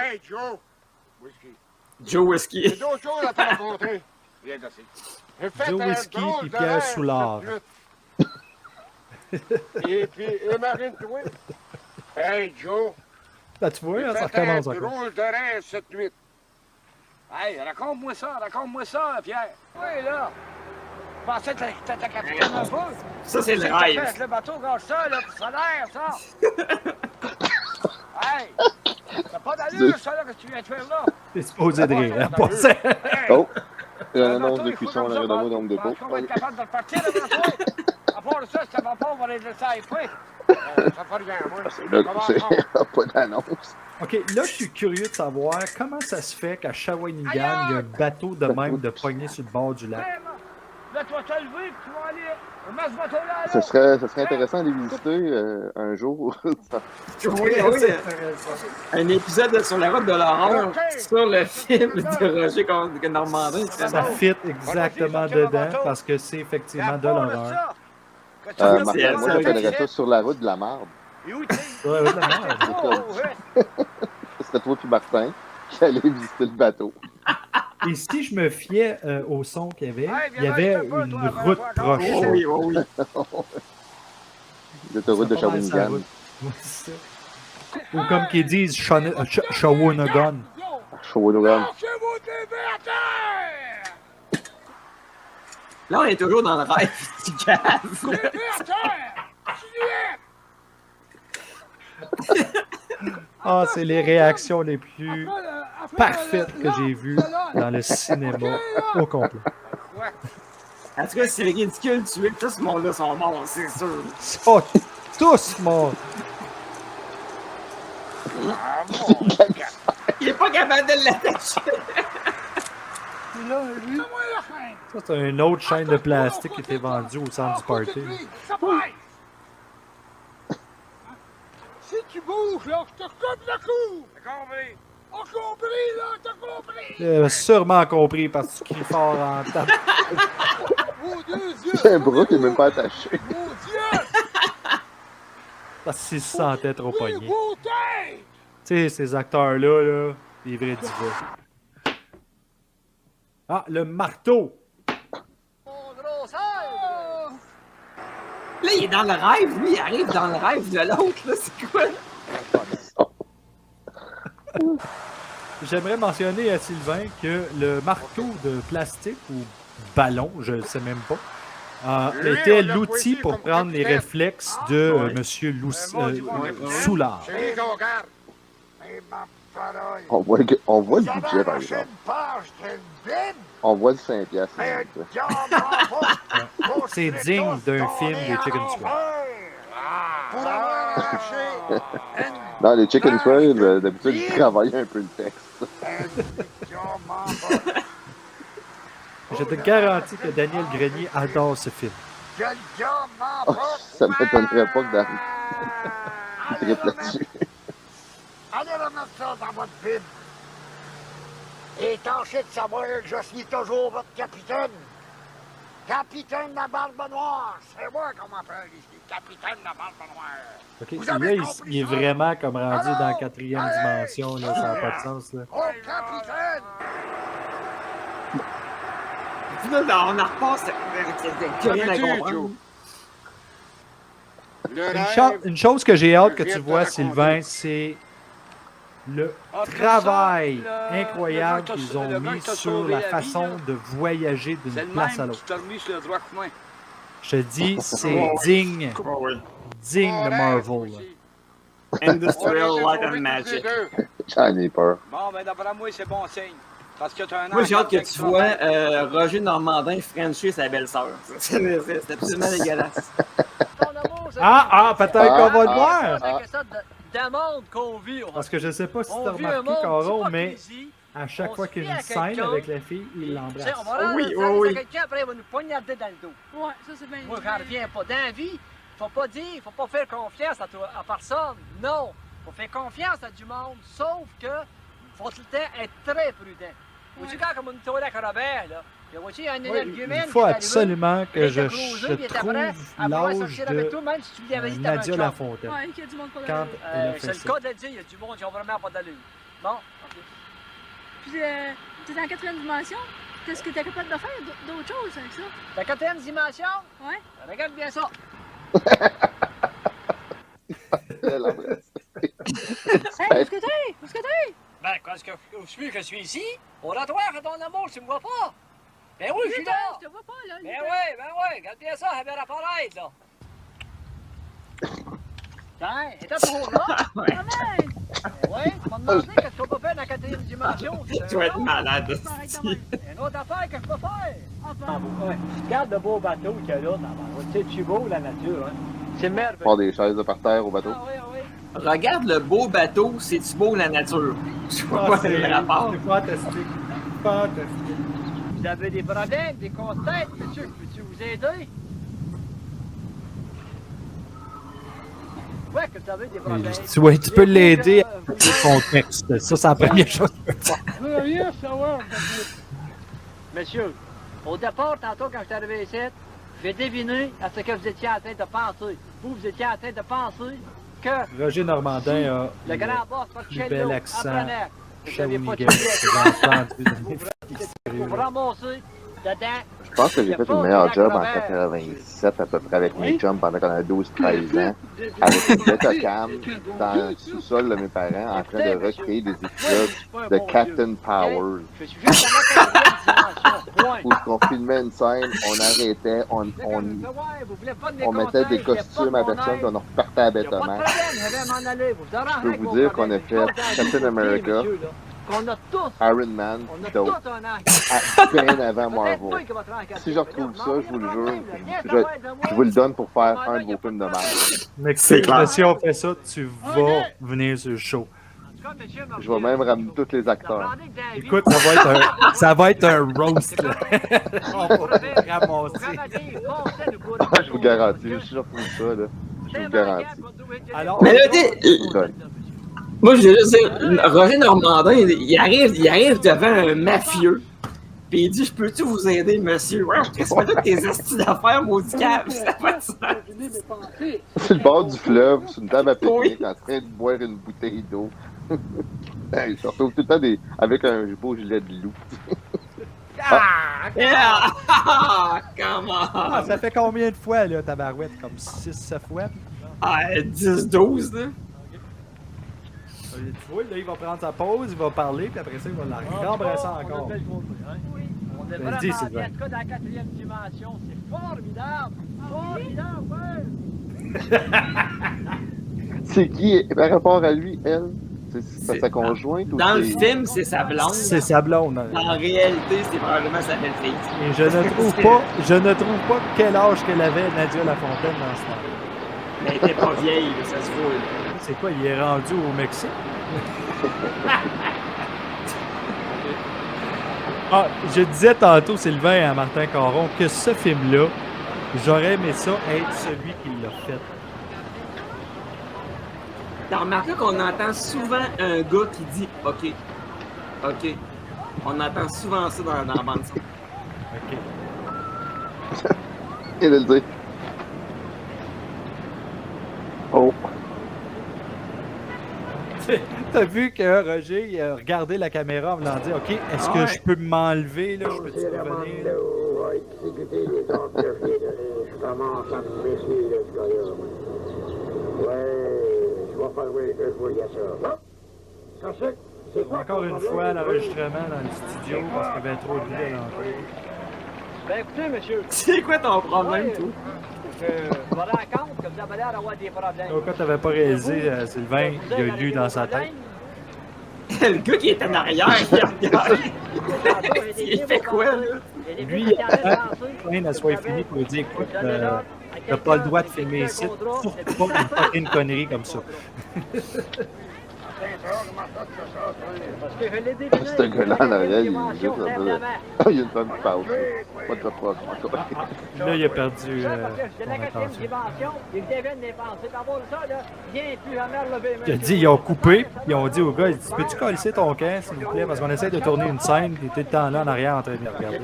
K: Hey, Joe! Whisky.
B: Joe Whisky.
K: J'ai d'autres choses à te raconter. Viens d'assez.
A: Joe Whisky et Pierre Soulard.
K: Et puis, imagine-toi. Hey, Joe!
A: Là, tu vois, ça recommence encore.
K: Drôle de rêve cette nuit.
O: Hey, raconte-moi ça, Pierre. Oui, là. Je pensais que t'étais capitaine un peu.
B: Ça, c'est le rêve.
O: Le bateau gâche ça, là, ça a l'air, ça. Hey! T'as pas d'allure, ça, là, que tu viens de faire là!
A: T'es supposé de rire, hein, pas ça!
U: Oh! Il y a une annonce de cuisson à l'arrêt de moi dans le dépôt.
O: On va être capable de le partir, là, toi! À part ça, si ça va pas, on va les laisser à effet. Ça fait rien, moi.
U: C'est pas d'annonce.
A: OK, là, je suis curieux de savoir comment ça se fait qu'à Shawinigan, il y a un bateau de même de poignée sur le bord du lac.
O: Là, tu vas te lever, puis tu vas aller... Ce bateau-là,
U: Ça serait intéressant de les visiter un jour.
B: Oui, un épisode sur la route de l'horreur sur le film de Roger Normandin.
A: Ça fit exactement dedans parce que c'est effectivement de l'horreur.
U: Moi, j'appellerais ça sur la route de la marde.
A: Sur la route de la marde.
U: C'était toi puis Martin qui allait visiter le bateau.
A: Et si je me fiais au son qu'il y avait, il y avait une route proche.
B: Oui.
U: L'autoroute de Shawinigan.
A: Ou comme qu'ils disent, Shawinigan.
U: Shawinigan.
B: Là, on est toujours dans le rêve du gaz.
A: Ah, c'est les réactions les plus parfaites que j'ai vues dans le cinéma au complet.
B: En tout cas, c'est ridicule de tuer. Tout ce monde-là sont morts, c'est sûr.
A: Ils sont tous morts.
B: Il est pas capable de l'attacher.
Q: Là, lui, comment la fin?
A: Ça, c'est une autre chaîne de plastique qui était vendue au centre du party.
Q: Ça presse! Si tu bouges, là, je te coupe le cou!
R: T'as compris?
Q: On compris, là, t'as compris!
A: Il a sûrement compris parce qu'il crie fort en temps.
Q: Vos deux yeux!
U: J'ai un bras qui est même pas attaché.
Q: Vos yeux!
A: Parce qu'il se sentait trop pogné.
Q: Vos têtes!
A: Tu sais, ces acteurs-là, là, des vrais divas. Ah, le marteau!
B: Là, il est dans le rêve, lui, il arrive dans le rêve de l'autre, là, c'est quoi?
A: J'aimerais mentionner à Sylvain que le marteau de plastique ou ballon, je ne sais même pas, était l'outil pour prendre les réflexes de Monsieur Soulard.
U: On voit le budget, par exemple. On voit le 5$.
A: C'est digne d'un film des Chicken Swell.
U: Dans les Chicken Swell, d'habitude, ils travaillent un peu le texte.
A: Je te garantis que Daniel Grenier adore ce film.
U: Oh, ça ne m'étonnerait pas que Dan il trippe là-dessus.
H: Allez remettre ça dans votre Bible. Et tâchez de savoir que je suis toujours votre capitaine. Capitaine de la Barbe Noire. C'est moi qu'on m'appelle ici. Capitaine de la Barbe Noire.
A: Ok, là, il est vraiment comme rendu dans la 4e dimension, là, ça n'a pas de sens. Là.
H: Oh, capitaine!
B: Puis là, on en repasse. Plus rien à comprendre.
A: Une chose que j'ai hâte que tu vois, Sylvain, c'est le travail incroyable qu'ils ont mis sur la façon de voyager d'une place à l'autre. Je te dis, c'est digne de Marvel.
B: Industrial Light and Magic.
U: J'en ai peur.
R: Bon, ben d'après moi, c'est bon signe. Parce que t'as un
B: Moi, j'ai hâte que tu vois Roger Normandin frencher sa belle-sœur. C'est absolument dégueulasse.
A: Peut-être qu'on va le voir.
O: Dans le monde qu'on vit.
A: Parce que je sais pas si tu as remarqué, Caro, mais à chaque fois qu'il y a une scène avec la fille, il l'embrasse.
O: On va rendre quelqu'un, après il va nous poignarder dans le dos.
J: Ouais, ça c'est bien.
O: Moi, j'en reviens pas. Dans la vie, faut pas dire, faut pas faire confiance à personne. Non, faut faire confiance à du monde. Sauf que faut tout le temps être très prudent. Vous quand comme une toilette à Robert, là.
A: Il faut absolument que je trouve l'âge de Nadia Lafontaine.
J: Ouais, qu'il y a du monde pas
A: quand
J: d'allure.
A: elle a fait
O: C'est le
A: ça.
O: cas de le dire, il y a du monde qui ont vraiment pas d'allure. Bon, ok.
J: Puis, t'es dans la 4e dimension? Qu'est-ce que t'es capable de faire d'autres choses avec ça?
O: La 4e dimension?
J: Ouais.
O: Regarde bien ça.
U: Elle embrasse.
J: Hey, où est-ce que t'es? Où est-ce que t'es?
O: Ben, quand je suis ici, au laboratoire à ton amour, tu me vois pas. Ben oui, je suis là.
J: Je te vois pas, là.
O: Ben oui, regarde bien ça, elle va apparaître, là. Tiens, est-ce toujours là?
J: Ouais.
O: Ben oui, tu m'as demandé qu'est-ce qu'on peut faire dans la 4e dimension.
B: Tu vas être malade.
O: Une autre affaire que je peux faire.
E: Ouais. Regarde le beau bateau qu'il y a là. C'est beau, la nature. Hein? C'est merveilleux.
U: Faire des chaises de par terre au bateau.
B: Regarde le beau bateau, c'est-tu beau la nature? Je vois pas le rapport.
A: C'est fantastique. Fantastique.
O: Vous avez des problèmes, des constats, monsieur, peux-tu vous aider? Ouais, que vous avez des problèmes.
A: Tu peux l'aider à son texte. Ça, c'est la première chose que tu peux faire.
Q: Je veux rien savoir.
O: Monsieur, au départ, tantôt, quand je suis arrivé ici, j'ai deviné à ce que vous étiez en train de penser. Vous étiez en train de penser que
A: Roger Normandin a
O: le grand boss
A: plus bel accent
O: Shawinigan. Vous ramassez dedans.
U: Je pense que j'ai fait une meilleure job en 87 à peu près avec mes chums pendant qu'on avait 12-13 ans. Avec une Betacam dans le sous-sol de mes parents en train de recréer des épisodes de Captain Powers. Où on filmait une scène, on arrêtait, on mettait des costumes à personne, puis on repartait à Betamax. Je peux vous dire qu'on a fait Captain America, Iron Man, d'autres, bien avant Marvel. Si je retrouve ça, je vous le jure, je vous le donne pour faire un de vos films de Marvel.
A: Mais si on fait ça, tu vas venir sur le show.
U: Je vais même ramener tous les acteurs.
A: Écoute, ça va être un roast. Là. On va ramasser.
U: Je vous garantis, je suis sûr pour ça. Là. Je vous garantis.
A: Alors,
B: mais là, moi, je veux juste dire, Roger Normandin, il arrive devant un mafieux. Puis il dit, je peux-tu vous aider, monsieur? Ouais, qu'est-ce que tu fais toutes tes astuces d'affaires, maudit cave? Ça va de sens.
U: C'est le bord du fleuve, sur une table à pique-nique, en train de boire une bouteille d'eau. Il se retrouve tout le temps avec un beau gilet de loup.
B: Comment?
A: Ça fait combien de fois, là, tabarouette? Comme 6-7 fois?
B: 10-12, là.
A: Tu vois, là, il va prendre sa pause, il va parler, puis après ça, il va la rembrasser encore.
O: On est vraiment
A: Dis, Sylvain.
O: en tout cas dans la 4e dimension. C'est formidable! Formidable, ouais!
U: C'est qui, par rapport à lui, elle? C'est sa conjointe?
B: Dans
U: ou
B: le film, c'est sa blonde.
A: C'est sa blonde.
B: En réalité, c'est probablement sa belle-fille.
A: Et je ne trouve pas quel âge qu'elle avait, Nadia Lafontaine, dans ce temps.
B: Mais elle était pas vieille, ça se voit.
A: C'est quoi, il est rendu au Mexique? Je disais tantôt, Sylvain, à Martin Caron, que ce film-là, j'aurais aimé ça être celui qui l'a fait.
B: T'as remarqué qu'on entend souvent un gars qui dit « OK, OK ». On entend souvent ça dans la bande son.
U: OK. Il le dit. Oh.
A: T'as vu que Roger il a regardé la caméra en voulant dire « OK, est-ce que je peux m'enlever, là? Je peux-tu revenir? »
H: Je commence à me méfier de ce gars-là. Ouais, je vais falloir que je voyais ça. C'est quoi
A: Encore une fois, l'enregistrement dans le studio parce qu'il y avait trop de bruit à l'entrée.
O: Ben écoutez, monsieur.
B: C'est quoi ton problème, toi?
O: Je me rends compte que vous avez l'air d'avoir des problèmes.
A: Donc, quand t'avais pas réalisé, Sylvain, il a lu dans sa tête.
B: Le gars qui est en arrière, il regarde. Il fait quoi, là?
A: Lui, il a plein de soit fini pour lui dire écoute, t'as pas le droit de filmer ici, surtout pas une fucking connerie comme ça.
U: Ce gars-là en arrière, il est juste un peu. Il y a une femme qui parle. Pas de proche.
A: Là, il a perdu son attention. Il a dit, ils ont coupé, ils ont dit au gars, peux-tu coller ton camp, s'il vous plaît, parce qu'on essaie de tourner une scène, puis t'es tout le temps là en arrière en train de regarder.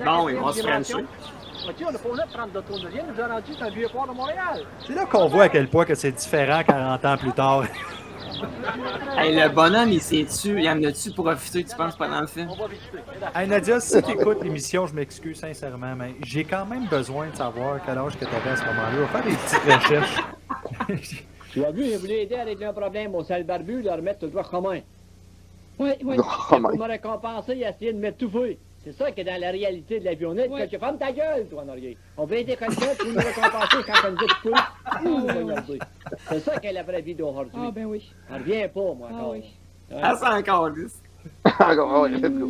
B: Bon, ils vont se frencher.
O: On n'a pas besoin de prendre d'auto-nourrier, nous a rendu un vieux port de Montréal.
A: C'est là qu'on voit à quel point que c'est différent 40 ans plus tard.
B: Hey, le bonhomme, il s'est-tu, il en a-tu profité, tu penses, pendant le film?
A: Hey Nadia, si tu écoutes l'émission, je m'excuse sincèrement, mais j'ai quand même besoin de savoir quel âge que tu avais à ce moment-là. On va faire des petites recherches.
O: Tu as vu, il voulait aider à régler un problème au sale barbu, leur remettre le droit commun. Oui. Pour me récompenser, il a essayé de mettre tout feu. C'est ça qui est dans la réalité de l'avionnette. Que tu fermes ta gueule, toi, en arrière. On veut aider quelqu'un pour nous récompenser quand on dit tout feu. C'est ça qu'est la vraie vie d'aujourd'hui.
L: Ah, ben oui.
O: On revient pas, moi, encore.
B: Ah, c'est encore lisse.
U: Encore, ouais, let's go.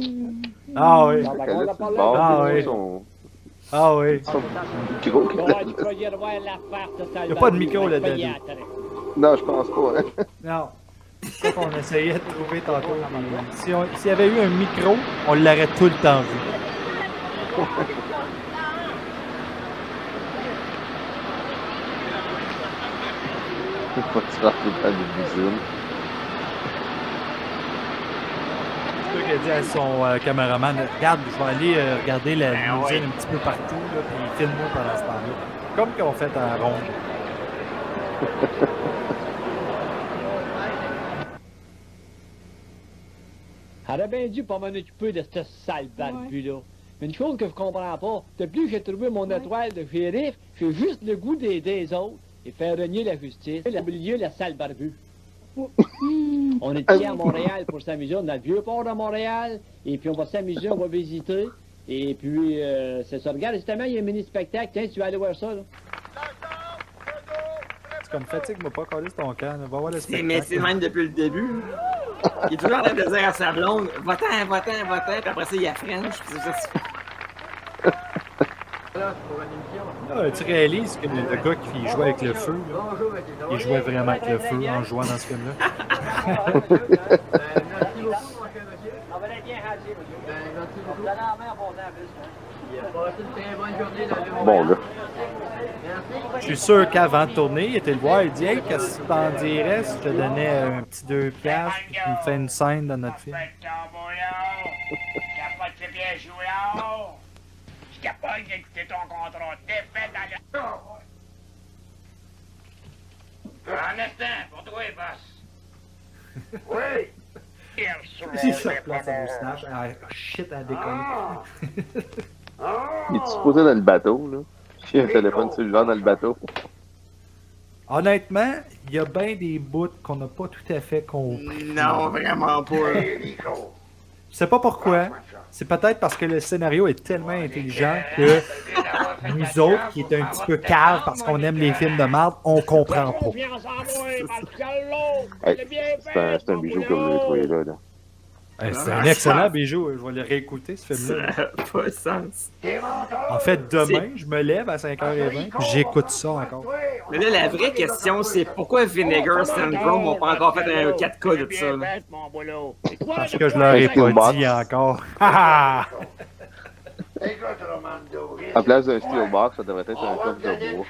A: Ah oui.
U: Ah oui.
A: Ah oui.
U: Il
A: n'y a pas de micro là-dedans.
U: Non, je pense pas. Hein.
A: Non. C'est ça qu'on essayait de trouver tantôt. S'il y avait eu un micro, on l'aurait tout le temps vu.
U: Faut que tu rentres dans l'usine.
A: C'est sûr qu'il a dit à son caméraman, regarde, je vais aller regarder la limousine un petit peu partout, là, puis filme-moi pendant ce temps-là. Comme qu'on fait à Ronde.
O: Elle aurait bien dû pas m'en occuper de ce sale barbu-là. Mais une chose que je comprends pas, depuis que j'ai trouvé mon étoile de shérif, j'ai juste le goût d'aider les autres et faire renier la justice. Le milieu, le sale barbu. On est ici à Montréal pour s'amuser, on a le vieux port de Montréal, et puis on va s'amuser, on va visiter. Et puis, c'est ça. Regarde, justement, il y a un mini-spectacle. Tiens, tu vas aller voir ça, là.
A: C'est comme fatigue, m'a pas collé sur ton camp. Va voir le spectacle.
B: Mais c'est même depuis le début. Il est toujours en train de dire à sa blonde, va-t'en, va-t'en, va-t'en, puis après ça, il a French, puis c'est ça.
A: Là, tu réalises que le gars qui jouait avec le feu, là, il jouait vraiment avec le feu en jouant dans ce film-là.
U: Bon, là.
A: Je suis sûr qu'avant de tourner, il était le voir, il dit « Hey, qu'est-ce que tu t'en dirais si je te donnais un petit 2$ puis tu me fais une scène dans notre film? »
C: Je suis capable d'écouter ton contrat défait dans le... Un instant, pour toi, boss. Oui.
A: Il se replace sa moustache. Ah, shit, à déconner.
U: Il est supposé dans le bateau, là. J'ai un téléphone cellulaire dans le bateau.
A: Honnêtement, il y a bien des bouts qu'on n'a pas tout à fait compris.
B: Non, vraiment pas.
A: Je sais pas pourquoi. C'est peut-être parce que le scénario est tellement intelligent que nous autres, qui est un petit peu cave parce qu'on aime les films de merde, on comprend pas.
U: Hey, c'est un bijou que vous avez trouvé là.
A: Hey, c'est un excellent bijou. Je vais le réécouter, ce film-là.
B: Ça n'a pas de sens.
A: En fait, demain, je me lève à 5h20 et j'écoute ça encore.
B: Mais là, la vraie question, c'est pourquoi Vinegar Syndrome n'a pas encore fait un 4K de ça? Là?
A: Parce que je leur ai pas dit encore.
U: En place d'un steelbox, ça devrait être un coffre de bois.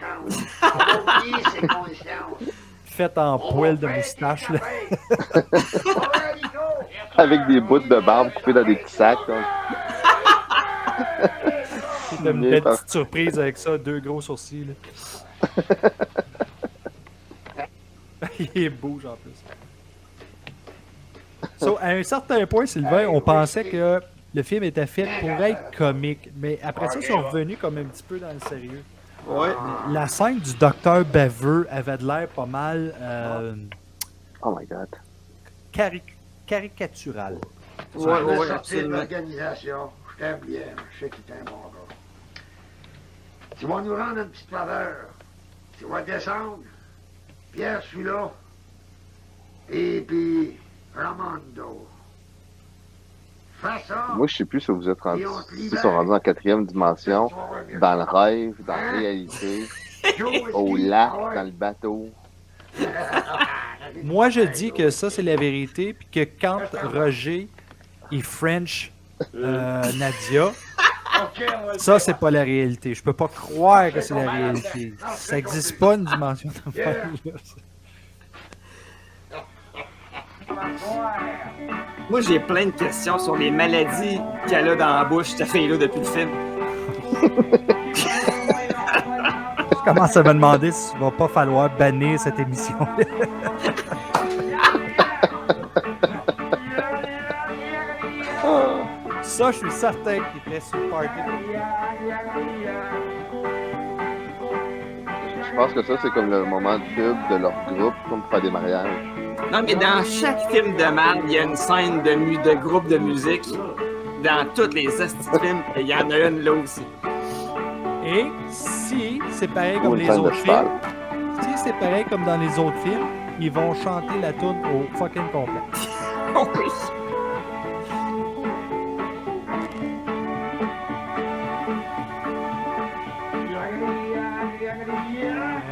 A: Fait en poêle de moustache, là.
U: Avec des bouts de barbe coupés dans des petits sacs.
A: C'est une belle petite surprise avec ça, 2 gros sourcils. Là. Il bouge en plus. So, à un certain point, Sylvain, on pensait que le film était fait pour être comique, mais après ça, ils sont revenus comme un petit peu dans le sérieux.
B: Ouais.
A: La scène du docteur baveux avait de l'air pas mal
U: oh my god.
A: caricatural.
H: Ouais, sortir de l'organisation. Je t'aime bien, je sais qu'il est un bon gars. Tu vas nous rendre une petite faveur. Tu vas descendre. Pierre, celui-là. Et puis, Ramando. Fais ça.
U: Moi, je sais plus si vous êtes rendus, si ils sont rendus en 4e dimension, dans le rêve, dans la réalité, au lac, dans le bateau.
A: Moi, je dis que ça, c'est la vérité, puis que quand Roger il French Nadia, ça, c'est pas la réalité. Je peux pas croire que c'est la réalité. Ça existe pas une dimension de même.
B: Moi, j'ai plein de questions sur les maladies qu'elle a dans la bouche, cette fille-là, depuis le film.
A: Je commence à me demander s'il va pas falloir bannir cette émission. Ça, je suis certain qu'il était sur le party.
U: Je pense que ça, c'est comme le moment de pub de leur groupe, comme pour faire des mariages.
B: Non, mais dans chaque film de mal, il y a une scène de groupe de musique. Dans tous les films, il y en a une là aussi.
A: Et si c'est pareil comme les autres films, si c'est pareil comme dans les autres films, ils vont chanter la tune au fucking complet.
B: Oui.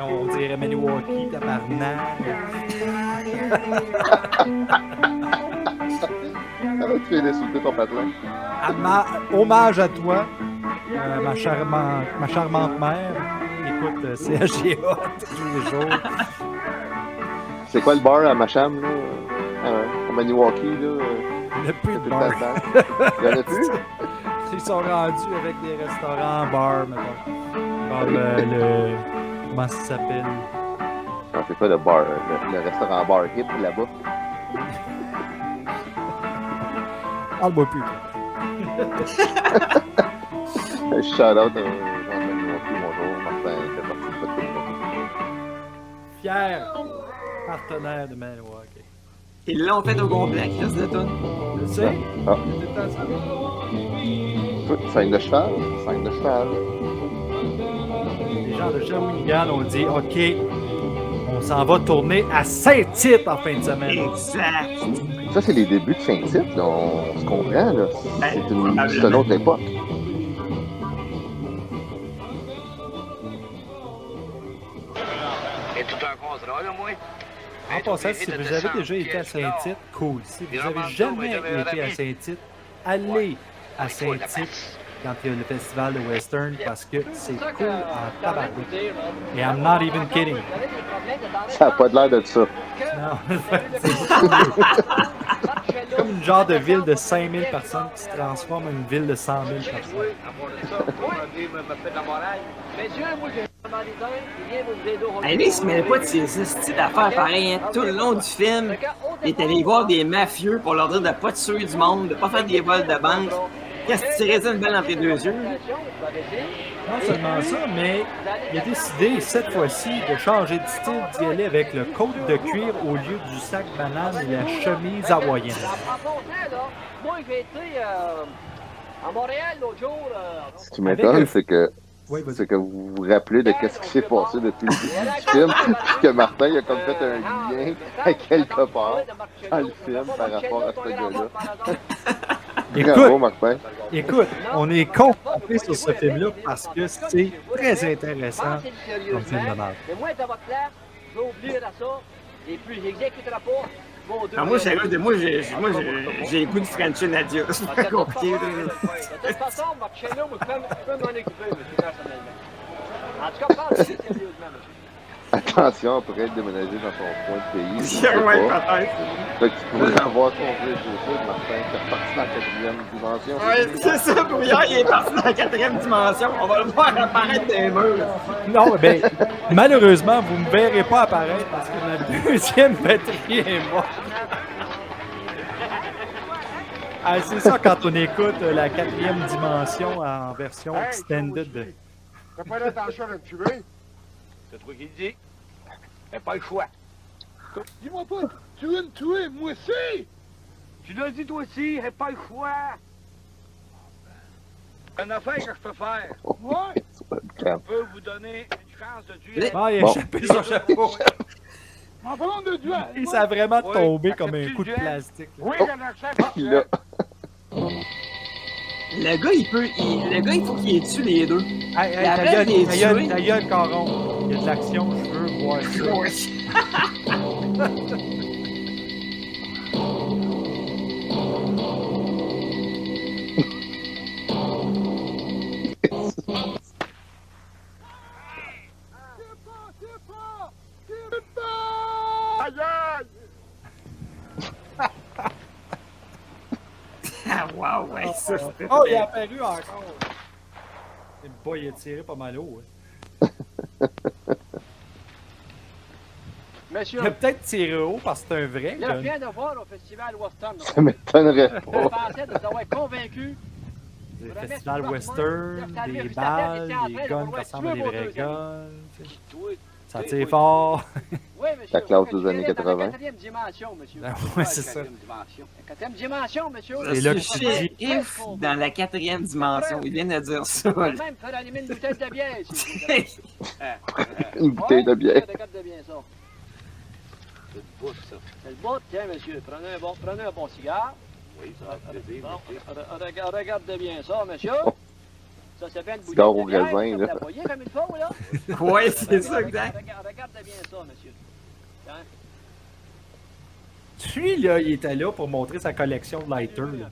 A: On dirait Maniwaki, tabarnak.
U: Tu viens d'insulter ton patelin.
A: Hommage à toi, ma charmante mère. Écoute, CHGA tous les jours.
U: C'est quoi le bar à Macham, là? À Maniwaki, là?
A: Il n'y a plus de bar.
U: Il y en a plus?
A: Ils sont rendus avec des restaurants, bars, mettons. Comme le... Comment ça s'appelle?
U: Non, c'est pas le bar, le restaurant bar hip là-bas.
A: Parle-moi plus.
U: Shout-out à Jean Maniwaki, bonjour, Martin, fait partie de votre émission.
A: Fier partenaire de Maniwaki.
B: Ils l'ont fait au complet, Chris de Toon.
A: Tu sais?
U: Ah. Scène de cheval, scène de cheval.
A: Les gens de Shawinigan ont dit OK, on s'en va tourner à Saint-Tite en fin de semaine.
B: Exact.
U: Ça, c'est les débuts de Saint-Tite, là. On se comprend, là. C'est une autre époque.
R: Et tout un contrat, là, moi.
A: En passant, si vous avez déjà été à Saint-Tite, cool. Si vous n'avez jamais été à Saint-Tite, allez à Saint-Tite quand il y a le festival de Western parce que c'est cool en tabarnak. Et I'm not even kidding.
U: Ça n'a pas l'air de ça.
A: Non, c'est comme une genre de ville de 5000 personnes qui se transforme en une ville de 100 000 personnes.
B: Lui, il se mêle pas de ses styles d'affaires pareil. Hein. Tout le long du film, il est allé voir des mafieux pour leur dire de pas tuer du monde, de pas faire des vols de banque. Qu'est-ce que tu tirais une balle entre les deux yeux?
A: Non seulement ça, mais il a décidé cette fois-ci de changer de style, d'y aller avec le côte de cuir au lieu du sac banane et la chemise hawaïenne.
O: Moi, j'ai été à Montréal l'autre jour.
U: Ce qui m'étonne, c'est que vous vous rappelez de ce qui s'est passé depuis le début du film, puis que Martin il a comme fait un lien à quelque part dans le film par rapport à ce gars-là. Bravo, Martin.
A: Écoute, on est concentré sur ce film-là parce que c'est très intéressant comme film de merde.
O: Mais moi, dans votre place, je vais oublier à ça, et puis j'exécuterai pas.
B: Moi, j'ai le goût de Frencher Nadia. C'est pas compliqué.
O: De toute façon, votre chaîne-là, je peux m'en occuper, monsieur, personnellement. En tout cas, parlez sérieusement, monsieur.
U: Attention, on pourrait être déménagé dans ton coin de pays.
B: Ouais, peut-être.
U: Fait que tu pourrais avoir ton vrai chaussure, Martin, qui est parti dans la 4e dimension.
B: Ouais, c'est ça, Brouillard, il est parti dans la 4e dimension. On va le voir apparaître des murs.
A: Non, mais malheureusement, vous ne me verrez pas apparaître parce que ma deuxième batterie est morte. Ah, c'est ça quand on écoute la 4e dimension en version extended.
K: T'as pas l'intention de me tuer?
R: C'est toi qui le dis. T'as pas le choix.
Q: Dis-moi pas, tu veux me tuer, moi aussi!
R: Tu l'as dit toi aussi, t'as pas le choix. Une affaire que je peux faire.
Q: Ouais!
R: Je peux vous donner une chance de tuer.
A: Ah, il a échappé son chapeau.
Q: En parlant de Dieu!
A: Et ça a vraiment tombé comme un coup de plastique.
K: Oui, j'en accepte.
B: Le gars, il faut qu'il tue les deux.
A: Ta gueule, Caron. Il y a de l'action, je veux voir ça.
B: Wow, ouais, ça c'était.
A: Oh, il est apparu encore. Le boy, il a tiré pas mal haut. Hein.
O: Monsieur,
A: il a peut-être tiré haut parce que c'est un vrai.
O: là, je viens de voir au festival Western.
U: Ça m'étonnerait
O: Je
U: pas.
O: pensais de vous avoir convaincu.
A: Des festivals western, des balles, des guns qui ressemblent à des vrais guns. Ça tire fort.
O: Oui, monsieur.
U: La classe des années 80.
O: La 4e dimension, monsieur.
A: Ouais, c'est ça.
O: La 4e dimension, monsieur.
A: Et là,
B: If dans la 4e dimension, il vient de dire ça.
O: Je vais même faire allumer une bouteille de bière, si vous voulez.
U: Une bouteille de bière.
O: Regarde bien ça. C'est le bout, ça. C'est le bout, tiens, monsieur. Prenez un bon cigare.
R: Oui, ça va plaisir.
O: Bon, regardez bien ça, monsieur. Ça, c'est bien une bouteille
U: Cigare
O: de
U: au
O: bière,
U: raisin,
O: comme
U: là.
O: la voyez comme il faut, là?
B: Oui, c'est ça, exact.
O: Regardez bien ça, monsieur. Tiens.
A: Lui, là, il était là pour montrer sa collection de lighters.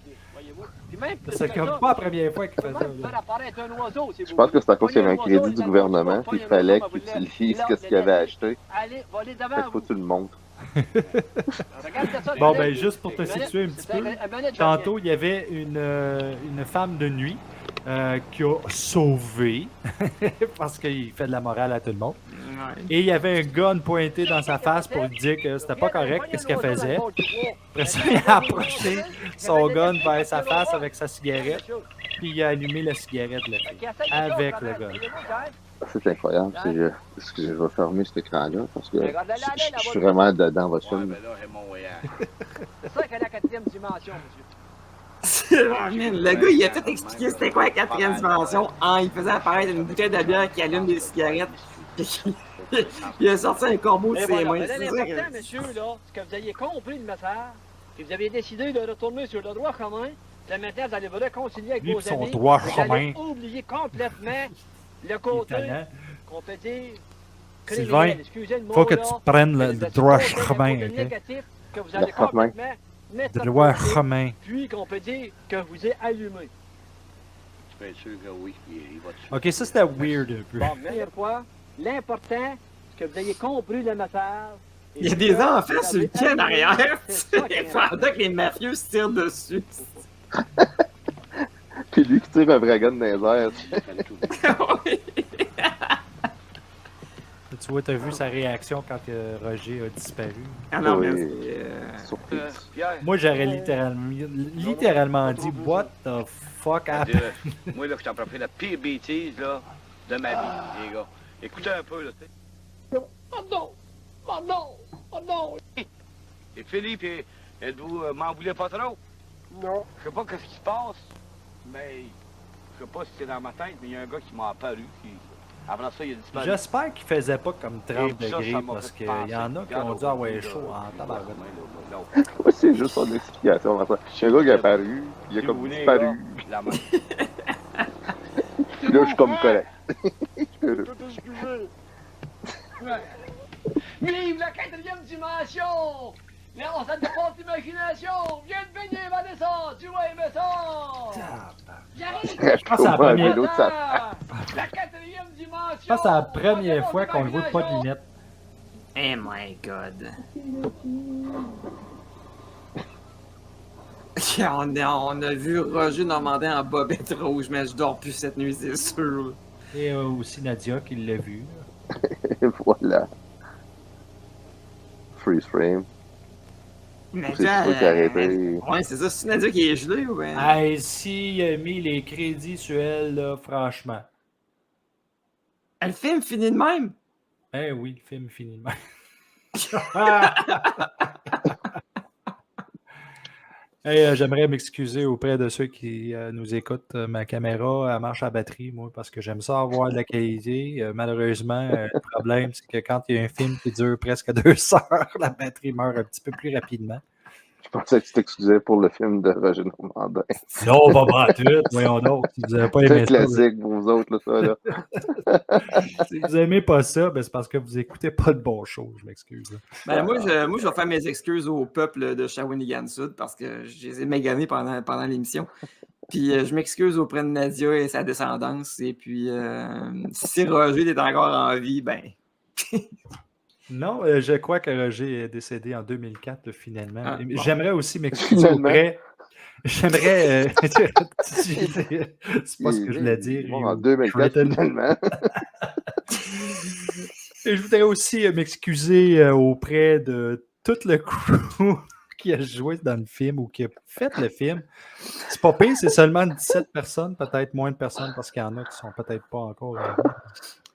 A: C'est comme pas la première fois qu'il faisait ça.
U: Je pense que c'est à cause qu'il y avait un crédit du gouvernement, puis il fallait qu'il utilise ce qu'il avait acheté. Fait qu'il faut que tu le montres.
A: Bon, ben, juste pour te situer un petit peu, tantôt, il y avait une femme de nuit qui a sauvé, parce qu'il fait de la morale à tout le monde. Et il y avait un gun pointé dans sa face pour lui dire que c'était pas correct, qu'est-ce qu'elle faisait. Après ça, il a approché son gun vers sa face avec sa cigarette, puis il a allumé la cigarette de la fille, avec le gun.
U: C'est incroyable. Je vais fermer cet écran-là parce que je suis vraiment dedans votre film.
O: C'est ça qu'elle est la 4e dimension, monsieur.
B: Le gars, il a tout expliqué c'était quoi la 4e dimension en il faisait apparaître une bouteille de bière qui allume des cigarettes. Il a sorti un corbeau de ses mains.
O: L'important, monsieur, là, c'est que vous ayez compris le message. puis vous avez décidé de retourner sur le droit commun, là maintenant vous allez vous réconcilier avec
A: Lui,
O: vos
A: son
O: amis,
A: droit
O: vous
A: commun.
O: allez oublier complètement le côté
A: Italien.
O: qu'on peut dire
A: Sylvain,
O: criminel. Excusez le mot,
A: faut que
O: là,
A: tu prennes le
O: mais
A: droit
O: c'est le
A: chemin,
O: côté
A: ok?
O: négatif que vous allez
U: Le chemin.
O: complètement mettre de
A: Droit
O: côté,
A: chemin.
O: puis qu'on peut dire que vous êtes allumé.
R: Tu peux être sûr que oui, il va te
A: Ok, ça c'était weird un peu.
O: Bon, mais quoi, l'important, c'est que vous ayez compris le message. et
B: Il y a
O: que
B: des
O: vous
B: enfants sur le
O: avez
B: quai en
O: allumé,
B: arrière,
O: c'est ça qui est important.
B: pendant que les mafieux se tirent dessus.
U: Puis lui qui tire un vrai gun dans les airs.
A: Tu vois, t'as vu sa réaction quand Roger a disparu.
B: Ah non, mais
U: Oui.
B: c'est...
U: Surprise.
R: Pierre,
A: Moi, j'aurais littéralement dit « What the fuck happened?
R: moi, là, je t'en préfère la pire bêtise, là, de ma vie, les gars. Écoutez un peu, là, tu sais.
O: Oh non! Oh non! Oh non!
R: Et Philippe, êtes-vous m'en voulez pas trop?
H: Non.
R: Je sais pas qu'est-ce qui se passe, mais je sais pas si c'est dans ma tête, mais il y a un gars qui m'a apparu, qui... Avant ça, il a disparu.
A: J'espère qu'il faisait pas comme 30
R: Et ça,
A: degrés
R: ça m'a
A: parce
R: fait
A: qu'il
R: penser.
A: y en a qui ont dit « Ah ouais, chaud en tabarouette.
U: Ouais, c'est juste son explication. Enfin, c'est un gars qui est apparu, il a
R: Si
U: comme
R: vous voulez,
U: disparu.
R: la main.
U: Puis là, je suis comme correct.
O: Vive la 4e dimension! Mais on s'en dépasse l'imagination! Viens de baigner, Vanessa! Tu vas aimer ça! J'arrive!
A: Je pense que c'est la première...
U: l'autre, ça...
O: La 4e dimension!
A: Je pense que c'est la première fois qu'on le voit pas de lunettes.
B: Oh my god. On a vu Roger Normandin en bobette rouge, mais je dors plus cette nuit, c'est sûr.
A: Et aussi Nadia qui l'a vu.
U: Et voilà. Freeze frame. C'est
B: Nadia,
U: tout arrêté.
B: ouais, c'est ça, c'est Nadia qui est gelée ou bien?
A: Hey, s'il a mis les crédits sur elle, là, franchement.
B: Le film finit de même?
A: Eh oui, le film finit de même. Hey, j'aimerais m'excuser auprès de ceux qui nous écoutent. Ma caméra, elle marche à batterie, moi, parce que j'aime ça avoir de la qualité. Malheureusement, le problème, c'est que quand il y a un film qui dure presque 2 heures, la batterie meurt un petit peu plus rapidement.
U: Je pensais que tu t'excusais pour le film de Roger Normandin.
A: Non, pas tout, voyons donc. Si vous n'avez pas
U: C'est
A: aimé
U: un
A: ça,
U: classique pour vous autres, là, ça, là.
A: si vous n'aimez pas ça, ben c'est parce que vous n'écoutez pas de bon show, je m'excuse.
B: Ben, moi, je vais faire mes excuses au peuple de Shawinigan Sud parce que je les ai méganés pendant l'émission. Puis je m'excuse auprès de Nadia et sa descendance. Et puis, si Roger est encore en vie, ben...
A: Non, je crois que Roger est décédé en 2004, finalement.
B: Ah, bon.
A: J'aimerais aussi m'excuser auprès... J'aimerais... c'est pas ce que je voulais dire.
U: Bon, en 2004, finalement.
A: Et je voudrais aussi m'excuser auprès de tout le crew qui a joué dans le film ou qui a fait le film. C'est pas pire, c'est seulement 17 personnes, peut-être moins de personnes parce qu'il y en a qui sont peut-être pas encore...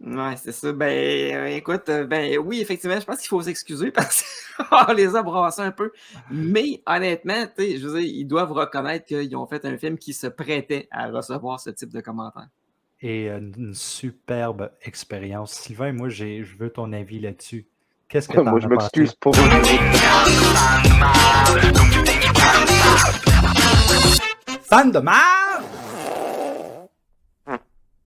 B: Ouais, c'est ça. Ben, écoute, ben oui, effectivement, je pense qu'il faut s'excuser parce qu'on les a brassés un peu. Mais honnêtement, tu sais, je veux dire, ils doivent reconnaître qu'ils ont fait un film qui se prêtait à recevoir ce type de commentaires.
A: Et une superbe expérience. Sylvain, moi, je veux ton avis là-dessus. Qu'est-ce que t'en as
U: Moi, je m'excuse pour
A: Fan de mal!